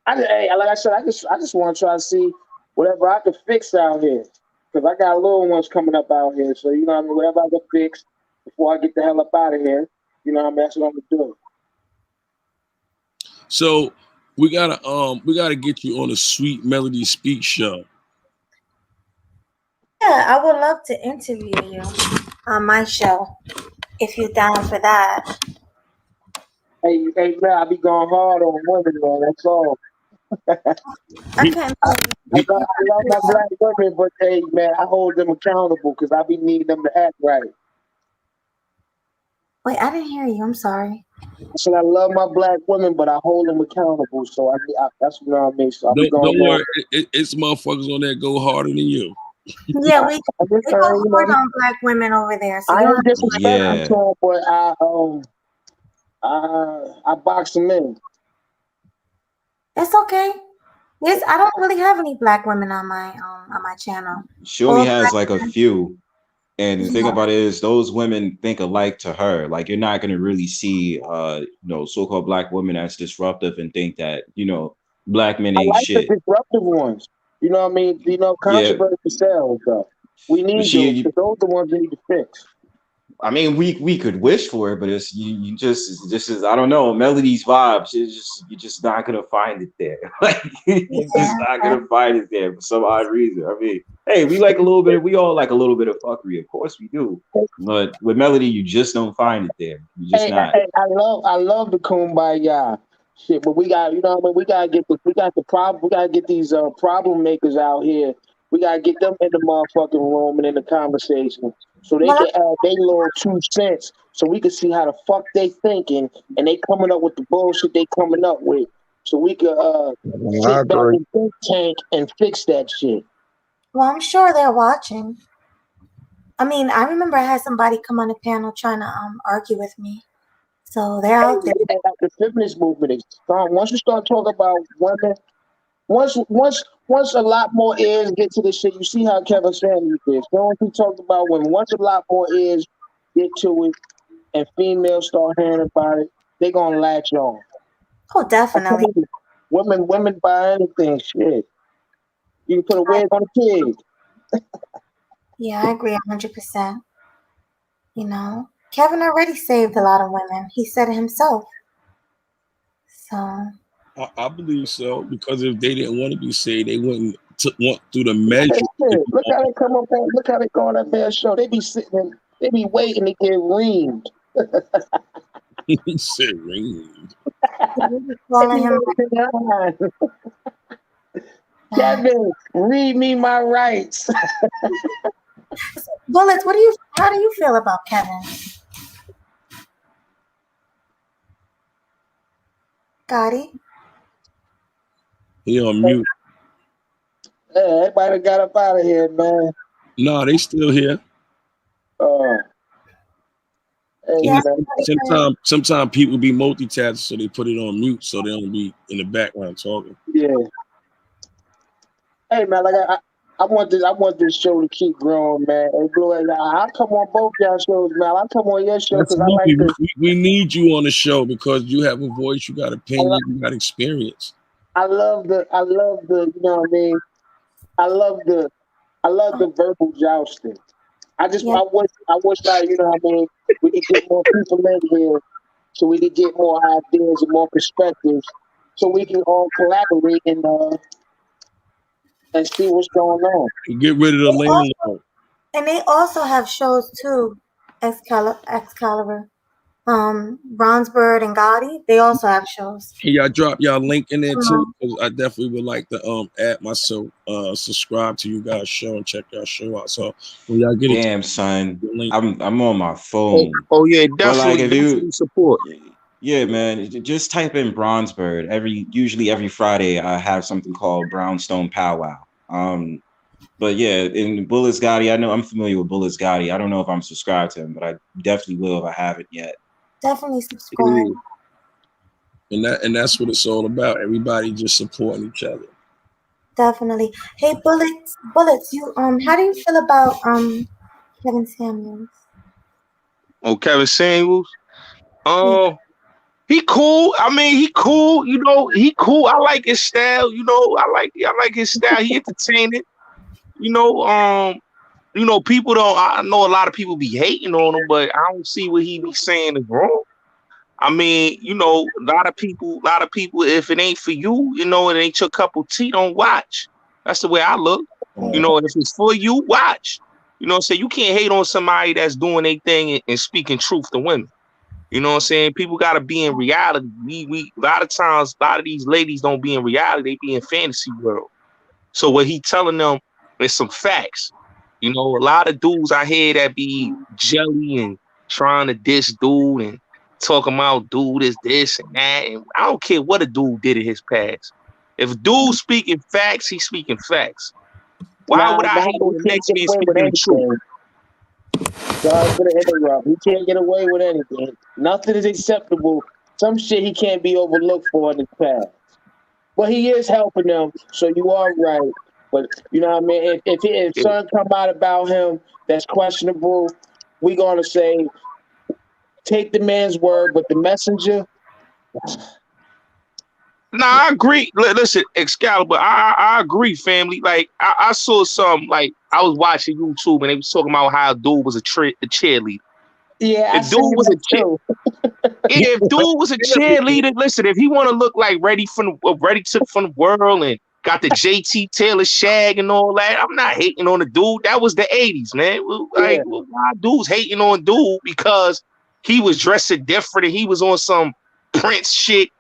Like I said, I just want to try to see whatever I can fix out here, because I got little ones coming up out here. So you know what I mean. Whatever I can fix before I get the hell up out of here, you know what I mean. That's what I'm gonna do. So we gotta get you on a Sweet Melody Speak show. Yeah, I would love to interview you on my show if you're down for that. Hey, man, I be going hard on women, man. That's all. I can't. I love my black women, but hey, man, I hold them accountable because I be needing them to act right. Wait, I didn't hear you. I'm sorry. I said I love my black women, but I hold them accountable. So that's what I mean. So I be going. Don't worry, it's motherfuckers on there go harder than you. Yeah, we go hard on black women over there. So I ain't disrespectful Yeah. to them, but I box them in. it's okay. Yes, I don't really have any black women on my channel. She only All has black like a women. few. And the thing Yeah. about it is those women think alike to her. Like you're not gonna really see so-called black women as disruptive and think that, black men I ain't like the shit. disruptive ones. You know what I mean? Yeah, Controversy sells, though. We but need those, because those are the ones we need to fix. I mean, we could wish for it, but it's you just it's just as I don't know, Melody's vibes. You're just not gonna find it there. Like you're just not gonna find it there for some odd reason. I mean, hey, we all like a little bit of fuckery, of course we do. But with Melody, you just don't find it there. You just not. I love the kumbaya shit, but we got, we gotta get we gotta get these problem makers out here. We gotta get them in the motherfucking room and in the conversation, so they can add their little 2 cents, so we can see how the fuck they thinking, and they coming up with the bullshit they coming up with, so we could sit back and think tank and fix that shit. Well, I'm sure they're watching. I mean, I remember I had somebody come on the panel trying to argue with me. So they're out there. And like the feminist movement is strong. Once you start talking about women, once a lot more ears get to this shit, you see how Kevin Samuels is. Once we talk about women, once a lot more ears get to it, and females start hearing about it, they gonna latch on. Oh, definitely. Women buy anything. Shit, you can put a wig on a pig. Yeah, I agree 100%. Kevin already saved a lot of women. He said it himself. So I believe so, because if they didn't want to be saved, they wouldn't want through the measure. Look how they come up on. Look how they go on that man's show. They be sitting and they be waiting to get reamed. He said reamed. Kevin, read me my rights. Bullets, how do you feel about Kevin? Gotti? He on mute. Hey, everybody got up out of here, man. No, they still here. Hey, Sometimes people be multitasking, so they put it on mute so they don't be in the background talking. Yeah. Hey man, like I want this show to keep growing, man. Hey, Blue, I'll come on both y'all shows, man. I'll come on your show because I like Absolutely. to. We need you on the show because you have a voice, you got I, opinion, lo- you got experience. I love the. You know what I mean? I love the. I love the verbal jousting. Yeah, I wish like you know what I mean. We could get more people in here, so we could get more ideas and more perspectives, so we can all collaborate and see what's going on. Get rid of the they also, landlord. and they also have shows too. Excalibur, Bronzebird and Gotti. They also have shows. Can y'all drop y'all link in there too? Um, Because I definitely would like to add myself, subscribe to you guys' show and check y'all show out. So when y'all get it, Damn, son, the link. I'm on my Oh, phone. oh yeah, But like, definitely, if you, definitely support. yeah, man, just type in Bronzebird. Usually every Friday, I have something called Brownstone Powwow. But yeah, in Bullets Gotti, I know I'm familiar with Bullets Gotti. I don't know if I'm subscribed to him, but I definitely will if I haven't yet. definitely subscribe. And that's what it's all about. Everybody just supporting each other. Definitely. Hey, bullets. You how do you feel about Kevin Samuels? Oh, Kevin Samuels. Yeah. He cool. I mean, he cool. You know, he cool. I like his style. You know, I like his style. He entertaining. You know, people don't. I know a lot of people be hating on him, but I don't see what he be saying is wrong. I mean, a lot of people. If it ain't for you, it ain't your cup of tea. Don't watch. That's the way I look. Yeah. If it's for you, watch. So you can't hate on somebody that's doing their thing and speaking truth to women. You know what I'm saying? People gotta be in reality. We a lot of times, a lot of these ladies don't be in reality, they be in fantasy world. So what he telling them is some facts. A lot of dudes I hear that be jelly and trying to diss dude and talking about dude is this and that. And I don't care what a dude did in his past. If dude speaking facts, he's speaking facts. Why would I Nah, hate on he the can't next get man away with speaking the truth? anything. Sorry for the interrupt. He can't get away with anything. Nothing is acceptable. Some shit he can't be overlooked for in his past. But he is helping them, so you are right. But you know what I mean? If Yeah. something come out about him that's questionable, we gonna say take the man's word, but the messenger, Nah, I agree. Listen, Excalibur, I agree, family. Like I saw some, like I was watching YouTube and they was talking about how dude was a cheerleader. yeah, I If dude seen was a that cheer, too. Yeah, if dude was a cheerleader, listen, if he want to look like ready to from the world and got the JT Taylor shag and all that, I'm not hating on the dude. That was the '80s, man. Like, Yeah, why dudes hating on dude because he was dressing different and he was on some Prince shit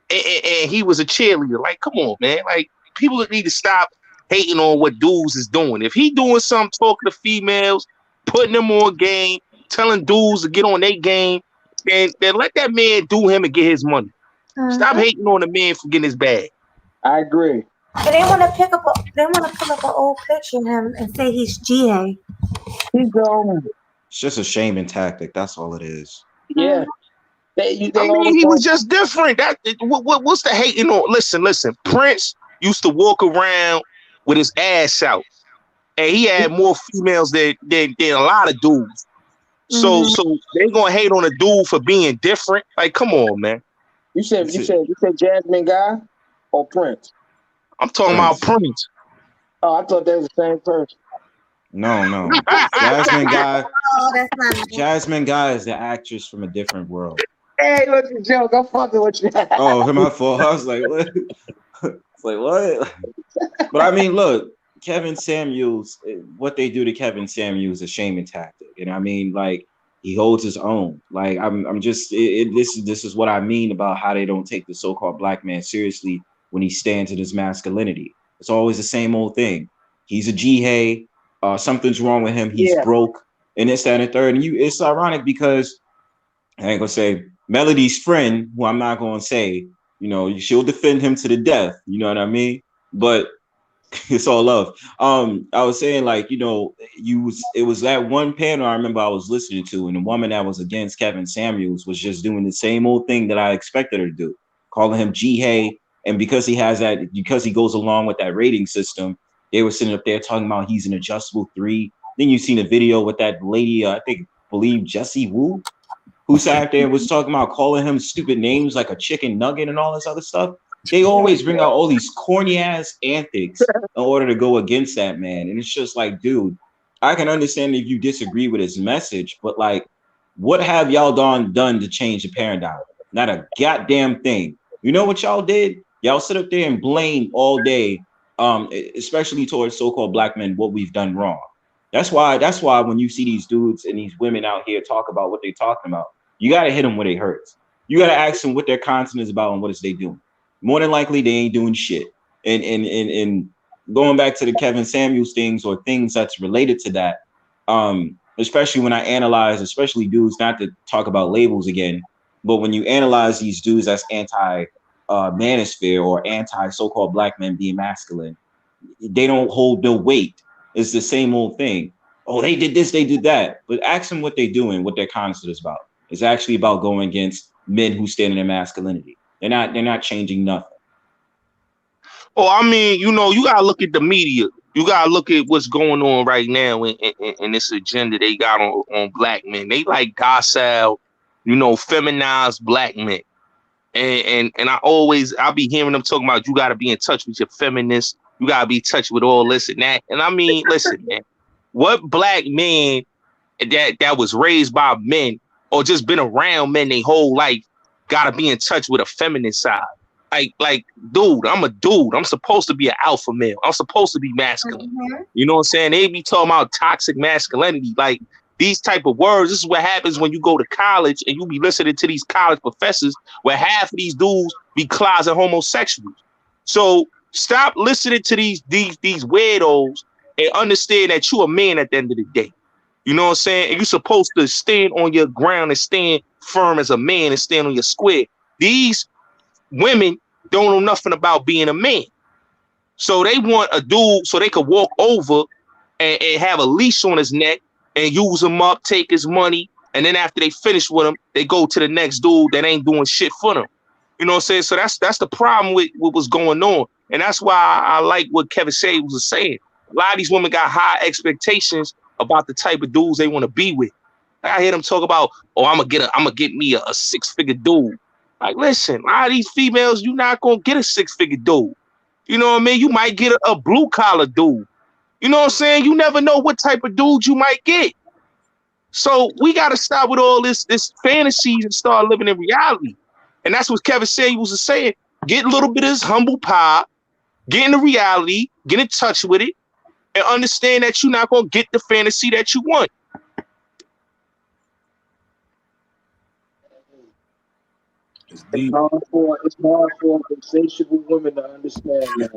and he was a cheerleader. Like, come on, man. Like, people need to stop hating on what dudes is doing. If he doing something, talking to females, putting them on game, telling dudes to get on their game, then let that man do him and get his money. Stop Mm-hmm. hating on the man for getting his bag. I agree. And they want to pick up an old picture of him and say he's GA. He's It's just a shaming tactic. That's all it is. yeah. Mm-hmm. I They mean, always he was want. just different. What's the hating on? Listen. Prince used to walk around with his ass out, and he had more females than a lot of dudes. So Mm-hmm. so they gonna hate on a dude for being different? Like, come on, man. You said It's you a, said you said Jasmine Guy or Prince. I'm talking about Prince. Prince. Oh, I thought they was the same person. No. Jasmine Guy. Oh, that's not nice. Jasmine Guy is the actress from a different world. Hey, what's the joke? I'm fucking with you. Oh, my fault. I was like, what? It's like, what? But I mean, look, Kevin Samuels, what they do to Kevin Samuels is a shaming tactic. And I mean, like, he holds his own. Like, I'm just, this is what I mean about how they don't take the so-called black man seriously when he stands in his masculinity. It's always the same old thing. He's a G-hay. Something's wrong with him. He's Yeah, broke. And this, that, and the third. And it's ironic because I ain't gonna say Melody's friend, who I'm not gonna say, she'll defend him to the death. You know what I mean? But it's all love. I was saying, like, it was that one panel I remember I was listening to, and the woman that was against Kevin Samuels was just doing the same old thing that I expected her to do, calling him G Hay. And because he goes along with that rating system, They were sitting up there talking about he's an adjustable 3. Then you seen a video with that lady, believe Jessie Wu, who sat there and was talking about calling him stupid names like a chicken nugget and all this other stuff. They always bring out all these corny ass antics in order to go against that man. And it's just like, dude, I can understand if you disagree with his message, but like, what have y'all done to change the paradigm? Not a goddamn thing. You know what y'all did? Y'all sit up there and blame all day, especially towards so-called black men, what we've done wrong. That's why when you see these dudes and these women out here talk about what they're talking about, you got to hit them where they hurts. You got to ask them what their content is about and what is they doing. More than likely, they ain't doing shit. And going back to the Kevin Samuels things or things that's related to that, especially when I analyze, especially dudes, not to talk about labels again, but when you analyze these dudes that's anti-manosphere or anti so-called black men being masculine, they don't hold no weight. It's the same old thing. Oh, they did this, they did that. But ask them what they're doing, what their concept is about. It's actually about going against men who stand in their masculinity. They're not changing nothing. Oh, I mean, you know, you gotta look at the media. You gotta look at what's going on right now in this agenda they got on black men. They like docile, you know, feminized black men. And I'll be hearing them talking about you gotta be in touch with your feminists, you gotta be in touch with all this and that. And I mean, listen, man, what black man that was raised by men or just been around men their whole life gotta be in touch with a feminine side? Like, dude, I'm a dude. I'm supposed to be an alpha male. I'm supposed to be masculine. Mm-hmm. You know what I'm saying? They be talking about toxic masculinity. Like, these type of words, this is what happens when you go to college and you be listening to these college professors where half of these dudes be closet homosexuals. So stop listening to these weirdos and understand that you a man at the end of the day. You know what I'm saying? And you're supposed to stand on your ground and stand firm as a man and stand on your square. These women don't know nothing about being a man. So they want a dude so they could walk over and have a leash on his neck and use him up, take his money. And then after they finish with him, they go to the next dude that ain't doing shit for them. You know what I'm saying? So that's the problem with what was going on. And that's why I like what Kevin Samuels was saying. A lot of these women got high expectations about the type of dudes they want to be with. I hear them talk about, oh, I'm gonna get me a 6-figure dude. Like, listen, a lot of these females, you're not gonna get a 6-figure dude. You know what I mean? You might get a blue collar dude. You know what I'm saying? You never know what type of dude you might get. So we gotta stop with all this fantasies and start living in reality. And that's what Kevin Samuels was saying. Get a little bit of this humble pie, get into reality, get in touch with it, and understand that you're not gonna get the fantasy that you want. It's hard for insatiable women to understand that.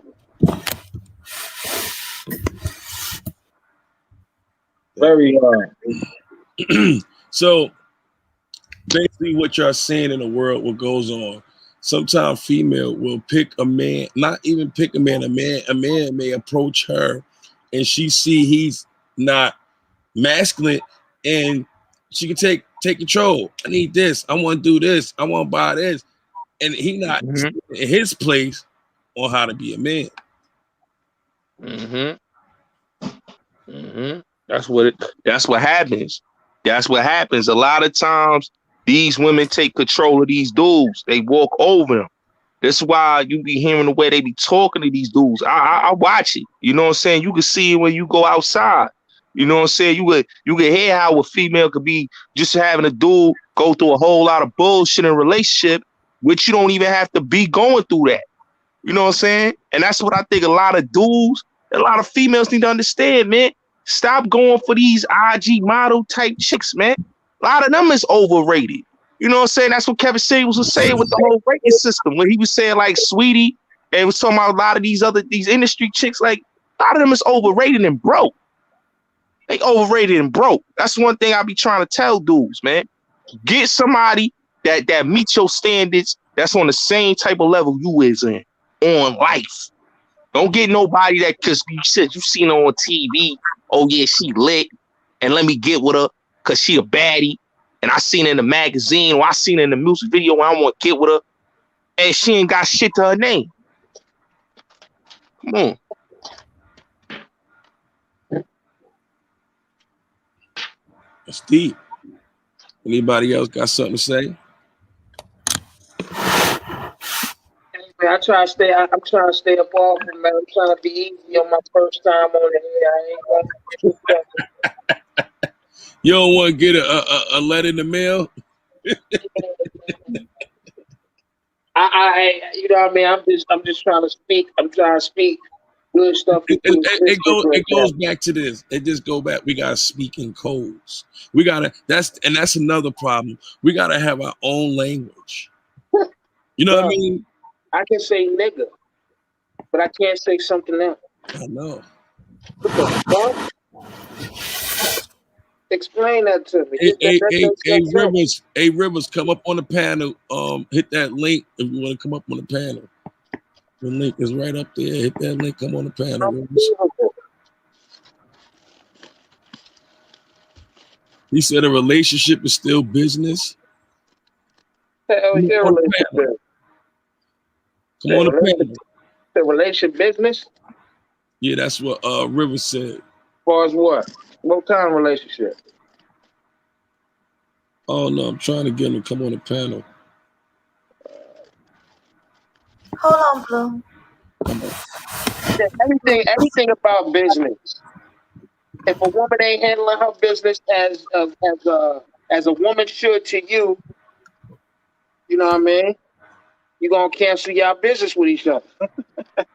Very hard. So basically what you're saying in the world, what goes on, sometimes female will pick a man, not even pick a man may approach her and she see he's not masculine and she can take control. I need this. I want to do this. I want to buy this. And he not in his place on how to be a man. That's what happens. That's what happens. A lot of times these women take control of these dudes. They walk over them. That's why you be hearing the way they be talking to these dudes. I watch it. You know what I'm saying? You can see it when you go outside. You know what I'm saying? You can hear how a female could be just having a dude go through a whole lot of bullshit in a relationship, which you don't even have to be going through that. You know what I'm saying? And that's what I think a lot of dudes, a lot of females need to understand, man. Stop going for these IG model type chicks, man. A lot of them is overrated. You know what I'm saying? That's what Kevin Samuels was saying with the whole rating system. When he was saying like Sweetie and was talking about a lot of these industry chicks, like a lot of them is overrated and broke. They overrated and broke. That's one thing I be trying to tell dudes, man. Get somebody that meets your standards, that's on the same type of level you is in on life. Don't get nobody that because you said you seen her on TV. Oh yeah, she lit, and let me get with her because she a baddie. And I seen her in the magazine or I seen her in the music video and I want to get with her. And she ain't got shit to her name. Come on. It's deep. Anybody else got something to say? Man, I try to stay. I'm trying to stay up off it, man. I'm trying to be easy on my first time on the air. I ain't going. You don't want to get a letter in the mail? You know what I mean. I'm just trying to speak. I'm trying to speak good stuff into It goes back to this. It just go back. We gotta speak in codes. We gotta. That's another problem. We gotta have our own language. You know what I mean? I can say nigga, but I can't say something else. I know. What the fuck? Explain that to me. Hey, Rivers, come up on the panel. Hit that link if you want to come up on the panel. The link is right up there. Hit that link. Come on the panel, Rivers. He said a relationship is still business. Hell yeah, relationship. Come on the panel. The relationship business? Yeah, that's what Rivers said. As far as what? What kind of relationship? Oh no, I'm trying to get him to come on the panel. Hold on, Blue. Everything about business. If a woman ain't handling her business as a woman should to you, you know what I mean? You're gonna cancel your business with each other.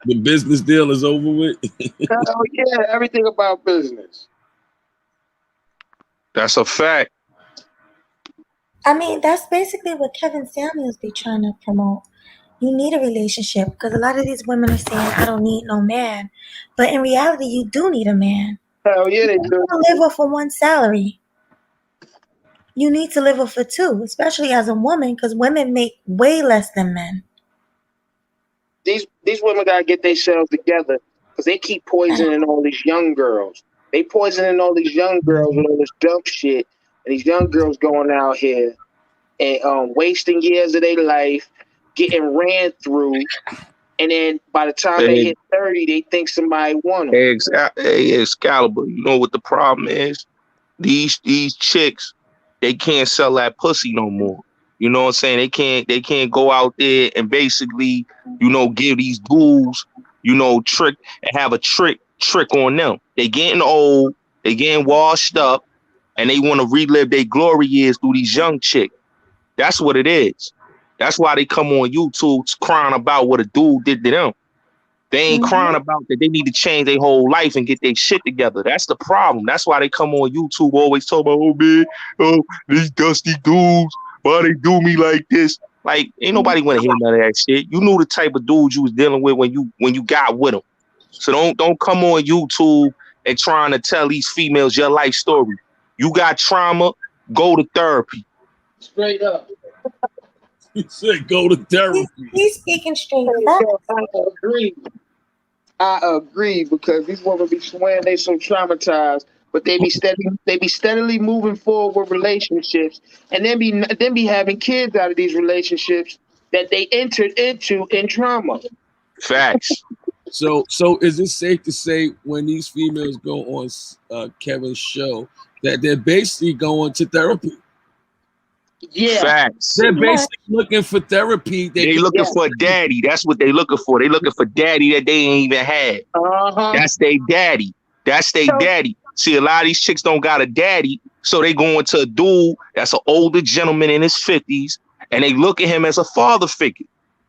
The business deal is over with. Oh yeah, everything about business. That's a fact. I mean, that's basically what Kevin Samuels be trying to promote. You need a relationship because a lot of these women are saying, I don't need no man. But in reality, you do need a man. Hell yeah, they do. You don't live off of one salary. You need to live off of two, especially as a woman, because women make way less than men. These women gotta get themselves together because they keep poisoning all these young girls. They poisoning all these young girls with all this dumb shit, and these young girls going out here and wasting years of their life, getting ran through, and then by the time they hit 30, they think somebody want them. Hey, Excalibur, you know what the problem is? These chicks, they can't sell that pussy no more. You know what I'm saying? They can't go out there and basically, give these dudes, trick and have a trick on them. They getting old, they getting washed up, and they want to relive their glory years through these young chicks. That's what it is. That's why they come on YouTube crying about what a dude did to them. They ain't crying about that they need to change their whole life and get their shit together. That's the problem. That's why they come on YouTube always talk about, oh man, these dusty dudes, why they do me like this? Like, ain't nobody want to hear none of that shit. You knew the type of dudes you was dealing with when you got with them. So don't come on YouTube and trying to tell these females your life story. You got trauma, go to therapy. Straight up. He said go to therapy. He's speaking straight. I agree because these women be swearing they so traumatized, but they be steadily moving forward with relationships, and then be having kids out of these relationships that they entered into in trauma. Facts. So is it safe to say when these females go on Kevin's show that they're basically going to therapy? Yeah. Facts. They're basically looking for therapy. They looking for a daddy. That's what they looking for. They looking for daddy that they ain't even had. That's their daddy. That's their daddy. See, a lot of these chicks don't got a daddy, so they going to a dude that's an older gentleman in his 50s, and they look at him as a father figure.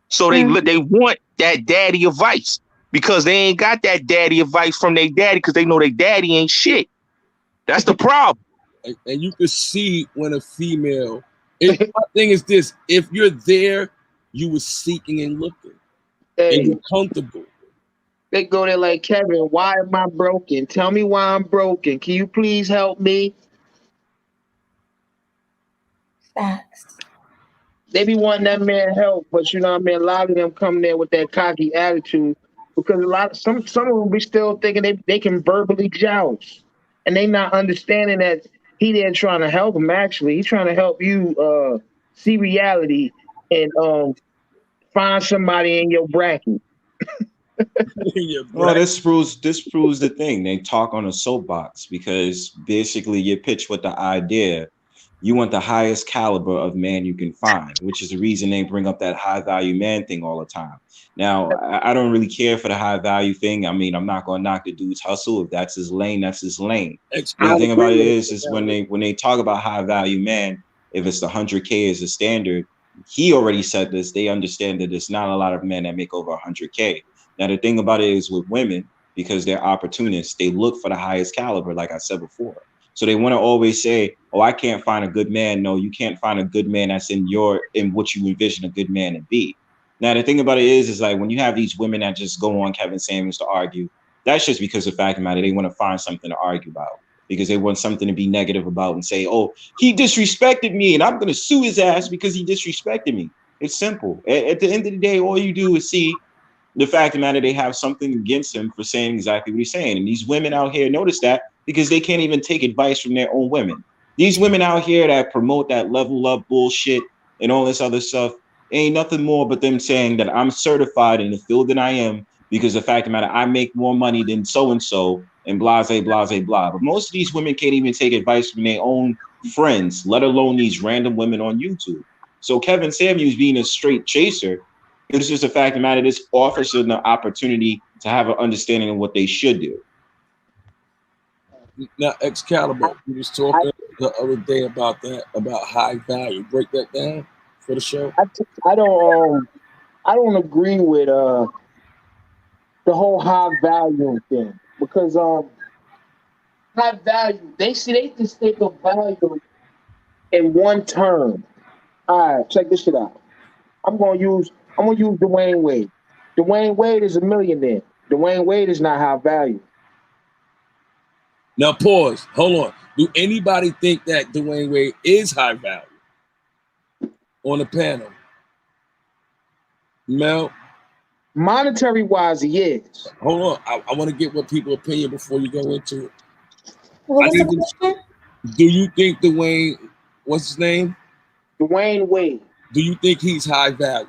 So they want that daddy advice because they ain't got that daddy advice from their daddy because they know their daddy ain't shit. That's the problem. And you can see when a female. My thing is this: if you're there, you were seeking and looking, and you're comfortable. They go there like, Kevin, why am I broken? Tell me why I'm broken. Can you please help me? Facts. They be wanting that man help, but you know what I mean? A lot of them come there with that cocky attitude because some of them be still thinking they can verbally joust. And they not understanding that he there trying to help them actually. He's trying to help you see reality and find somebody in your bracket. Well, this proves the thing. They talk on a soapbox because basically you're pitched with the idea you want the highest caliber of man you can find, which is the reason they bring up that high value man thing all the time. Now, I don't really care for the high value thing. I mean, I'm not gonna knock the dude's hustle. If that's his lane, that's his lane. But the thing about it is when they talk about high value man, if it's the 100K as a standard, he already said this. They understand that there's not a lot of men that make over 100K. Now, the thing about it is with women, because they're opportunists, they look for the highest caliber, like I said before. So they want to always say, "Oh, I can't find a good man." No, you can't find a good man that's in what you envision a good man to be. Now, the thing about it is like when you have these women that just go on Kevin Samuels to argue, that's just because of the fact of the matter, they want to find something to argue about because they want something to be negative about and say, "Oh, he disrespected me and I'm going to sue his ass because he disrespected me." It's simple. At the end of the day, all you do is see the fact of the matter, they have something against him for saying exactly what he's saying. And these women out here notice that because they can't even take advice from their own women. These women out here that promote that level up bullshit and all this other stuff ain't nothing more but them saying that I'm certified in the field that I am because the fact of the matter, I make more money than so-and-so and blase, blase, blah. But most of these women can't even take advice from their own friends, let alone these random women on YouTube. So Kevin Samuels being a straight chaser, it's just a fact of the matter, this offers them the opportunity to have an understanding of what they should do. Now, Excalibur, we was talking the other day about that, about high value. Break that down for the show. I don't agree with the whole high value thing because high value they just think of value in one term. All right, check this shit out. I'm gonna use Dwayne Wade. Dwayne Wade is a millionaire. Dwayne Wade is not high value. Now pause. Hold on. Do anybody think that Dwayne Wade is high value on the panel? Mel? Monetary wise, he is. Hold on. I want to get what people's opinion before you go into it. What was the question? Do you think Dwayne, what's his name? Dwayne Wade. Do you think he's high value?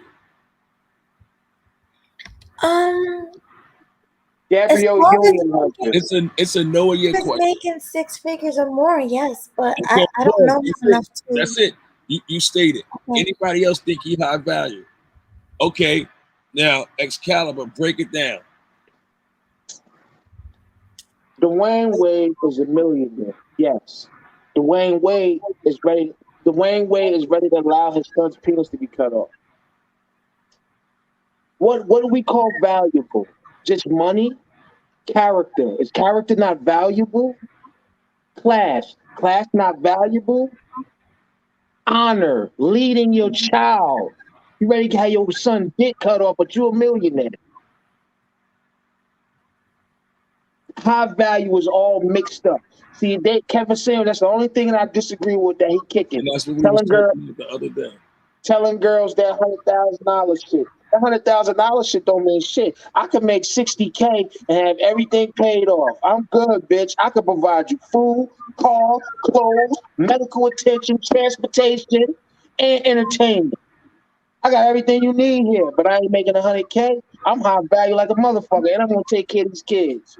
Gabrielle Union. It's a no or yeah He's question. making 6 figures or more, yes, but I don't know enough to. That's it. You stated. Okay. Anybody else think he's high value? Okay. Now, Excalibur, break it down. Dwayne Wade is a millionaire. Yes. Dwayne Wade is ready to allow his son's penis to be cut off. What do we call valuable? Just money? Character. Is character not valuable? Class not valuable? Honor. Leading your child. You ready to have your son dick cut off, but you're a millionaire. High value is all mixed up. See, Kevin Samuels, that's the only thing that I disagree with that he kicking. And that's what we was talking about the other day. Telling girls that $100,000 shit. That $100,000 shit don't mean shit. I could make $60K and have everything paid off. I'm good, bitch. I could provide you food, car, clothes, medical attention, transportation, and entertainment. I got everything you need here, but I ain't making $100K. I'm high value like a motherfucker, and I'm gonna take care of these kids.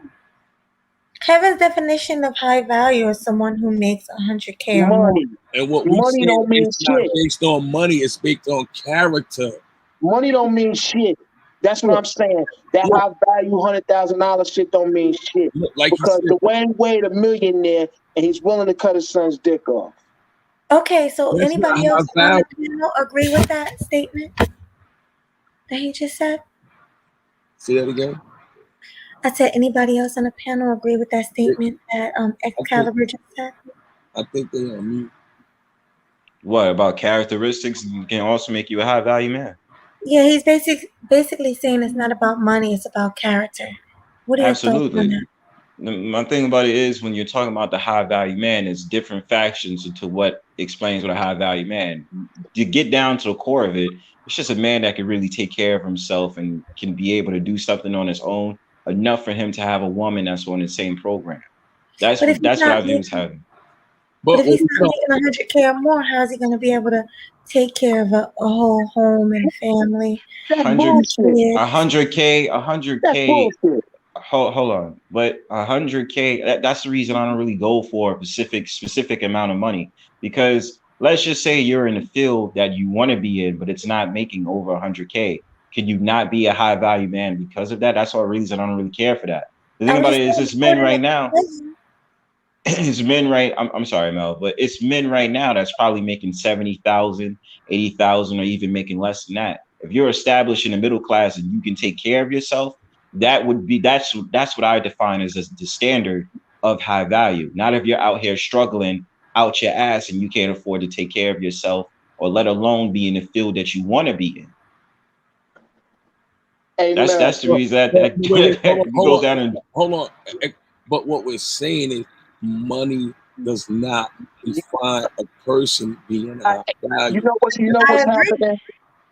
Kevin's definition of high value is someone who makes $100K or more. And what we money don't mean shit. Not based on money, it's based on character. Money don't mean shit. That's what I'm saying. That high value $100,000 shit don't mean shit. Like because Dwayne Wade a millionaire and he's willing to cut his son's dick off. Okay, so anybody else on the panel agree with that statement that he just said? Say that again. I said, anybody else on the panel agree with that statement that Excalibur just said? I think they are mute. What about characteristics can also make you a high value man? Yeah, he's basically saying it's not about money, it's about character. What are your thoughts on that? My thing about it is when you're talking about the high value man, it's different factions into what explains what a high value man. You get down to the core of it, it's just a man that can really take care of himself and can be able to do something on his own, enough for him to have a woman that's on the same program. That's what I view as having. But But if he's not making 100K or more, how is he going to be able to take care of a whole home and family? That's 100, bullshit. Kids? 100K, That's 100K. bullshit. Hold on, but 100K. That's the reason I don't really go for a specific amount of money, because let's just say you're in a field that you want to be in, but it's not making over 100K. Can you not be a high value man because of that? That's all reason I don't really care for that. The thing I'm about just it is, saying, it's men right now. It's men right. I'm sorry, Mel, but it's men right now that's probably making 70,000, 80,000, or even making less than that. If you're established in the middle class and you can take care of yourself, that's what I define as the standard of high value. Not if you're out here struggling out your ass and you can't afford to take care of yourself, or let alone be in the field that you want to be in. Hey, Mel. That's the reason wait, that it goes down and hold on. But what we're saying is money does not define a person being a value. You know I what's agree. happening?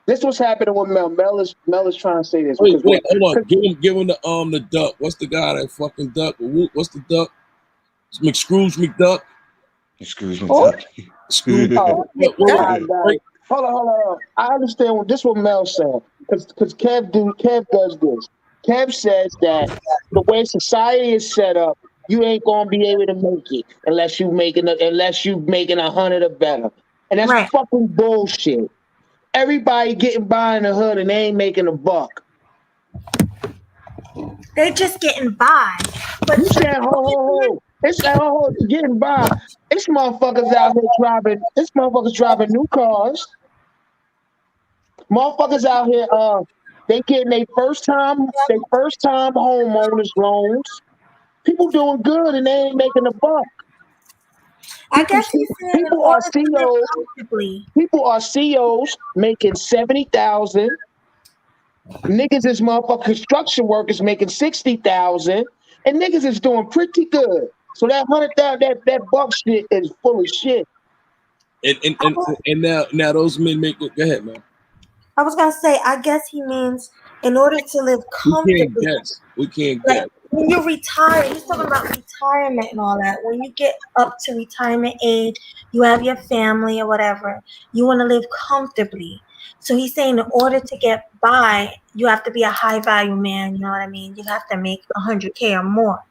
This was happening with Mel. Mel is trying to say this Wait, because hold on. Give him the duck. What's the guy that fucking duck? What's the duck? McScrooge McDuck. excuse me. oh, Scrooge. oh What, my God. Hold on. I understand what this what Mel said because Kev does this. Kev says that the way society is set up, you ain't gonna be able to make it unless you making 100 or better, and that's Right. fucking bullshit. Everybody getting by in the hood and they ain't making a buck. They're just getting by. But You saying ho. It's getting by. This motherfuckers out here driving. This motherfuckers driving new cars. Motherfuckers out here. They getting their first time homeowners loans. People doing good and they ain't making a buck. I guess he's saying in People are order to live CEOs. comfortably. People are CEOs making 70,000. Niggas is motherfucking construction workers making 60,000, and niggas is doing pretty good. So that 100,000, that buck shit is full of shit. And now those men make it. Go ahead, man. I was gonna say, I guess he means in order to live We can't comfortably. guess. We can't Like guess. when you retire, he's talking about retirement and all that. When you get up to retirement age, you have your family or whatever, you want to live comfortably. So he's saying in order to get by, you have to be a high value man, you know what I mean? You have to make 100K or more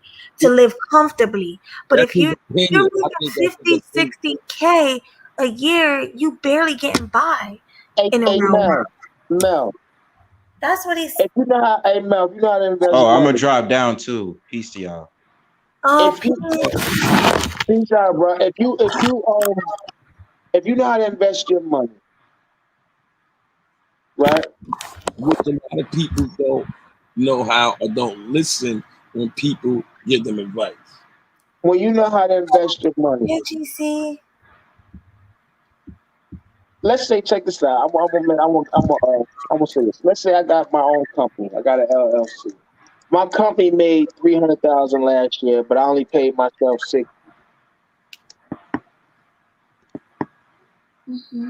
to live comfortably. But That's if his you're opinion. I making think that's his 50, opinion. 60K a year, you barely getting by Hey, in a real world. Mel, That's what he's. if you know how, hey Mel, if you know how to invest Oh, I'm gonna money, drop down too. Peace to y'all. Oh, if you please. peace out, bro. If you know how to invest your money, right? Which a lot of people don't know how or don't listen when people give them advice. When you know how to invest your money, Yeah, GC. let's say, check this out. I'm gonna say this. Let's say I got my own company. I got an LLC. My company made 300,000 last year, but I only paid myself 6. Mm-hmm.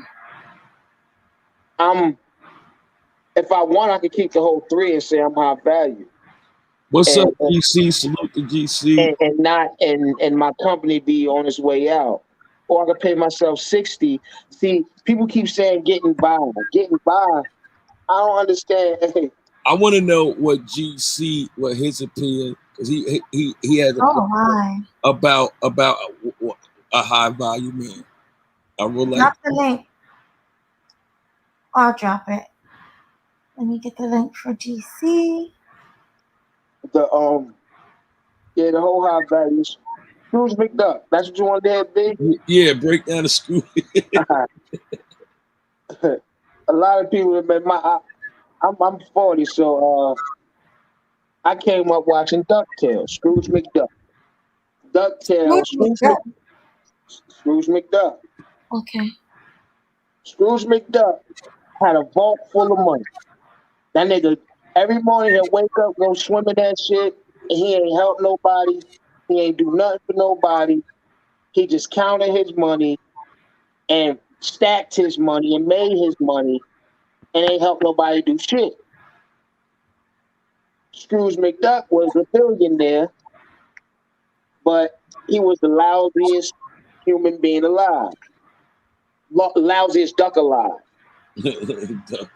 If I want, I could keep the whole 3 and say I'm high value, What's up, and GC? Salute to GC. and my company be on its way out, or I could pay myself 60. See, people keep saying getting by, getting by. I don't understand. I want to know what GC, what his opinion, because he has a Oh my. about a high value man. I would like. Drop the link. I'll drop it. Let me get the link for GC. The the whole high value. Scrooge McDuck. That's what you want to be. Yeah, break down the school. A lot of people. I'm 40, so I came up watching DuckTales. Scrooge McDuck. DuckTales. Scrooge McDuck. Okay. Scrooge McDuck had a vault full of money. That nigga every morning he'll wake up, go swim in that shit, and he ain't help nobody. He ain't do nothing for nobody. He just counted his money and stacked his money and made his money and ain't help nobody do shit. Scrooge McDuck was a billionaire, but he was the lousiest. human being alive. Lousiest duck alive. Duck.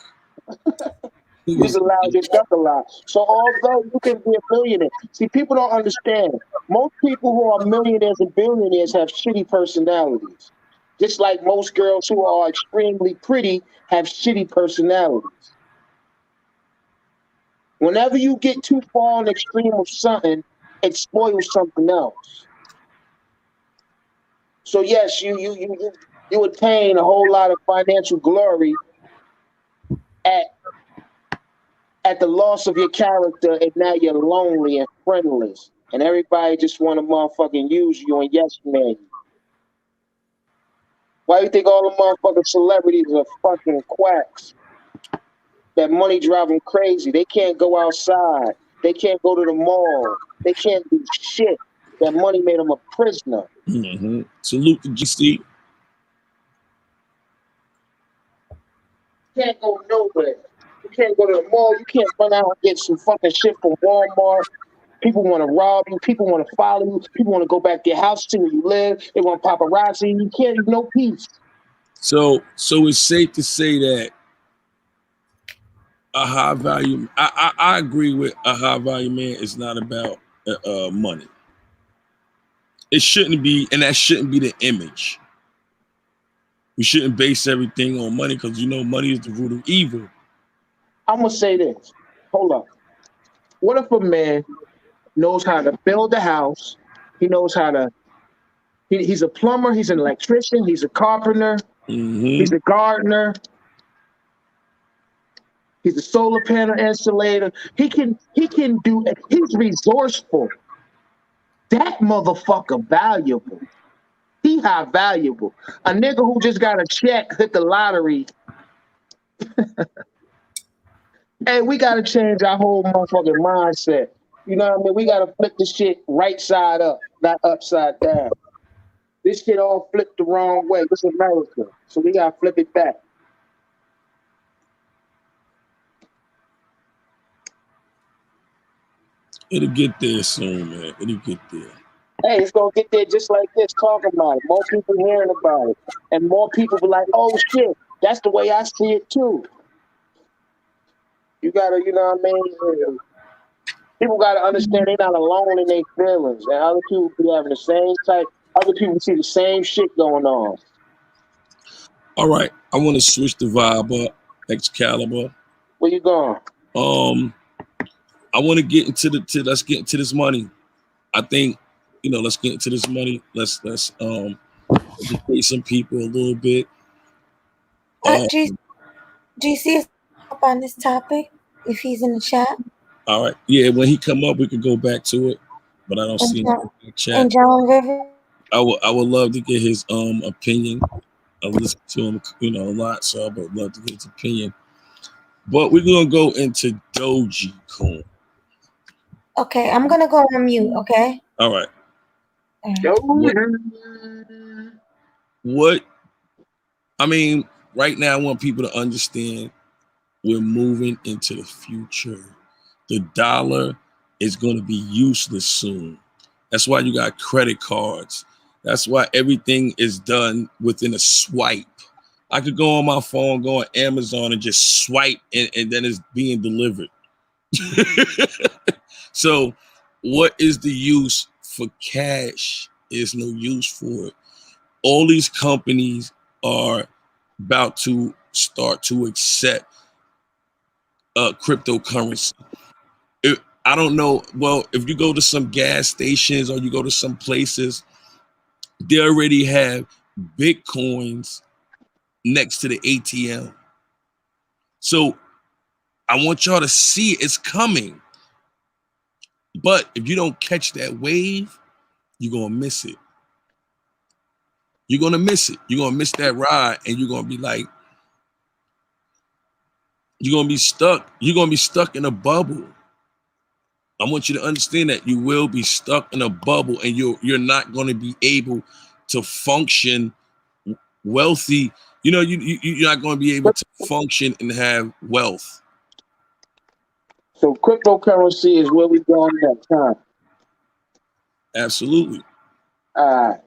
He's the loudest duck alive. So although you can be a millionaire, see, people don't understand. Most people who are millionaires and billionaires have shitty personalities. Just like most girls who are extremely pretty have shitty personalities. Whenever you get too far on the extreme of something, it spoils something else. So yes, you attain a whole lot of financial glory at the loss of your character, and now you're lonely and friendless, and everybody just want to motherfucking use you and yes man. Why do you think all the motherfucking celebrities are fucking quacks? That money drive them crazy. They can't go outside. They can't go to the mall. They can't do shit. That money made them a prisoner. Mm-hmm. Salute the GC. You can't go nowhere. You can't go to the mall. You can't run out and get some fucking shit from Walmart. People want to rob you. People want to follow you. People want to go back to your house, see where you live. They want paparazzi. You can't have no peace. So it's safe to say that a high value. I agree with a high value man is not about money. It shouldn't be, and that shouldn't be the image. We shouldn't base everything on money because money is the root of evil. I'm gonna say this. Hold up. What if a man knows how to build a house? He knows how to. He's a plumber. He's an electrician. He's a carpenter. Mm-hmm. He's a gardener. He's a solar panel installator. He can do. He's resourceful. That motherfucker valuable. He high valuable. A nigga who just got a check, hit the lottery. Hey, we gotta change our whole motherfucking mindset. You know what I mean? We gotta flip the shit right side up, not upside down. This shit all flipped the wrong way. This is America. So we gotta flip it back. It'll get there soon, man. It'll get there. Hey, it's gonna get there just like this, talking about it. More people hearing about it. And more people be like, oh shit, that's the way I see it too. You gotta, you know what I mean? People gotta understand they're not alone in their feelings. And other people be having the same type, other people see the same shit going on. All right. I want to switch the vibe up. Excalibur. Where you going? I want to get into let's get into this money. I think, let's get into this money. Let's educate some people a little bit. Do you see us up on this topic if he's in the chat? All right. Yeah, when he come up, we could go back to it, but I don't see him in the chat. And John River? I would love to get his opinion. I listen to him, a lot, so I would love to get his opinion. But we're gonna go into dogecoin. Okay, I'm gonna go on mute. Okay. All right. What? I mean, right now, I want people to understand we're moving into the future. The dollar is going to be useless soon. That's why you got credit cards. That's why everything is done within a swipe. I could go on my phone, go on Amazon and just swipe and then it's being delivered. So what is the use for cash? There's no use for it. All these companies are about to start to accept cryptocurrency. I don't know. Well, if you go to some gas stations or you go to some places, they already have Bitcoins next to the ATM. So I want y'all to see it's coming. But if you don't catch that wave, you're going to miss it. You're going to miss it. You're going to miss that ride and you're going to be like, you're going to be stuck. You're going to be stuck in a bubble. I want you to understand that you will be stuck in a bubble and you're not going to be able to function wealthy. You're not going to be able to function and have wealth. So cryptocurrency is where we're going next, huh? Absolutely. All right.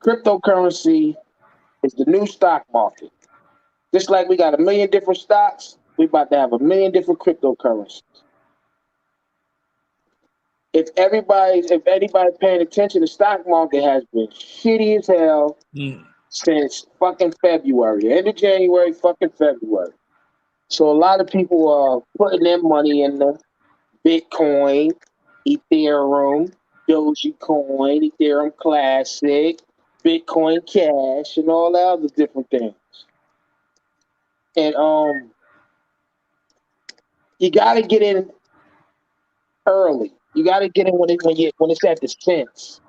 Cryptocurrency is the new stock market. Just like we got a million different stocks, we about to have a million different cryptocurrencies. If anybody's paying attention, the stock market has been shitty as hell since fucking February. End of January, fucking February. So a lot of people are putting their money in the Bitcoin, Ethereum, Dogecoin, Ethereum Classic, Bitcoin Cash, and all that other different things. And you got to get in early. You got to get in when it's at the cents,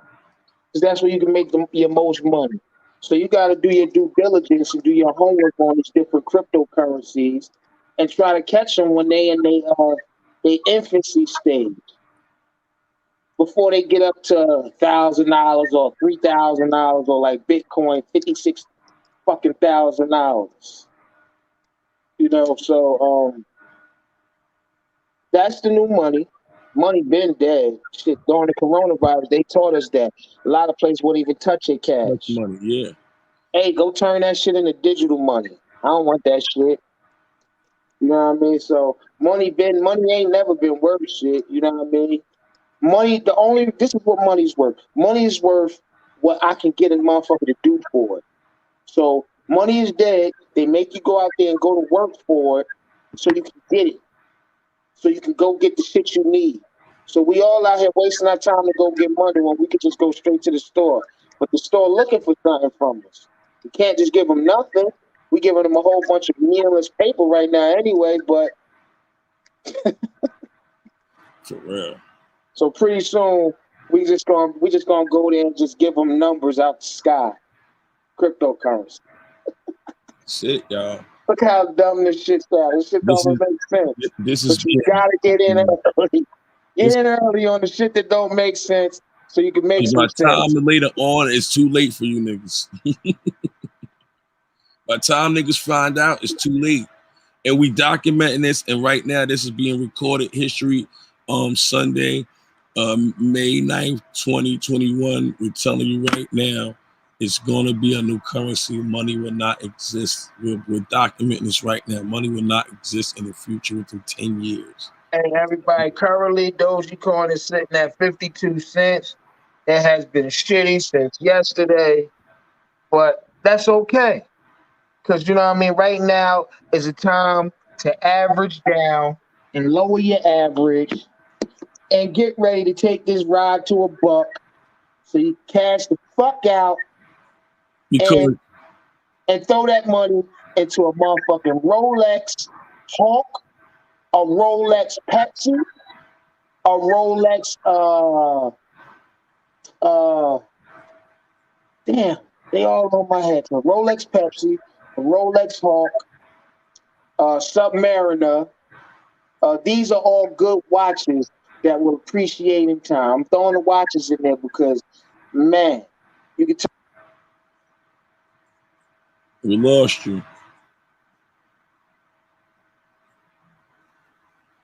because that's where you can make your most money. So you got to do your due diligence and do your homework on these different cryptocurrencies, and try to catch them when they in their infancy stage, before they get up to $1,000 or $3,000, or like Bitcoin, 56 fucking $1,000. So that's the new money. Money been dead. Shit, during the coronavirus, they taught us that a lot of places wouldn't even touch your cash. Much money, yeah. Hey, go turn that shit into digital money. I don't want that shit. You know what I mean? So money ain't never been worth shit. You know what I mean? This is what money's worth. Money is worth what I can get a motherfucker to do for it. So money is dead. They make you go out there and go to work for it so you can get it. So you can go get the shit you need. So we all out here wasting our time to go get money when we could just go straight to the store. But the store looking for something from us. We can't just give them nothing. We giving them a whole bunch of meaningless paper right now anyway, but for real. So pretty soon we just gonna go there and just give them numbers out the sky. Cryptocurrency. That's it, y'all. Look how dumb this shit sounds. This shit don't make sense. This But is you gotta get in early. Get in early on the shit that don't make sense, so you can make some by sense. time later on, it's too late for you niggas. By the time niggas find out, it's too late. And we documenting this, and right now this is being recorded history Sunday, May 9th, 2021. We're telling you right now, it's gonna be a new currency. Money will not exist. We're documenting this right now. Money will not exist in the future within 10 years. Hey, everybody, currently Dogecoin is sitting at 52 cents. It has been shitty since yesterday, but that's okay. Because, you know what I mean, right now is a time to average down and lower your average and get ready to take this ride to a buck, so you cash the fuck out Because and throw that money into a motherfucking Rolex Hawk, a Rolex Pepsi, a Rolex damn, they all on my head. A Rolex Pepsi, a Rolex Hawk, Submariner. These are all good watches that will appreciate in time. I'm throwing the watches in there because, man, you can tell. we lost you.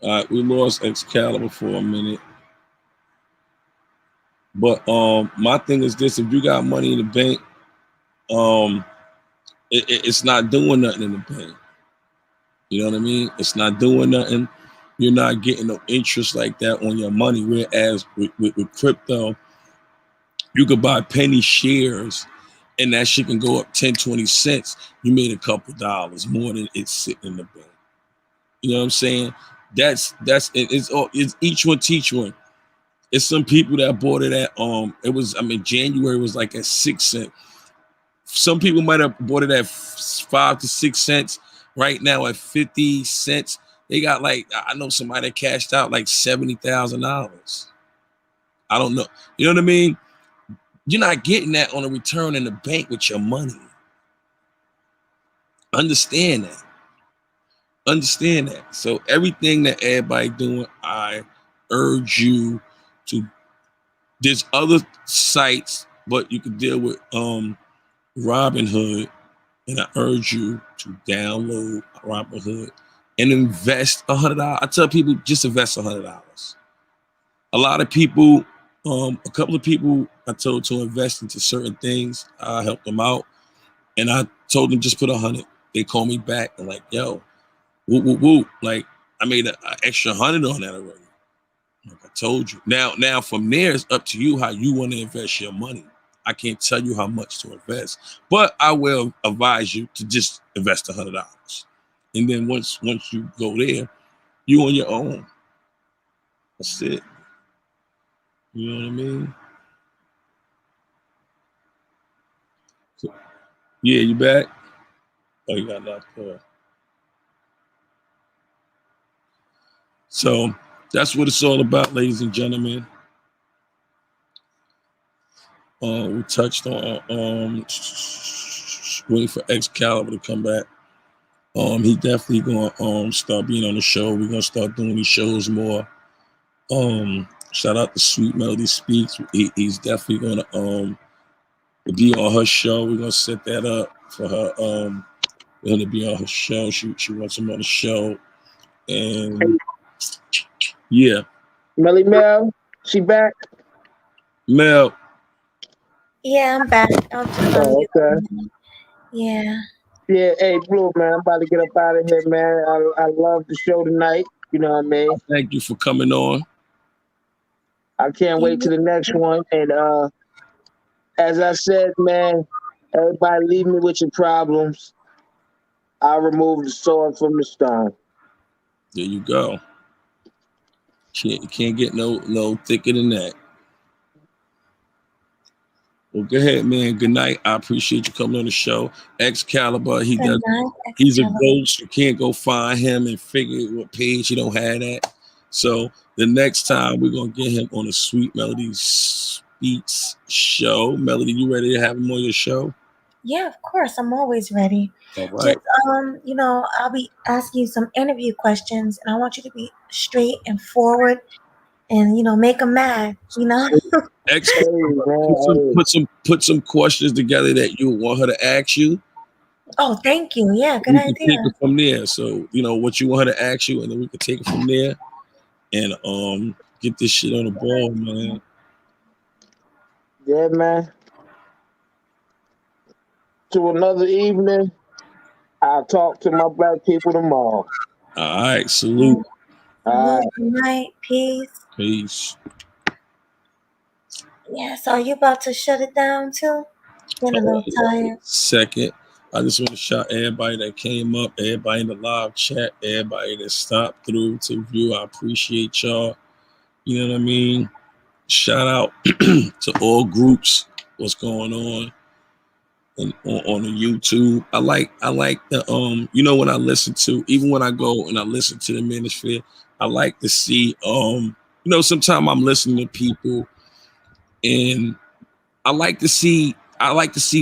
All right, we lost Excalibur for a minute. But my thing is this: if you got money in the bank, it's not doing nothing in the bank. You know what I mean? It's not doing nothing. You're not getting no interest like that on your money. Whereas with crypto, you could buy penny shares and that shit can go up 10, 20 cents. You made a couple dollars more than it's sitting in the bank. You know what I'm saying? It's each one teach one. It's some people that bought it at January was like at 6 cents. Some people might have bought it at 5 to 6 cents. Right now at 50 cents, they got I know somebody that cashed out like $70,000. I don't know. You know what I mean? You're not getting that on a return in the bank with your money. Understand that. Understand that. So everything that everybody doing, I urge you to. There's other sites, but you can deal with Robinhood, and I urge you to download Robinhood and invest $100. I tell people just invest $100. A lot of people, a couple of people I told to invest into certain things. I helped them out, and I told them just put 100. They called me back and like, yo, whoop whoop whoop. Like I made an extra 100 on that already. Like I told you. Now from there, it's up to you how you want to invest your money. I can't tell you how much to invest, but I will advise you to just invest $100. And then once you go there, you on your own. That's it. You know what I mean? So, yeah, you back? Oh, you got knocked off. So that's what it's all about, ladies and gentlemen. We touched on waiting for Excalibur to come back. He definitely gonna start being on the show. We're gonna start doing these shows more. Shout out to Sweet Melody Speaks. He's definitely gonna be on her show. We're gonna set that up for her. For her to be on her show. She wants him on the show, and yeah, Melly Mel, she back? Mel. Yeah, I'm back. I'm just on Oh, okay. mute. Yeah. Yeah, hey, Blue, man, I'm about to get up out of here, man. I love the show tonight. You know what I mean? Thank you for coming on. I can't wait to the next one. And as I said, man, everybody leave me with your problems. I'll remove the sword from the stone. There you go. Can't get no thicker than that. Well, go ahead, man. Good night. I appreciate you coming on the show. Excalibur, Good night, he's a Excalibur. ghost. You can't go find him and figure what page he don't have that. So the next time we're gonna get him on a Sweet Melody Speaks show. Melody, you ready to have him on your show? Yeah, of course. I'm always ready. All right. Just I'll be asking you some interview questions, and I want you to be straight and forward, and make them mad. Put some questions together that you want her to ask you. Oh, thank you. Yeah, good We can idea. take it from there. So what you want her to ask you, and then we can take it from there, and get this shit on the ball, man. Yeah, man. To another evening. I'll talk to my black people tomorrow. All right, salute. All right. Good night. Peace. Peace. Yeah, so are you about to shut it down too? Getting a little tired. Second, I just want to shout everybody that came up, everybody in the live chat, everybody that stopped through to view. I appreciate y'all. You know what I mean? Shout out to all groups. What's going on? And on the YouTube. I like the when I listen to, even when I go and I listen to the Manosphere, I like to see sometimes I'm listening to people and I like to see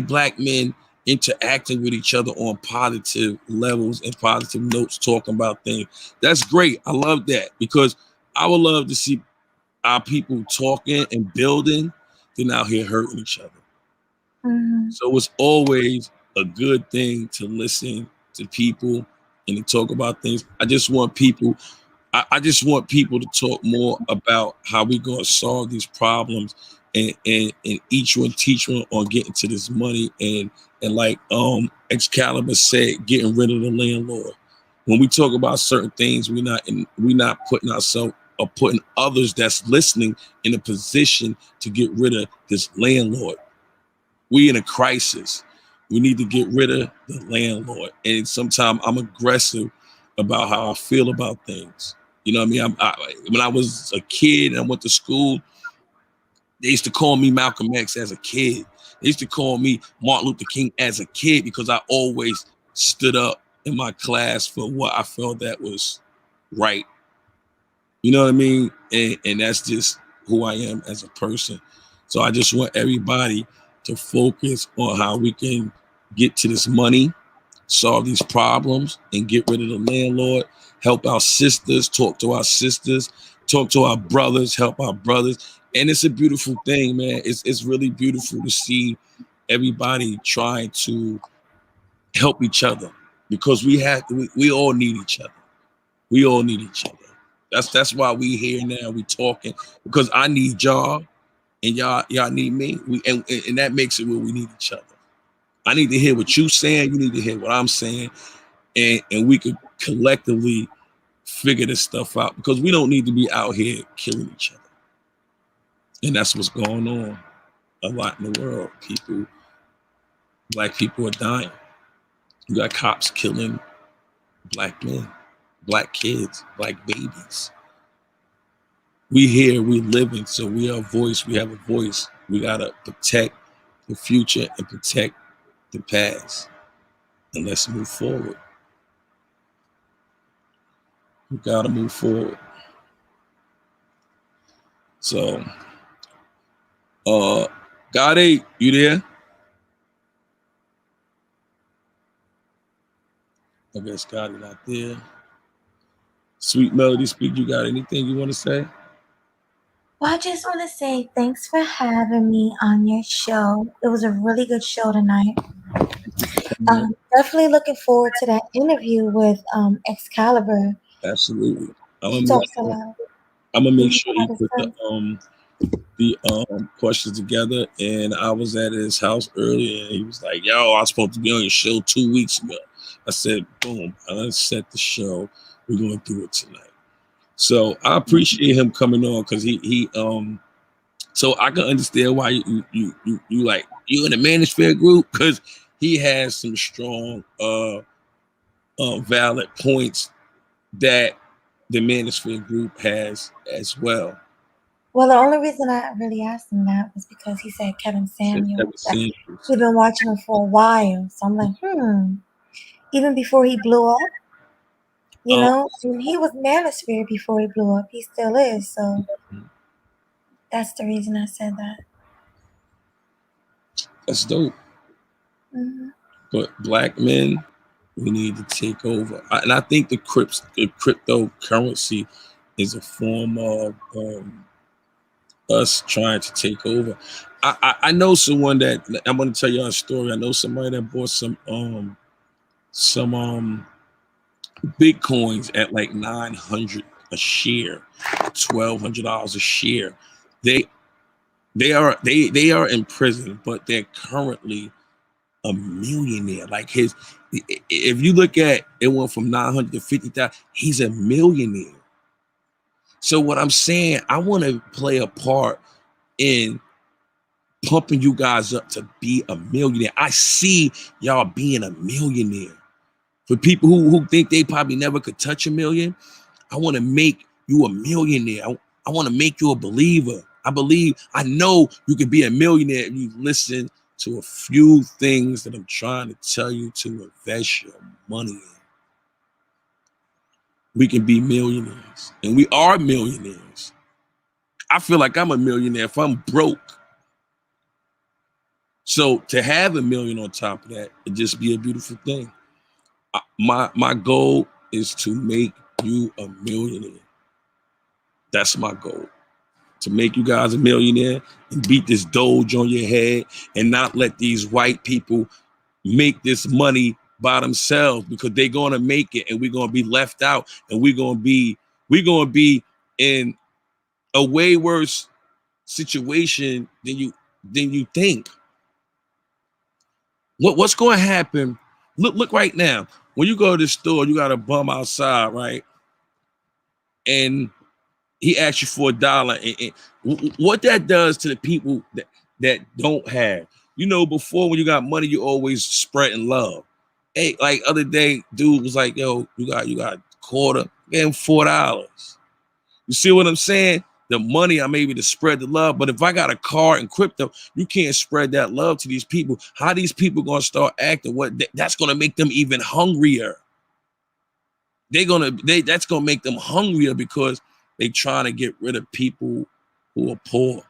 black men interacting with each other on positive levels and positive notes, talking about things. That's great. I love that because I would love to see our people talking and building than out here hurting each other. Mm-hmm. So it's always a good thing to listen to people and to talk about things. I just want people to talk more about how we're going to solve these problems and each one teach one on getting to this money and like Excalibur said, getting rid of the landlord. When we talk about certain things, we're not putting ourselves or putting others that's listening in a position to get rid of this landlord. We in a crisis. We need to get rid of the landlord. And sometimes I'm aggressive about how I feel about things. You know what I mean? When I was a kid and I went to school, they used to call me Malcolm X as a kid. They used to call me Martin Luther King as a kid because I always stood up in my class for what I felt that was right. You know what I mean? And that's just who I am as a person. So I just want everybody to focus on how we can get to this money, solve these problems, and get rid of the landlord, help our sisters, talk to our sisters, talk to our brothers, help our brothers. And it's a beautiful thing, man. It's really beautiful to see everybody trying to help each other because we all need each other. We all need each other. That's why we here now. We talking because I need y'all and y'all need me. And that makes it where we need each other. I need to hear what you're saying. You need to hear what I'm saying, and we could collectively figure this stuff out, because we don't need to be out here killing each other. And that's what's going on a lot in the world. Black people are dying. You got cops killing black men, black kids, black babies. We here, we living, so we are a voice. We have a voice. We gotta protect the future and protect the past, and let's move forward. We gotta move forward. So, Gotti, you there? I guess Gotti not there. Sweet Melody Speak, you got anything you want to say? Well, I just want to say thanks for having me on your show. It was a really good show tonight. Definitely looking forward to that interview with Excalibur. Absolutely. He talks a lot. I'm gonna make He sure he has put sense. the questions together. And I was at his house earlier, and he was like, "Yo, I was supposed to be on your show 2 weeks ago." I said, "Boom, I set the show. We're gonna do it tonight." So I appreciate him coming on, because he so I can understand why you like you in the Manosphere group, because he has some strong valid points that the Manosphere group has as well. Well, the only reason I really asked him that was because he said Kevin Samuels. He'd been watching him for a while. So I'm like, even before he blew up, you know, and he was Manosphere before he blew up. He still is. So that's the reason I said that. That's dope. Mm-hmm. But black men, we need to take over. And I think the cryptocurrency is a form of us trying to take over. I know someone that, I'm going to tell you a story. I know somebody that bought some Bitcoins at like 900 a share, $1,200 a share. They are in prison, but they're currently a millionaire. Like if you look at it, went from 900 to 50,000. He's a millionaire. So what I'm saying, I want to play a part in pumping you guys up to be a millionaire. I see y'all being a millionaire. For people who think they probably never could touch a million, I want to make you a millionaire. I want to make you a believer. I know you can be a millionaire if you listen to a few things that I'm trying to tell you to invest your money in. We can be millionaires, and we are millionaires. I feel like I'm a millionaire if I'm broke. So to have $1 million on top of that, it'd just be a beautiful thing. My goal is to make you a millionaire. That's my goal. To make you guys a millionaire and beat this Doge on your head, and not let these white people make this money by themselves, because they're gonna make it and we're gonna be left out, and we're gonna be in a way worse situation than you think. What's gonna happen? Look right now. When you go to the store, you got a bum outside, right? And he asks you for $1. And what that does to the people that don't have, before, when you got money, you always spreading love. Hey, like other day, dude was like, "Yo, you got a quarter, give him $4." You see what I'm saying? The money, I'm able to spread the love. But if I got a car and crypto, you can't spread that love to these people. How these people gonna start acting? That's gonna make them even hungrier. That's gonna make them hungrier, because they trying to get rid of people who are poor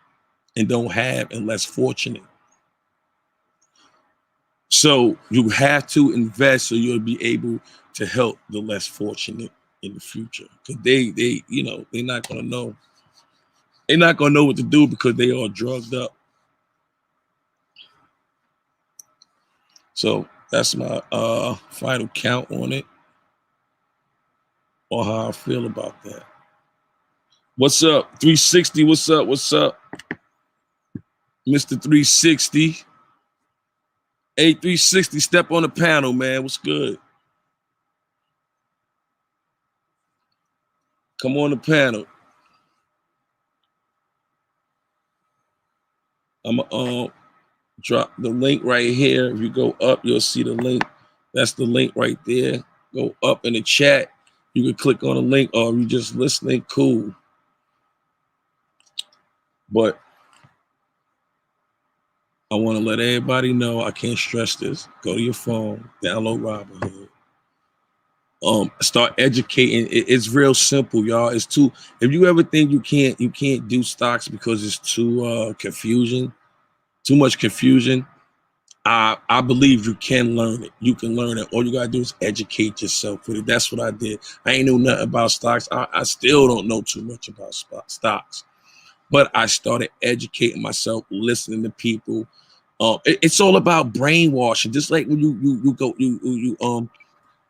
and don't have and less fortunate. So you have to invest so you'll be able to help the less fortunate in the future. Because they're not gonna know. They're not gonna know what to do, because they are drugged up. So that's my final count on it, or how I feel about that. What's up? 360, what's up? Mr. 360. Hey, 360, step on the panel, man. What's good? Come on the panel. I'm drop the link right here. If you go up, you'll see the link. That's the link right there. Go up in the chat. You can click on the link, or if you just listening, cool. But I want to let everybody know, I can't stress this. Go to your phone, download Robinhood. Start educating. It's real simple, y'all. It's too. If you ever think you can't do stocks because it's too too much confusion. I believe you can learn it. You can learn it. All you gotta do is educate yourself with it. That's what I did. I ain't know nothing about stocks. I still don't know too much about stocks, but I started educating myself, listening to people. It's all about brainwashing. Just like when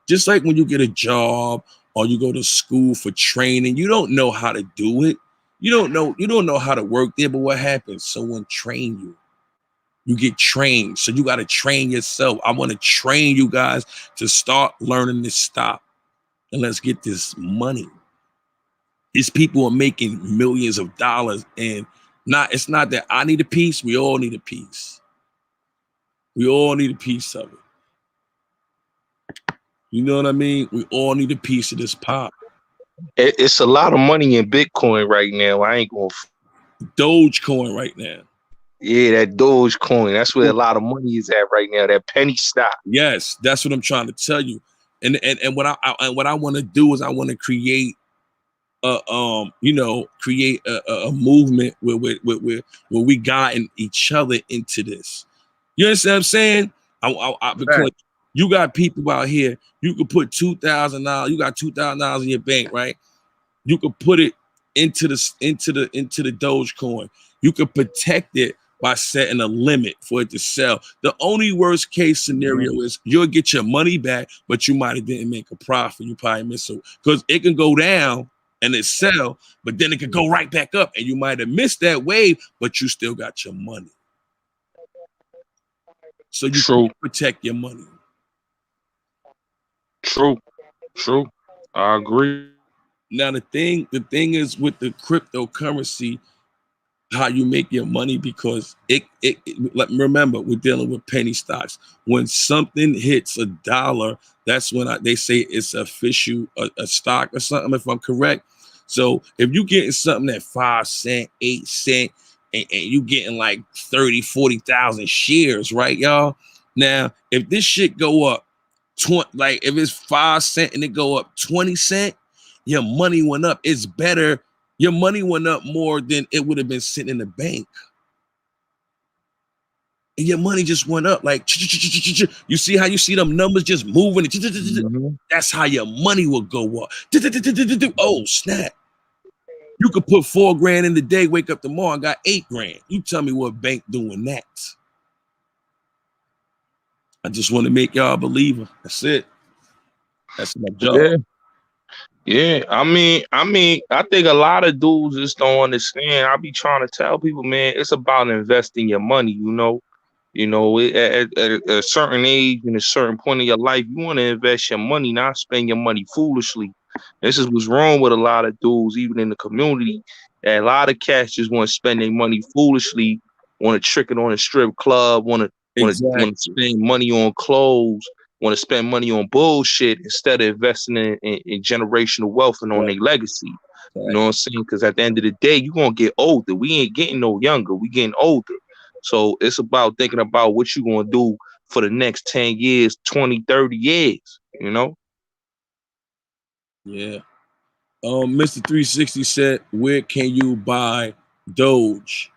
just like when you get a job or you go to school for training, you don't know how to do it. You don't know how to work there. But what happens? Someone train you. You get trained. So you got to train yourself. I want to train you guys to start learning to stop. And let's get this money. These people are making millions of dollars. And it's not that I need a piece. We all need a piece. We all need a piece of it. You know what I mean? We all need a piece of this pop. It's a lot of money in Bitcoin right now. I ain't going. Dogecoin right now. Yeah, that Dogecoin. That's where a lot of money is at right now. That penny stock. Yes, that's what I'm trying to tell you. And what I want to do is I want to create create a movement where we guiding each other into this. You understand what I'm saying? Because you got people out here, you could put $2,000, you got $2,000 in your bank, right? You could put it into the Dogecoin. You could protect it by setting a limit for it to sell. The only worst case scenario is you'll get your money back, but you might have didn't make a profit. You probably missed it because it can go down and it sell, but then it could go right back up, and you might have missed that wave, but you still got your money. So you can protect your money. True. I agree. Now the thing is with the cryptocurrency, how you make your money, because remember, we're dealing with penny stocks. When something hits $1, that's when they say it's official a stock or something, if I'm correct. So if you getting something at 5 cents, 8 cents, and you getting like 30, 40,000 shares, right, y'all? Now, if this shit go up, like if it's 5 cents and it go up 20 cents, your money went up. It's better. Your money went up more than it would have been sitting in the bank. And your money just went up. Like, you see how you see them numbers just moving? That's how your money will go up. Oh, snap. You could put $4,000 in the day, wake up tomorrow and got $8,000. You tell me what bank doing that. I just want to make y'all a believer. That's it. That's my job. Yeah. I mean, I think a lot of dudes just don't understand. I be trying to tell people, man, it's about investing your money, at a certain age and a certain point in your life, you want to invest your money, not spend your money foolishly. This is what's wrong with a lot of dudes, even in the community. A lot of cats just want to spend their money foolishly, want to trick it on a strip club, want to spend money on clothes, want to spend money on bullshit instead of investing in generational wealth and on their legacy. You know what I'm saying? Because at the end of the day, you're going to get older. We ain't getting no younger. We getting older. So it's about thinking about what you're going to do for the next 10 years, 20, 30 years, Yeah. Mr. 360 said, where can you buy Doge?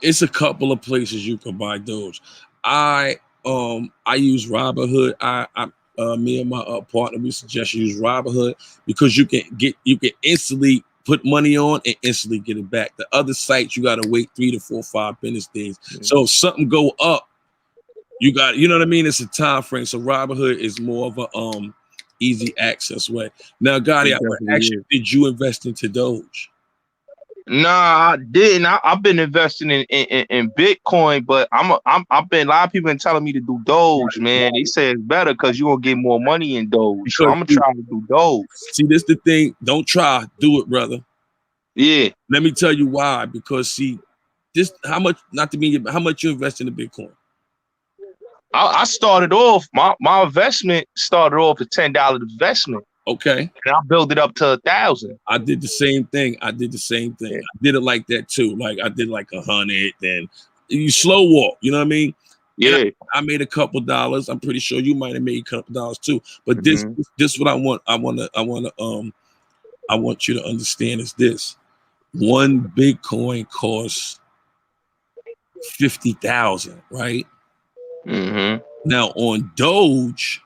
It's a couple of places you can buy Doge. I use Robinhood. Me and my partner, we suggest you use Robinhood because you can instantly put money on and instantly get it back. The other sites you gotta wait 3 to 4, 5 business days. So if something go up, you know what I mean? It's a time frame. So Robinhood is more of a easy access way. Now, Gotti, I would ask you, did you invest into Doge? Nah, I didn't. I've been investing in Bitcoin, but I've been a lot of people been telling me to do Doge, man. They say it's better because you're gonna get more money in Doge. So Because I'm gonna try to do Doge. see, this the thing. Don't try, do it, brother. Yeah. Let me tell you why. Because see, this how much not to mean how much you invest in the Bitcoin. I started off my investment started off at $10 investment, Okay. and I built it up to 1,000. I did the same thing. I did I did it like that too. Like I did like 100. Then you slow walk. You know what I mean? And Yeah. I made a couple dollars. I'm pretty sure you might have made a couple dollars too. But Mhm. this what I want. I want you to understand is this: one Bitcoin costs 50,000, right? Mhm. Now on Doge,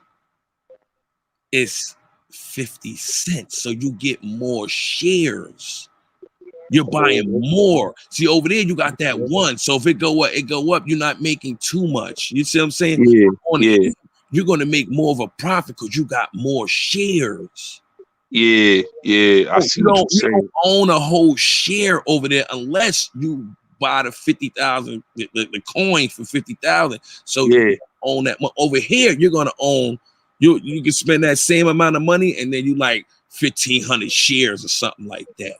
it's 50 cents. So you get more shares. You're buying more. See, over there, you got that one. So if it go up, it go up. You're not making too much. You see what I'm saying? Yeah. On Yeah. here, you're gonna make more of a profit because you got more shares. Yeah. Yeah. I Oh, see what you're you don't saying. own a whole share over there unless you buy the 50,000 the coin for 50,000. So you Yeah. own that one. Over here, you're gonna own you can spend that same amount of money and then you like 1,500 shares or something like that.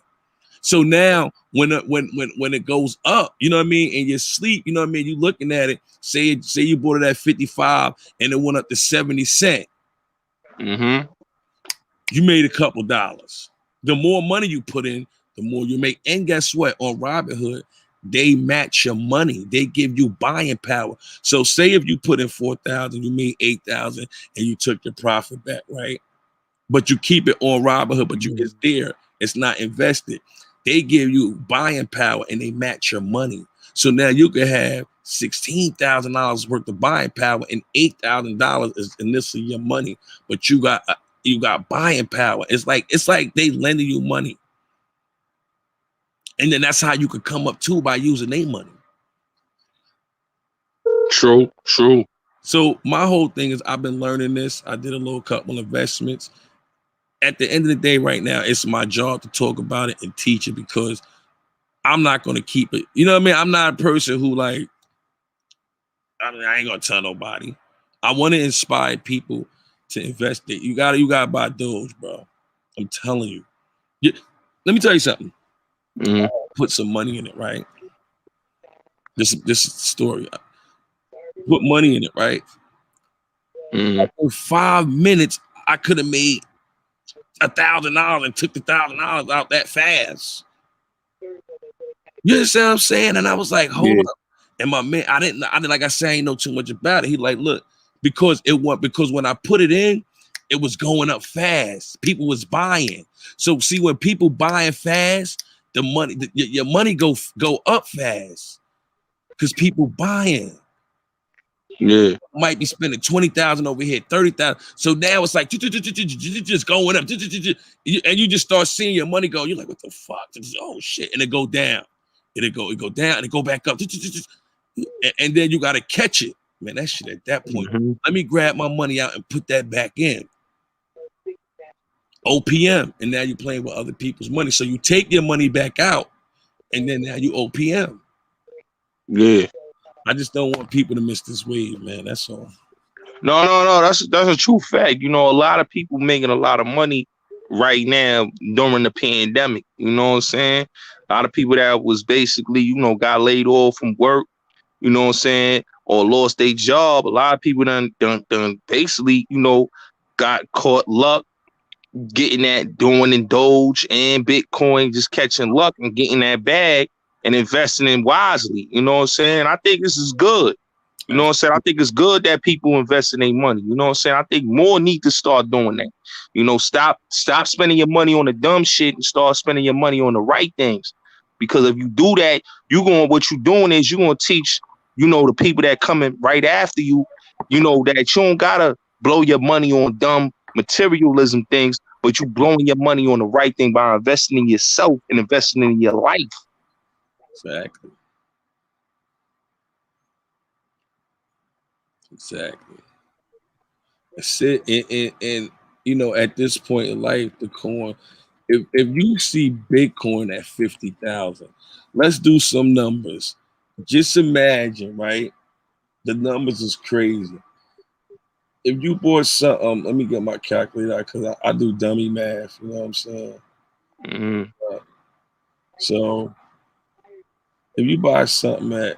So now when it goes up, you know what I mean, and you sleep, you know what I mean, you looking at it, say you bought it at 55 and it went up to 70 cents. Mhm. You made a couple dollars. The more money you put in, the more you make. And guess what? On Robinhood, they match your money. They give you buying power. So say if you put in 4,000, you made 8,000 and you took your profit back, right? But you keep it on Robinhood, but it's there. It's not invested. They give you buying power and they match your money. So now you can have $16,000 worth of buying power and $8,000 is initially your money, but you got buying power. It's like they lending you money, and then that's how you could come up too by using their money. True. True. So my whole thing is I've been learning this. I did a little couple investments. At the end of the day, right now, it's my job to talk about it and teach it because I'm not going to keep it. You know what I mean? I'm not a person who like, I ain't going to tell nobody. I want to inspire people to invest it. You gotta buy Doge, bro. I'm telling you. Let me tell you something. Mhm. Put some money in it, right? This is the story. Put money in it, right? Mhm. In 5 minutes, I could have made $1,000 and took the $1,000 out that fast. You understand what I'm saying? And I was like, hold Yeah. up. And my man, I didn't like I said, I ain't know too much about it. He like, look, because when I put it in, it was going up fast. People was buying. So see, when people buying fast, the money, your money go up fast because people buying. Yeah. Might be spending 20,000 over here, 30,000. So now it's like just going up, and you just start seeing your money go. You're like, what the fuck? Oh shit, and it go down, and it go down, and it go back up, and then you got to catch it, man. That shit at that point. Mhm. Let me grab my money out and put that back in. OPM, and now you're playing with other people's money. So you take your money back out, and then now you OPM. Yeah. I just don't want people to miss this wave, man. That's all. No. That's a true fact. You know, a lot of people making a lot of money right now during the pandemic. You know what I'm saying? A lot of people that was basically, got laid off from work. You know what I'm saying? Or lost their job. A lot of people done basically, got caught luck getting that doing in Doge and Bitcoin, just catching luck and getting that bag and investing in wisely. You know what I'm saying? I think this is good. You know what I'm saying? I think it's good that people invest in their money. You know what I'm saying? I think more need to start doing that. Stop spending your money on the dumb shit and start spending your money on the right things. Because if you do that, what you're doing is you're gonna teach, the people that coming right after you, that you don't gotta blow your money on dumb materialism things, but you blowing your money on the right thing by investing in yourself and investing in your life. Exactly. Exactly. That's it. And at this point in life, the coin, if you see Bitcoin at 50,000, let's do some numbers. Just imagine, right? The numbers is crazy. If you bought something, let me get my calculator because I do dummy math. You know what I'm saying? Mm-hmm. So if you buy something at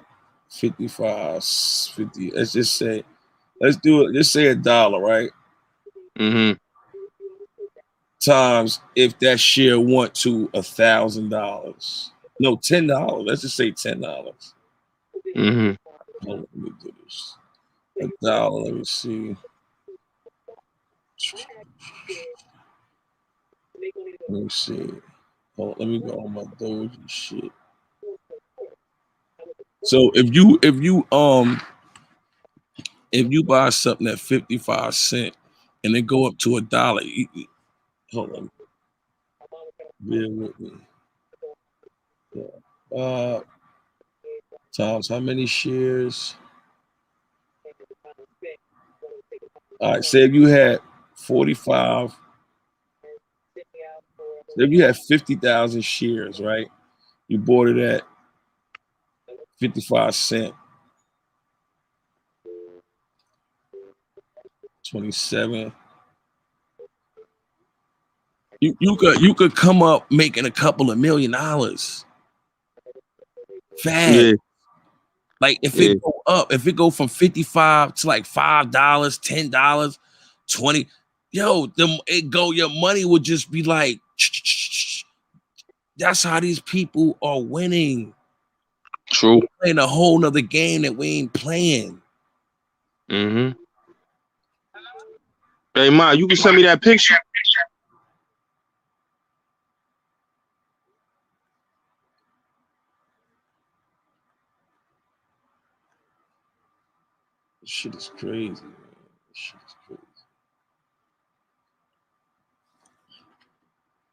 55, 50, let's just say, let's do it. Let's say $1, right? Mm-hmm. Times if that share went to $1,000. No, $10. Let's just say $10. Mm-hmm. Hold on, let me do this. $1. Let me see. Let me see. Hold on, let me go on my Doge and shit. So if you buy something at 55 cents and it go up to $1, hold on, bear with me. Times how many shares? All right, say if you had 45, if you had 50,000 shares, right? You bought it at 55 cents, 27. You could come up making a couple of $1 million fast. Yeah. Like if Yeah. it go up, if it go from 55 to like $5, $10, 20, yo, your money would just be like, that's how these people are winning. True. Playing a whole nother game that we ain't playing. Mm-hmm. Hey, Ma, you can send me that picture. This shit is crazy, man. This shit is crazy.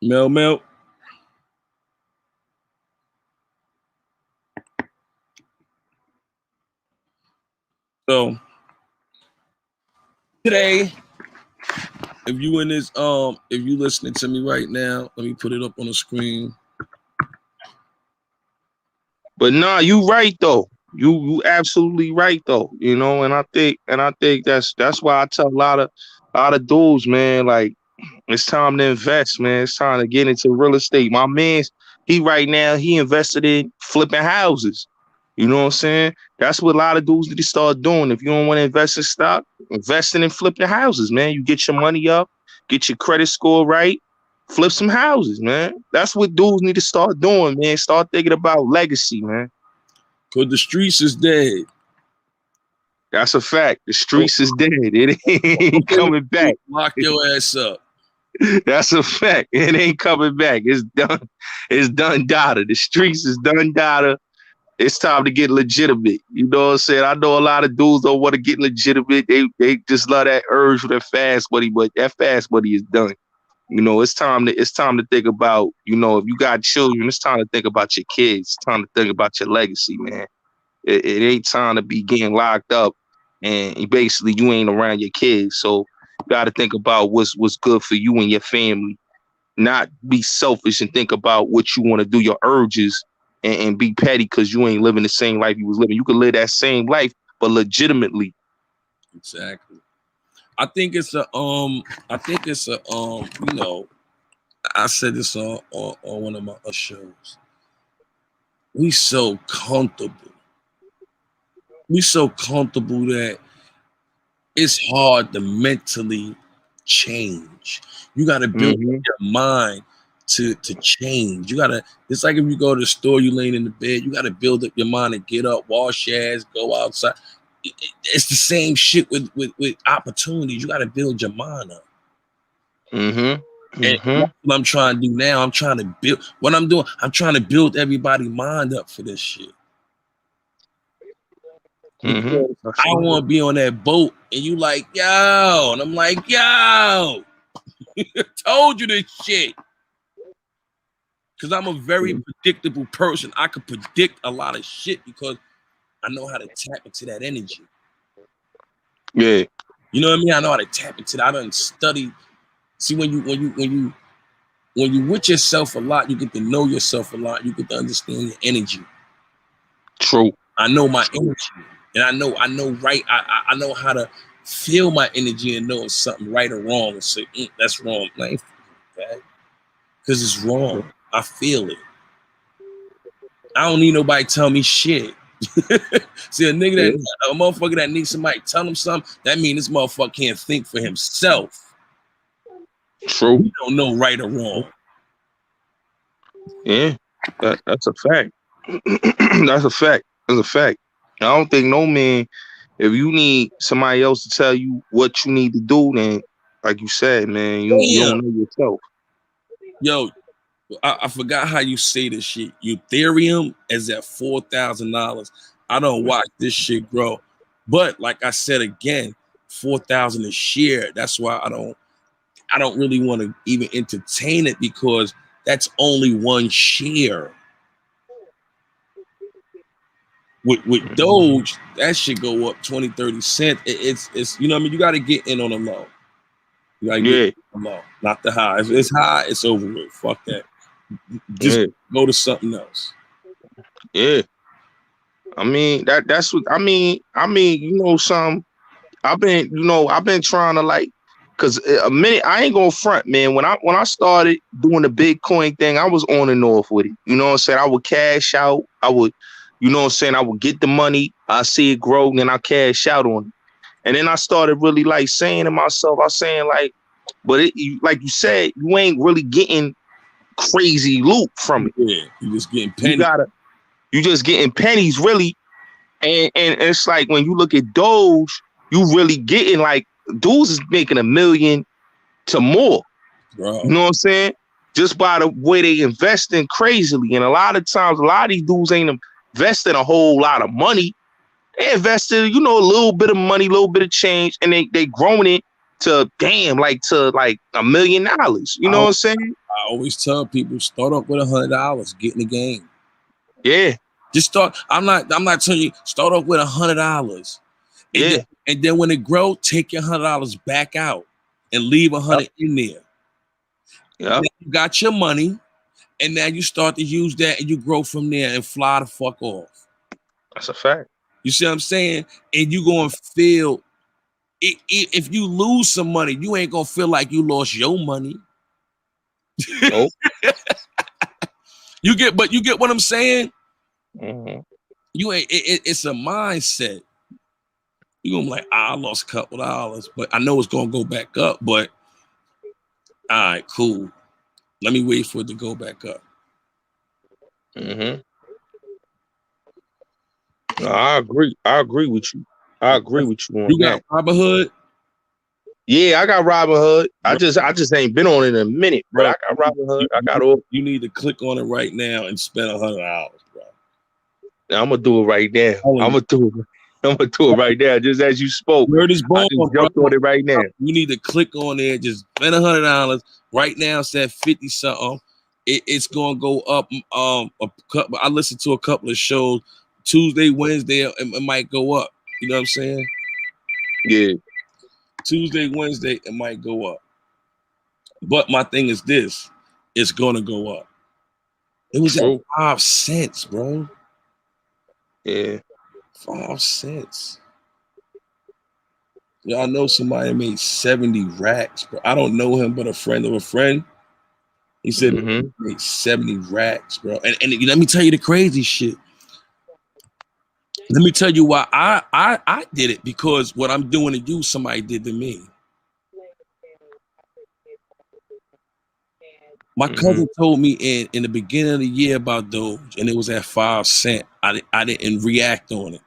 Mel. So today, if you in this, if you listening to me right now, let me put it up on the screen. But nah, you right though. You absolutely right though. You know, and I think that's why I tell a lot of dudes, man, like it's time to invest, man. It's time to get into real estate. My man's he right now, he invested in flipping houses. You know what I'm saying? That's what a lot of dudes need to start doing. If you don't want to invest in stock, investing in flipping houses, man. You get your money up, get your credit score right, flip some houses, man. That's what dudes need to start doing, man. Start thinking about legacy, man. Cause the streets is dead. That's a fact. The Oh, streets is dead. It ain't coming back. lock your ass up. That's a fact. It ain't coming back. It's done. It's done data. The streets is done data. It's time to get legitimate. You know what I'm saying? I know a lot of dudes don't want to get legitimate. They just love that urge for that fast money, but that fast money is done. You know, it's time to think about, you know, if you got children, it's time to think about your kids. It's time to think about your legacy, man. It ain't time to be getting locked up and basically you ain't around your kids. So you got to think about what's good for you and your family. Not be selfish and think about what you want to do, your urges, and be petty because you ain't living the same life you was living. You can live that same life, but legitimately. Exactly. I think it's a you know, I said this on one of my shows. We so comfortable. We so comfortable that it's hard to mentally change. You got to build Mm-hmm. your mind to change. You got to. It's like if you go to the store, you laying in the bed. You got to build up your mind to get up, wash your ass, go outside. It's the same shit with opportunities. You got to build your mind up. Mm-hmm. And Mm-hmm. that's what I'm trying to do now. I'm trying to build what I'm doing. I'm trying to build everybody's mind up for this shit. Mm-hmm. Because I don't want to be on that boat and you like, yo, and I'm like, yo, told you this shit. Because I'm a very predictable person. I could predict a lot of shit because I know how to tap into that energy. Yeah. You know what I mean? I know how to tap into that. I done studied. See, when you when you with yourself a lot, you get to know yourself a lot. You get to understand your energy. True. I know my energy, and I know right. I know how to feel my energy and know if something right or wrong, and say that's wrong, man, because it's wrong. I feel it. I don't need nobody tell me shit. See, a motherfucker that needs somebody tell him something, that means this motherfucker can't think for himself. True. He don't know right or wrong. Yeah, that's a fact. That's a fact. That's a fact. I don't think no man, if you need somebody else to tell you what you need to do, then like you said, man, you don't know yourself. Yo, I forgot how you say this shit. Ethereum is at $4,000. I don't watch this shit grow. But like I said again, 4,000 a share. That's why I don't really want to even entertain it, because that's only one share. With Doge, that should go up 20, 30 cents. It's you know what I mean? You got to get in on the low. You got to get in on the low, not the high. If it's high, it's over with. Fuck that. Just go to something else. Yeah. I mean, that's what I mean, you know, I've been trying to like, cause a minute, I ain't gonna front, man. When I started doing the Bitcoin thing, I was on and off with it. You know what I'm saying? I would cash out. I would, you know what I'm saying? I would get the money. I see it grow, and then I cash out on it. And then I started really like saying to myself, I was saying like, but like you said, you ain't really getting crazy loot from it. Yeah, you just getting pennies. You just getting pennies, really. And it's like when you look at Doge, you really getting like dudes is making $1 million to more. Bro. You know what I'm saying? Just by the way they investing crazily. And a lot of times, a lot of these dudes ain't investing a whole lot of money. They invested, you know, a little bit of money, a little bit of change, and they growing it to $1 million. You know what I'm saying? I always tell people, start off with $100, get in the game. Yeah. Just start. I'm not telling you, start off with $100. And then when it grow, take your $100 back out and leave $100 in there. Yeah. You got your money, and now you start to use that, and you grow from there and fly the fuck off. That's a fact. You see what I'm saying? And you gonna feel if you lose some money, you ain't gonna feel like you lost your money. Nope. You get what I'm saying? Mm-hmm. It's a mindset. You're gonna be like, I lost a couple dollars, but I know it's gonna go back up. But all right, cool. Let me wait for it to go back up. Mm-hmm. No, I agree. I agree with you. I agree with you on You that. got Robinhood? Yeah, I got Robinhood. I just ain't been on it in a minute, but I got Robinhood. I got all. You need to click on it right now and spend $100, bro. I'm gonna do it right now. I'm gonna do it right now. Just as you spoke, Word is born, I just jumped on it right now. You need to click on there. Just spend $100 right now. It's at 50 something. It's gonna go up. I listened to a couple of shows. Tuesday, Wednesday, it might go up. You know what I'm saying? Yeah. Tuesday, Wednesday, it might go up. But my thing is this: it's gonna go up. It was at 5 cents, bro. Yeah. 5 cents. Y'all know somebody made 70 racks, bro. I don't know him, but a friend of a friend. He said he made 70 racks, bro. And let me tell you the crazy shit. Let me tell you why I did it, because what I'm doing to you, somebody did to me. My cousin told me in the beginning of the year about Doge, and it was at 5 cents. I didn't react on it.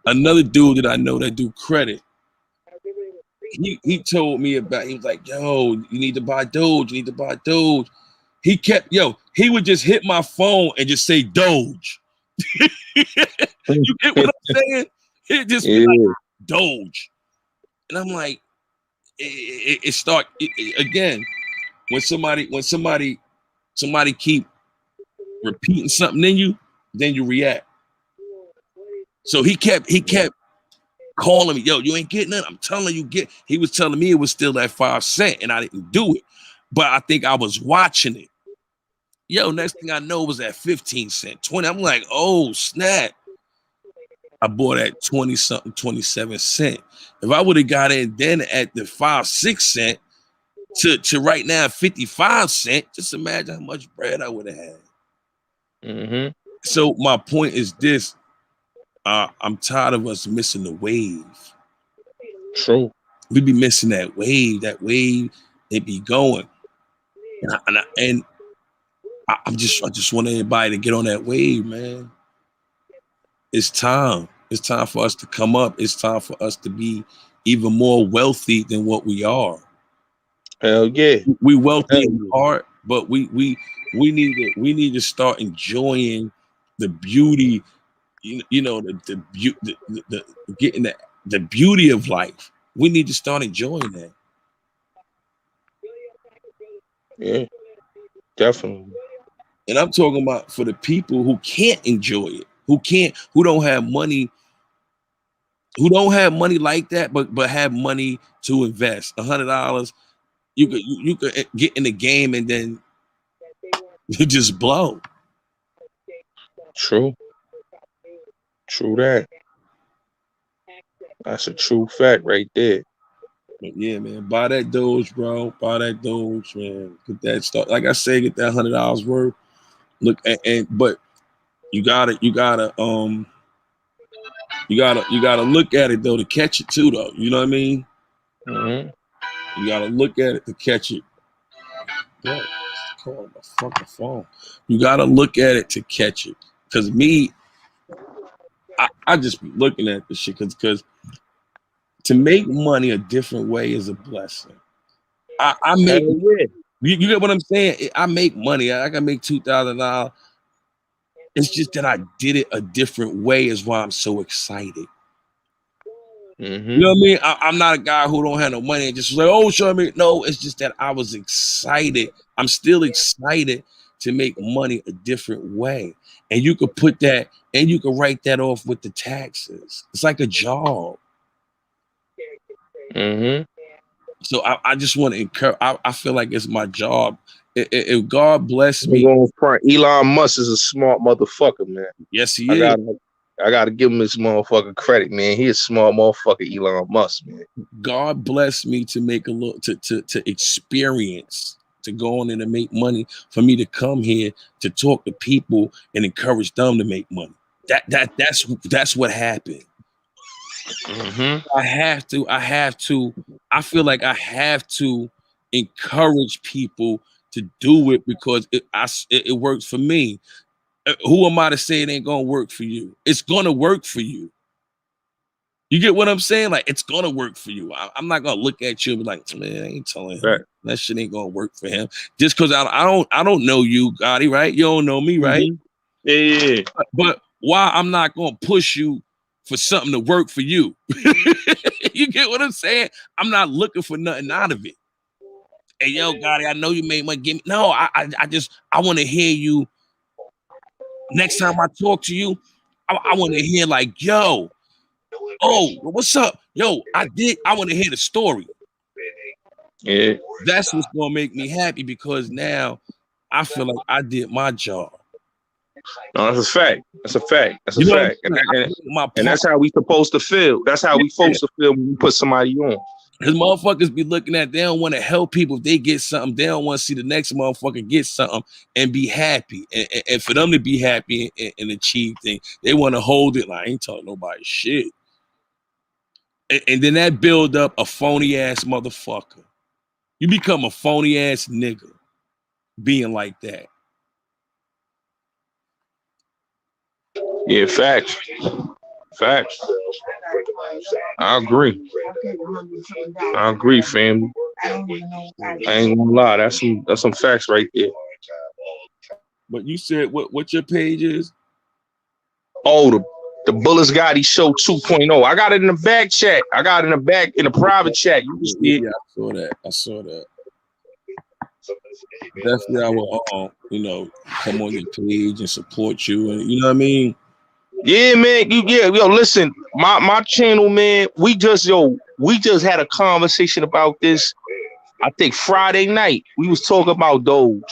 Another dude that I know that do credit, he told me about, he was like, yo, you need to buy Doge, you need to buy Doge. He would just hit my phone and just say Doge. You get what I'm saying? It just be like Doge. And I'm like, it start again, when somebody keep repeating something in you, then you react. So he kept calling me, yo, you ain't getting it. I'm telling you, he was telling me it was still at 5 cents, and I didn't do it. but I think I was watching it. Yo, next thing I know was at 15 cents, 20. I'm like, oh snap. I bought at 20 something, 27 cent. If I would have got in then at the 5-6 cent to right now 55 cent, just imagine how much bread I would have had. Mm-hmm. So my point is this: I'm tired of us missing the wave. True. We be missing that wave. That wave, it be going, and I just want everybody to get on that wave, man. It's time. It's time for us to come up. It's time for us to be even more wealthy than what we are. Hell yeah. We wealthy in yeah. heart, but we need to start enjoying the beauty. You know the getting the beauty of life. We need to start enjoying that. Yeah, definitely. And I'm talking about for the people who can't enjoy it, who don't have money like that, but have money to invest. $100, you could get in the game and then you just blow. True. True that. That's a true fact right there. But yeah, man, buy that Doge, bro. Buy that Doge, man. Get that stuff. Like I say, get that $100 worth. Look, but you gotta look at it though to catch it too, though. You know what I mean? Mm-hmm. You gotta look at it to catch it. Bro, call my fucking phone. You gotta look at it to catch it. Cause me, I just be looking at this shit because to make money a different way is a blessing. I make you get what I'm saying? I make money. I can make $2,000. It's just that I did it a different way is why I'm so excited. Mm-hmm. You know what I mean? I'm not a guy who don't have no money and just like, oh, show me. No, it's just that I was excited. I'm still excited to make money a different way. And you could put that and you could write that off with the taxes. It's like a job. Mm-hmm. So I just want to encourage. I feel like it's my job. If God bless me, Elon Musk is a smart motherfucker, man. Yes, he is. I gotta give him this motherfucker credit, man. He a smart motherfucker, Elon Musk, man. God bless me to make a little to experience, to go on and to make money, for me to come here to talk to people and encourage them to make money. That's what happened. Mm-hmm. I feel like I have to encourage people to do it because it works for me. Who am I to say it ain't gonna work for you? It's gonna work for you. You get what I'm saying? Like, it's gonna work for you. I'm not gonna look at you and be like, man, I ain't telling him that shit ain't gonna work for him. Just because I don't know you, Gotti, right? You don't know me, right? Mm-hmm. Yeah. But why I'm not gonna push you for something to work for you? You get what I'm saying? I'm not looking for nothing out of it. Hey, yo, Gotti, I know you made money. Give me no. I want to hear you. Next time I talk to you, I want to hear like, yo, oh, what's up? Yo, I want to hear the story. Yeah. That's what's going to make me happy because now I feel like I did my job. No, that's a fact. That's a fact. That's a fact. And that's how we supposed to feel. That's how we supposed to feel when we put somebody on. Because motherfuckers be looking at, they don't want to help people. If they get something, they don't want to see the next motherfucker get something and be happy. And for them to be happy and achieve things, they want to hold it like, I ain't telling nobody shit. And then that build up a phony ass motherfucker. You become a phony ass nigga being like that. Yeah, facts. Facts. I agree. I agree, family. I ain't gonna lie. That's some facts right there. But you said what your page is? Oh, the Bullets Gotti Show 2.0. I got it in the back chat. I got it in the private chat. You can see it. Yeah, I saw that. Definitely, I will, come on your page and support you, and you know what I mean. Yeah, man. Yo, listen, my channel, man. We just had a conversation about this. I think Friday night, we was talking about Doge.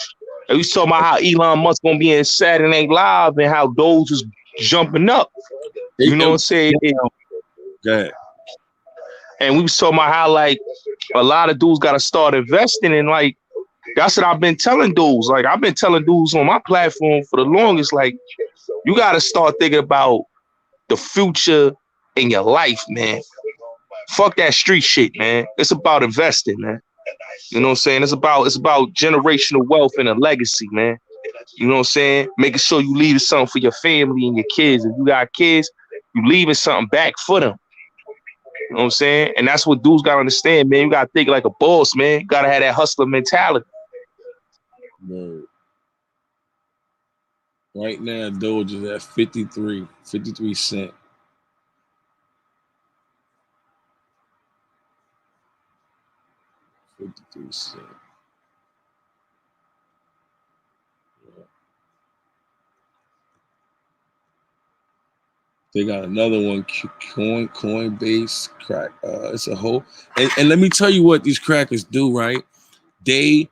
And we was talking about how Elon Musk gonna be in Saturday Night Live and how Doge was jumping up. You know what I'm saying? And we was talking about how like a lot of dudes gotta start investing in like that's what I've been telling dudes. Like I've been telling dudes on my platform for the longest, like you gotta start thinking about the future in your life, man. Fuck that street shit, man. It's about investing, man. You know what I'm saying? It's about generational wealth and a legacy, man. You know what I'm saying? Making sure you leaving something for your family and your kids. If you got kids, you leaving something back for them. You know what I'm saying? And that's what dudes gotta understand, man. You gotta think like a boss, man. You gotta have that hustler mentality. Word. Right now, Doge is at 53 cents. $0.53. Yeah. They got another one, Coinbase crack. It's a whole and let me tell you what these crackers do, right? They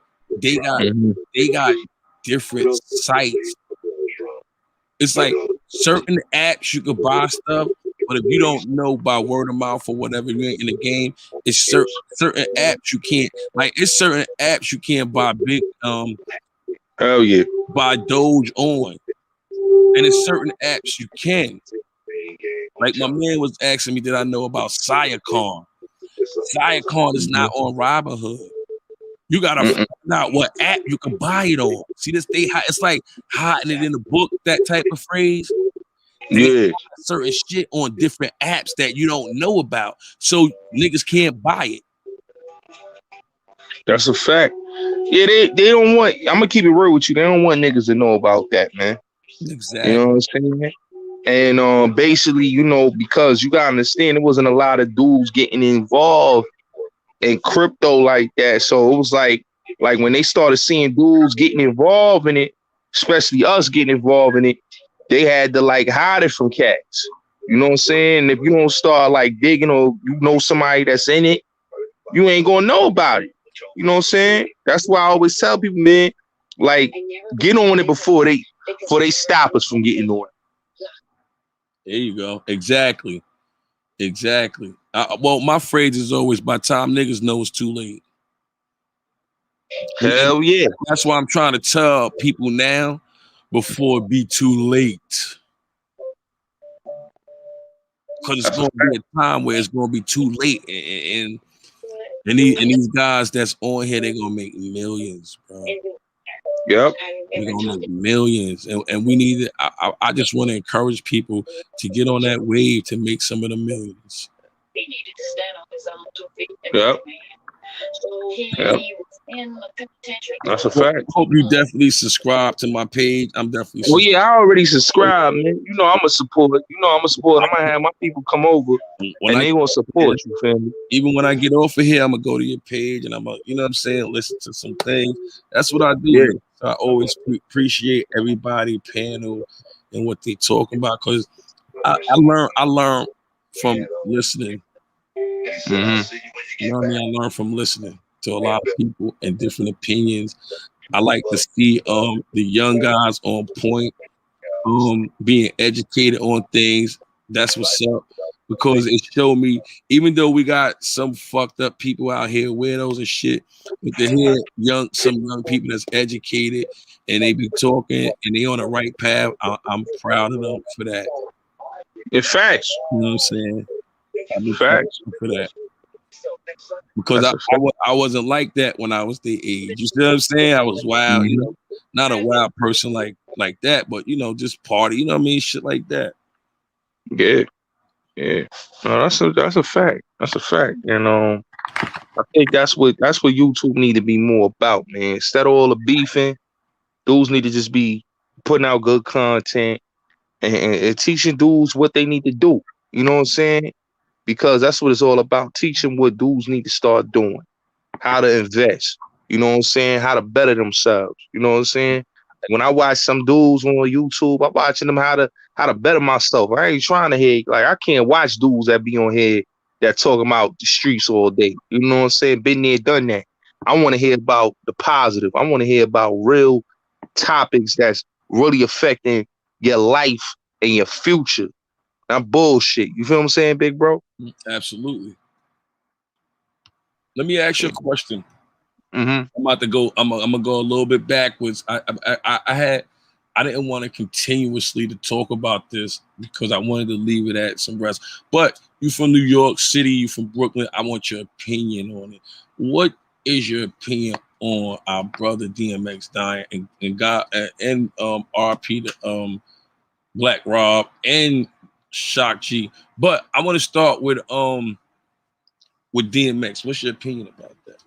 got different sites. It's like certain apps you could buy stuff, but if you don't know by word of mouth or whatever you ain't in the game, it's certain apps you can't like. It's certain apps you can't buy big Hell yeah, buy Doge on, and it's certain apps you can. Like my man was asking me, did I know about Siacon? Siacon is not on Robinhood. You gotta find out what app you can buy it on. See this? It's like hiding it in the book. That type of phrase. yeah. Certain shit on different apps that you don't know about, so niggas can't buy it. That's a fact. Yeah, they don't want. I'm gonna keep it real with you. They don't want niggas to know about that, man. Exactly. You know what I'm saying? And basically, you know, because you gotta understand, there wasn't a lot of dudes getting involved in crypto like that. So it was like when they started seeing dudes getting involved in it, especially us getting involved in it, they had to like hide it from cats. You know what I'm saying? If you don't start like digging or you know somebody that's in it, you ain't gonna know about it. You know what I'm saying? That's why I always tell people, man, like get on it before they stop us from getting on it. There you go. Exactly. Well, my phrase is always, by the time niggas know, it's too late. Hell yeah. That's why I'm trying to tell people now before it be too late. Because it's going to be a time where it's going to be too late. And these guys that's on here, they're going to make millions, bro. Yep. They're going to make millions. And we need it. I just want to encourage people to get on that wave to make some of the millions. Yep. That's a fact. I hope you definitely subscribe to my page. I'm definitely Well, yeah, I already subscribed, man. You know I'm a support. I'm gonna have my people come over and they gonna support you, family. Even when I get off of here, I'm gonna go to your page and I'm gonna, you know what I'm saying, listen to some things. That's what I do. Yeah. So I always appreciate everybody panel and what they talking about, because I learn from listening. Mm-hmm. You know what I mean? I learn from listening to a lot of people and different opinions. I like to see the young guys on point, being educated on things. That's what's up, because it showed me, even though we got some fucked up people out here, weirdos and shit, but to hear some young people that's educated and they be talking and they on the right path, I'm proud of them for that. In fact, you know what I'm saying? I'm proud for that. Because I wasn't like that when I was their age. You see what I'm saying? I was wild, you know, not a wild person like that, but you know, just party, you know what I mean? Shit like that. Yeah. Yeah. No, that's a fact. That's a fact. And I think that's what YouTube need to be more about, man. Instead of all the beefing, dudes need to just be putting out good content and teaching dudes what they need to do. You know what I'm saying? Because that's what it's all about. Teaching what dudes need to start doing. How to invest. You know what I'm saying? How to better themselves. You know what I'm saying? When I watch some dudes on YouTube, I'm watching them how to better myself. I ain't trying to hear, like, I can't watch dudes that be on here that talking about the streets all day. You know what I'm saying? Been there, done that. I want to hear about the positive. I want to hear about real topics that's really affecting your life and your future. Not bullshit. You feel what I'm saying, big bro? Absolutely. Let me ask you a question. Mm-hmm. I'm about to go. I'm gonna go a little bit backwards. I didn't want to continuously to talk about this because I wanted to leave it at some rest. But you from New York City, you from Brooklyn. I want your opinion on it. What is your opinion on our brother DMX dying and God and RP to Black Rob and Shock G? But I want to start with DMX. What's your opinion about that?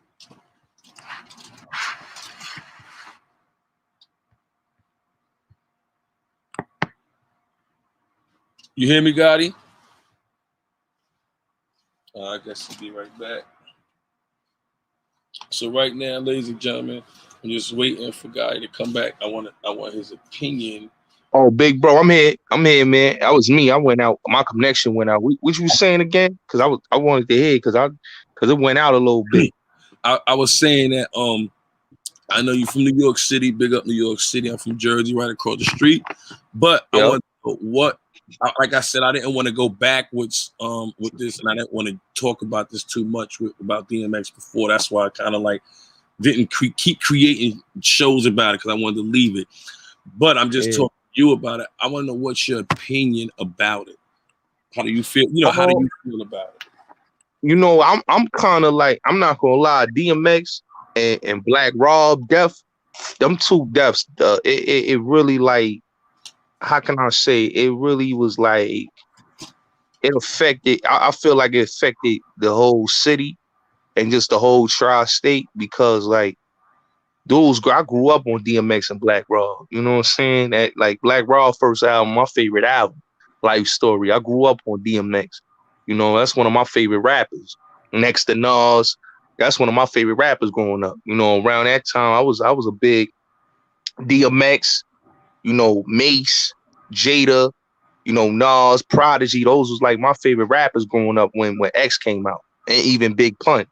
You hear me, Gotti? I guess he'll be right back. So right now, ladies and gentlemen, I'm just waiting for Gotti to come back. I want his opinion. Oh, big bro, I'm here. I'm here, man. That was me. I went out. My connection went out. What you saying again? Because I wanted to hear because it went out a little bit. I was saying that I know you from New York City. Big up New York City. I'm from Jersey, right across the street. But I want to know what. Like I said, I didn't want to go backwards with this, and I didn't want to talk about this too much about DMX before. That's why I kind of like didn't keep creating shows about it because I wanted to leave it. But I'm just talking to you about it. I want to know what's your opinion about it. How do you feel? How do you feel about it? I'm kind of like, I'm not gonna lie, DMX and Black Rob death, them two deaths. It really, like, how can I say? It really was like, it affected. I feel like it affected the whole city and just the whole tri-state because, like, I grew up on DMX and Black Rob. You know what I'm saying? That, like, Black Rob first album, my favorite album, Life Story. I grew up on DMX. That's one of my favorite rappers. Next to Nas, that's one of my favorite rappers growing up. Around that time, I was a big DMX, Mace, Jada, Nas, Prodigy. Those was like my favorite rappers growing up when X came out, and even Big Pun.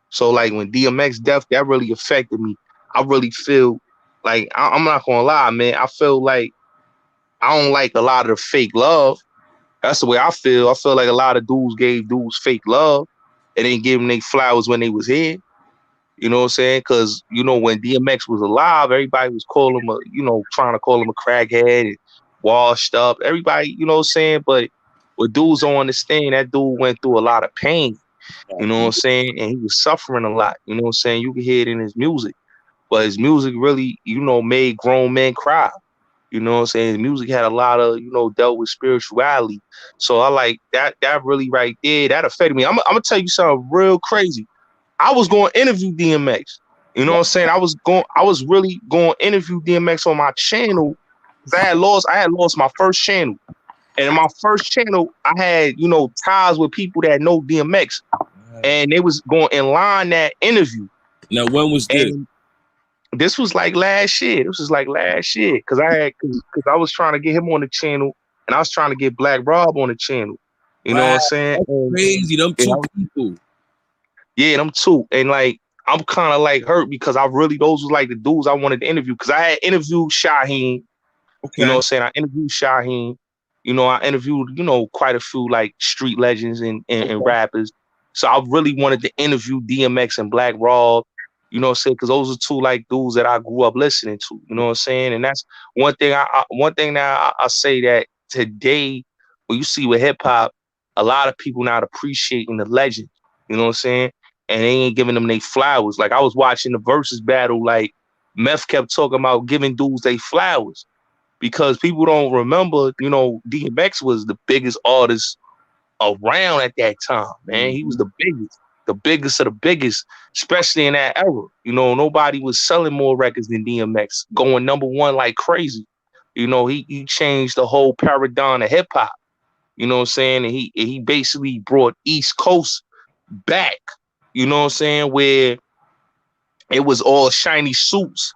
So, like, when DMX death, that really affected me. I really feel like, I'm not gonna lie, man. I feel like I don't like a lot of the fake love. That's the way I feel. I feel like a lot of dudes gave dudes fake love and didn't give them their flowers when they was here. You know what I'm saying? Because, when DMX was alive, everybody was calling him trying to call him a crackhead and washed up. Everybody, you know what I'm saying? But what dudes don't understand, that dude went through a lot of pain. You know what I'm saying? And he was suffering a lot. You know what I'm saying? You can hear it in his music. But his music really, made grown men cry. You know what I'm saying? His music had a lot of, dealt with spirituality. So I like that really right there. That affected me. I'm gonna tell you something real crazy. I was going to interview DMX. You know what I'm saying? I was really going to interview DMX on my channel because I had lost my first channel. And in my first channel, I had, ties with people that know DMX. And they was going to line that interview. Now, when was this? And this was like last year. Because I was trying to get him on the channel, and I was trying to get Black Rob on the channel. You know what I'm saying? That's crazy. Them two people. Yeah, them two. And, like, I'm kind of like hurt because those was like the dudes I wanted to interview. Because I had interviewed Shaheem. Okay. You know what I'm saying? I interviewed Shaheem. I interviewed, quite a few, like, street legends and rappers. So I really wanted to interview DMX and Black Rob. You know what I'm saying? Because those are two, like, dudes that I grew up listening to. You know what I'm saying? And that's one thing I say, that today, when you see with hip hop, a lot of people not appreciating the legend. You know what I'm saying? And they ain't giving them their flowers. Like, I was watching the versus battle, like, Meth kept talking about giving dudes their flowers. Because people don't remember, DMX was the biggest artist around at that time, man. He was the biggest of the biggest, especially in that era. Nobody was selling more records than DMX, going number one like crazy. He changed the whole paradigm of hip hop. You know what I'm saying? And he basically brought East Coast back. You know what I'm saying? Where it was all shiny suits.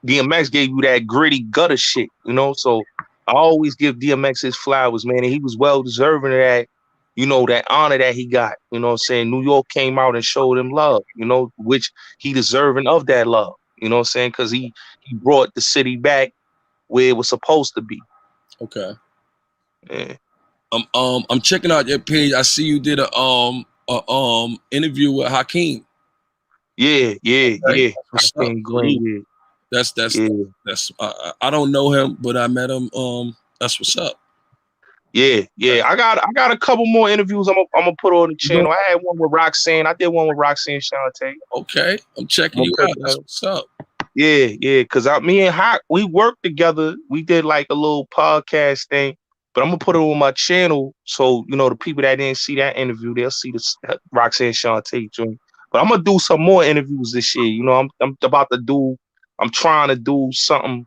DMX gave you that gritty gutter shit. So I always give DMX his flowers, man. And he was well deserving of that. you know, that honor that he got. You know what I'm saying? New York came out and showed him love, you know, which he deserving of that love. You know what I'm saying? Because he brought the city back where it was supposed to be. Okay. Yeah. I'm checking out your page. I see you did a interview with Hakeem. Yeah. Okay. What's up? Hakeem Green, That's yeah. I don't know him, but I met him. That's what's up. Yeah. I got a couple more interviews I'm gonna put on the channel. I had one with Roxanne. I did one with Roxanne Shante. Okay, I'm checking you out. That's what's up. Yeah. Cause me and Hawk, we worked together. We did like a little podcast thing, but I'm gonna put it on my channel so you know the people that didn't see that interview, they'll see the Roxanne Shante joint. But I'm gonna do some more interviews this year. You know, I'm trying to do something.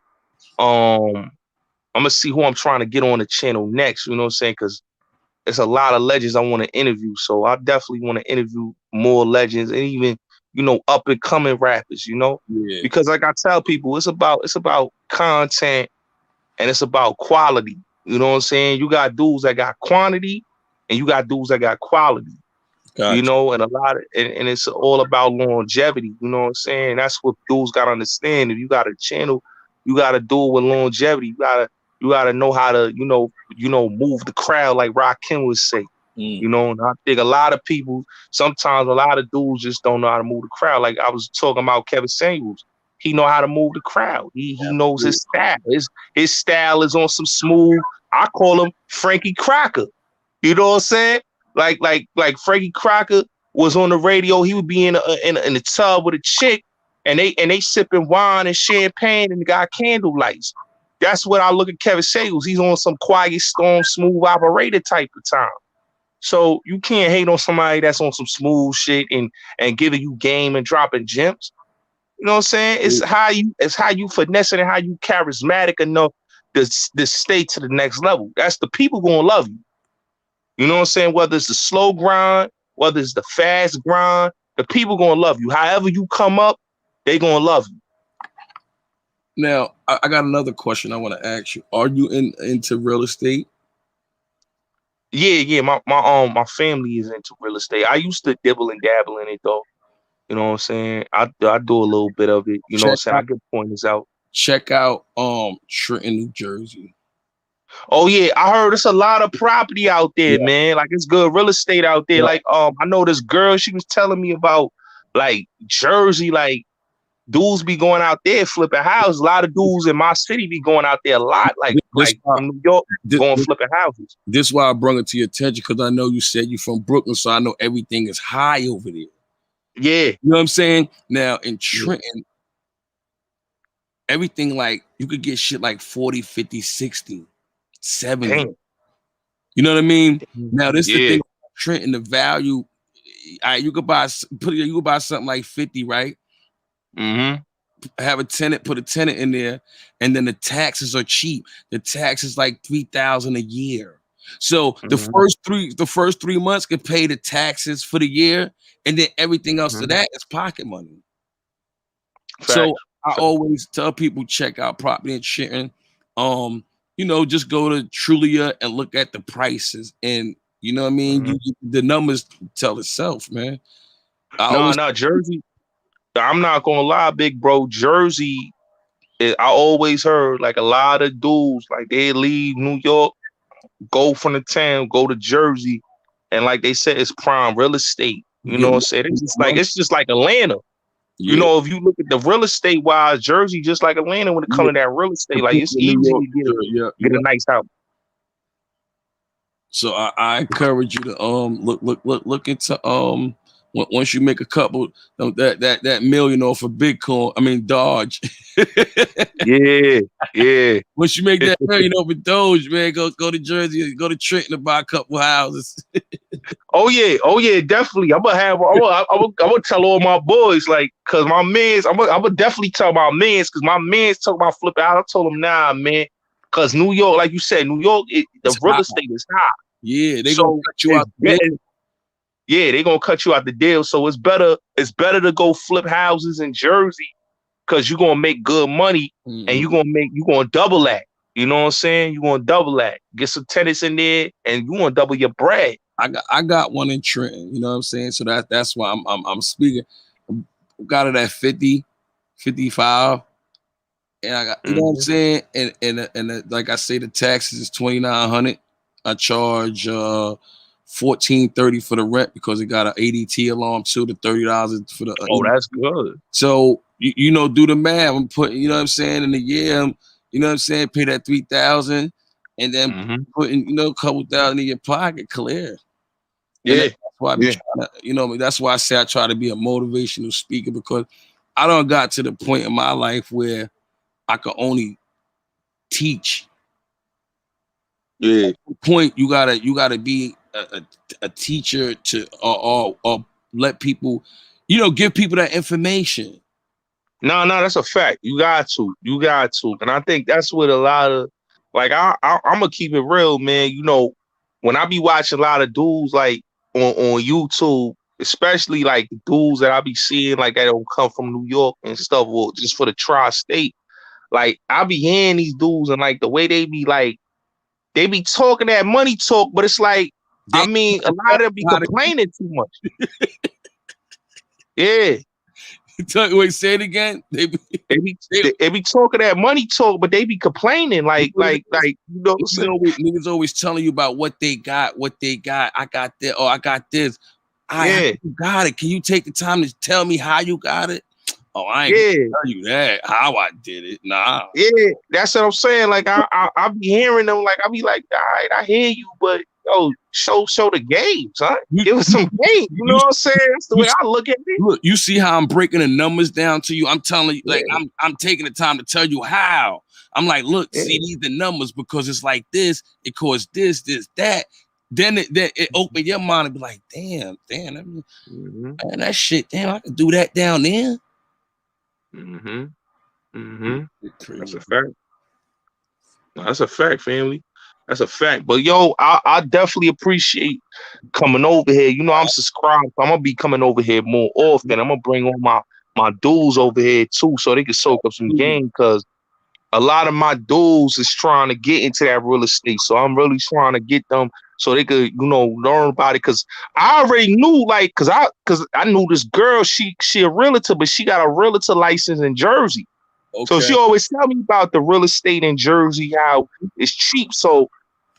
I'm gonna see who I'm trying to get on the channel next. You know what I'm saying? Because there's a lot of legends I want to interview. So I definitely want to interview more legends and even, you know, up and coming rappers, you know? Yeah. Because like I tell people, it's about content and it's about quality. You know what I'm saying? You got dudes that got quantity and you got dudes that got quality. Gotcha. You know, and a lot of and it's all about longevity. You know what I'm saying? That's what dudes gotta understand. If you got a channel, you gotta do it with longevity. You gotta know how to, move the crowd like Rakim would say. You know, and I think a lot of people, sometimes a lot of dudes just don't know how to move the crowd. Like I was talking about Kevin Samuels. He know how to move the crowd. He knows his style. His style is on some smooth. I call him Frankie Crocker. You know what I'm saying? Like Frankie Crocker was on the radio. He would be in a tub with a chick, and they sipping wine and champagne, and got candle lights. That's what I look at Kevin Samuels. He's on some quiet storm, smooth operator type of time. So you can't hate on somebody that's on some smooth shit and giving you game and dropping gems. You know what I'm saying? It's how you finessing and how you charismatic enough to stay to the next level. That's the people gonna love you. You know what I'm saying? Whether it's the slow grind, whether it's the fast grind, the people gonna love you. However you come up, they gonna love you. Now, I got another question I want to ask you. Are you into real estate? Yeah. My family is into real estate. I used to dibble and dabble in it though. You know what I'm saying? I do a little bit of it. You know what I'm saying? I get pointers out. Check out Trenton, New Jersey. Oh yeah, I heard it's a lot of property out there, man. Like it's good real estate out there. Like I know this girl, she was telling me about like Jersey, like dudes be going out there flipping houses. A lot of dudes in my city be going out there a lot, like from New York, going flipping houses. This is why I brought it to your attention, because I know you said you're from Brooklyn, so I know everything is high over there. Yeah. You know what I'm saying? Now in Trenton, everything like you could get shit like 40, 50, 60, 70. Damn. You know what I mean? Now this is the thing about Trenton, the value. You could buy something like 50, right? Mm-hmm. Have a tenant, put a tenant in there, and then the taxes are cheap. The tax is like $3,000 a year. So the first 3 months could pay the taxes for the year, and then everything else to that is pocket money. Fact. So I always tell people check out property and sharing. You know, just go to Trulia and look at the prices, and you know what I mean. The numbers tell itself, man. No, Jersey. I'm not gonna lie, big bro. Jersey, I always heard like a lot of dudes like they leave New York, go from the town, go to Jersey, and like they said, it's prime real estate. You know what I'm saying? It's just like Atlanta. Yeah. You know, if you look at the real estate wise, Jersey just like Atlanta when it comes to that real estate. Like it's easy to get a nice house. So I encourage you to look into once you make a couple that million off of Bitcoin, I mean Dodge. yeah. Once you make that million off of Doge, man, go to Jersey, go to Trenton to buy a couple houses. Oh yeah, definitely. I'm gonna tell all my boys, like, cause my mans, I'm gonna definitely tell my mans, cause my mans talk about flipping out. I told them, nah, man, cause New York, like you said, New York, the real estate is high. Yeah, they gonna cut you out. Yeah, they gonna cut you out the deal. So it's better to go flip houses in Jersey, cause you're gonna make good money and you're gonna double that. You know what I'm saying? You're gonna double that. Get some tenants in there and you gonna double your bread. I got one in Trenton. You know what I'm saying? So that's why I'm speaking. Got it at 50, 55. And I got, you know what I'm saying? And like I say, the taxes is $2,900. I charge $14.30 for the rent because it got an ADT alarm too, the $30 for the Oh, that's good. So you know, do the math. I'm putting, you know what I'm saying, in a year, you know what I'm saying, pay that $3,000 and then putting, you know, a couple thousand in your pocket clear. And Yeah. that's why I be trying to, you know, that's why I say I try to be a motivational speaker, because I don't got to the point in my life where I could only teach. Yeah. At the point you gotta be a teacher to or let people, you know, give people that information. No, that's a fact. You got to, and I think that's what a lot of, like, I'm gonna keep it real, man. You know, when I be watching a lot of dudes like on YouTube, especially like the dudes that I be seeing like that don't come from New York and stuff, or just for the tri-state, like I be hearing these dudes and like the way they be like, they be talking that money talk, but it's like, I mean, a lot of them be complaining too much. Yeah. Wait, say it again. They be talking that money talk, but they be complaining like you know what I'm saying? Niggas always telling you about what they got. I got that. Oh, I got this. Yeah, you got it. Can you take the time to tell me how you got it? Oh, I ain't gonna tell you that how I did it. Nah. Yeah, that's what I'm saying. Like I be hearing them. Like I be like, all right, I hear you, but yo, show the games, huh? Give us some games. You know what I'm saying? That's the way I look at it. Look, you see how I'm breaking the numbers down to you. I'm telling you, like I'm taking the time to tell you how. I'm like, look, see these the numbers, because it's like this. It costs this, that. Then it open your mind and be like, damn, man, that shit, damn, I can do that down there. That's a fact. That's a fact, family. That's a fact. But yo, I definitely appreciate coming over here. You know, I'm subscribed. I'm gonna be coming over here more often. I'm gonna bring all my dudes over here too, so they can soak up some game, because a lot of my dudes is trying to get into that real estate. So I'm really trying to get them so they could, you know, learn about it. Cause I already knew, like, cause I knew this girl, she a realtor, but she got a realtor license in Jersey. Okay. So she always tell me about the real estate in Jersey, how it's cheap. So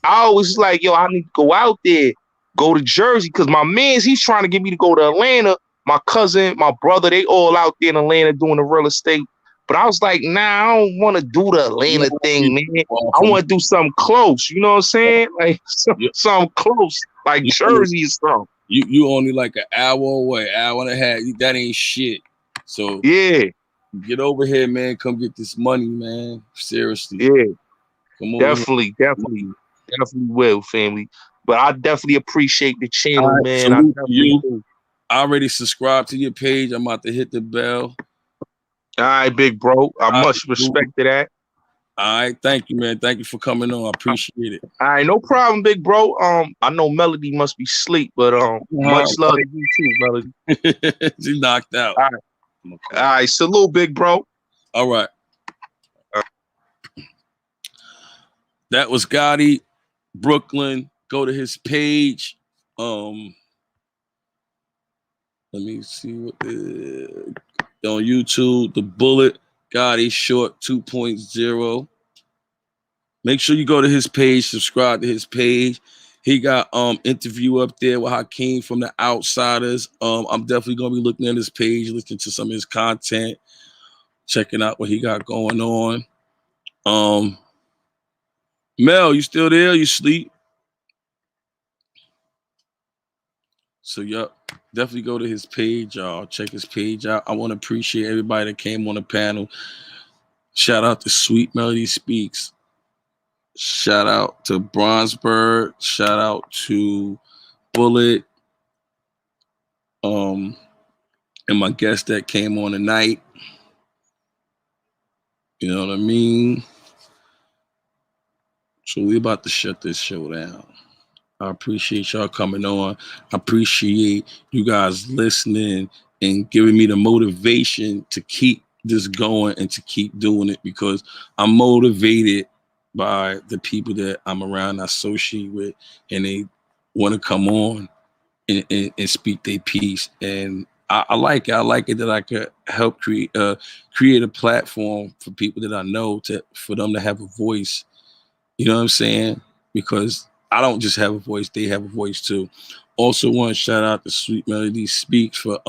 I always like, yo, I need to go out there, go to Jersey, because my man's, he's trying to get me to go to Atlanta. My cousin, my brother, they all out there in Atlanta doing the real estate. But I was like, nah, I don't want to do the Atlanta thing, man. I want to do something close. You know what I'm saying? Like something close, like Jersey or something. You only like an hour away, hour and a half. That ain't shit. So yeah, get over here, man. Come get this money, man. Seriously. Yeah. Come on. Definitely will, family. But I definitely appreciate the channel, man. I definitely do. I already subscribed to your page. I'm about to hit the bell. All right, big bro. I much respect to that. All right, thank you, man. Thank you for coming on. I appreciate it. All right, no problem, big bro. I know Melody must be asleep, but much love to you too, Melody. She knocked out. All right, salute, big bro. All right. That was Gotti, Brooklyn. Go to his page. Let me see what on YouTube, The Bullet, Gotti Short 2.0. Make sure you go to his page, subscribe to his page. He got interview up there with Hakeem from The Outsiders. I'm definitely gonna be looking at his page, listening to some of his content, checking out what he got going on. Mel, you still there? You sleep? So yep, definitely go to his page, y'all. Check his page out. I want to appreciate everybody that came on the panel. Shout out to Sweet Melody Speaks. Shout out to Bronzebird. Shout out to Bullet. And my guest that came on tonight. You know what I mean? So we about to shut this show down. I appreciate y'all coming on. I appreciate you guys listening and giving me the motivation to keep this going and to keep doing it, because I'm motivated by the people that I'm around, I associate with, and they want to come on and speak their piece. And I like it. I like it that I could help create a platform for people that I know for them to have a voice. You know what I'm saying? Because I don't just have a voice; they have a voice too. Also, want to shout out to Sweet Melody Speaks for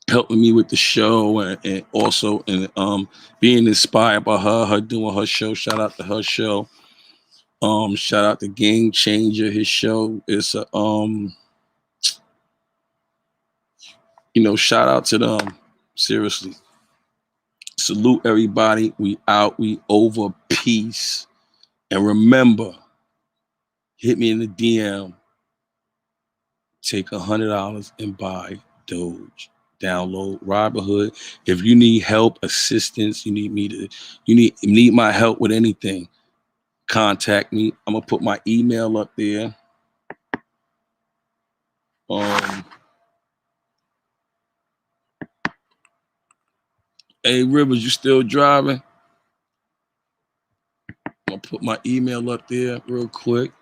helping me with the show and also being inspired by her doing her show. Shout out to her show. Shout out to Game Changer. His show is a shout out to them. Seriously. Salute everybody. We out. We over. Peace. And remember, hit me in the DM. Take $100 and buy Doge. Download Robinhood. If you need help, assistance, you need my help with anything, contact me. I'm gonna put my email up there. Hey Rivers, you still driving? I'm gonna put my email up there real quick.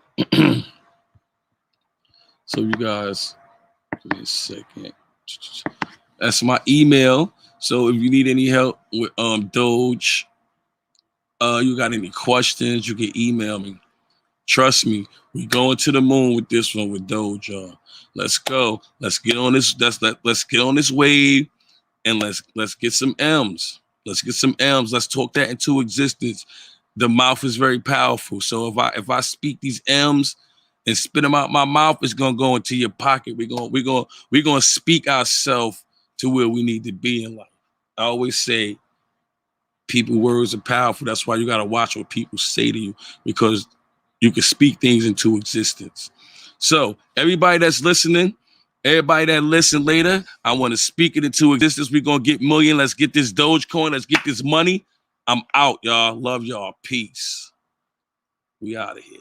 So you guys, give me a second. That's my email. So if you need any help with Doge, you got any questions, you can email me. Trust me, we going to the moon with this one with Doge, y'all. Let's go. Let's get on this. Let's get on this wave, and let's get some M's. Let's get some M's. Let's talk that into existence. The mouth is very powerful. So if I speak these M's and spit them out my mouth, it's gonna go into your pocket. We're gonna speak ourselves to where we need to be in life. I always say, people words are powerful. That's why you gotta watch what people say to you, because you can speak things into existence. So everybody that's listening, everybody that listen later, I want to speak it into existence. We're going to get million. Let's get this Dogecoin. Let's get this money. I'm out, y'all. Love y'all. Peace. We out of here.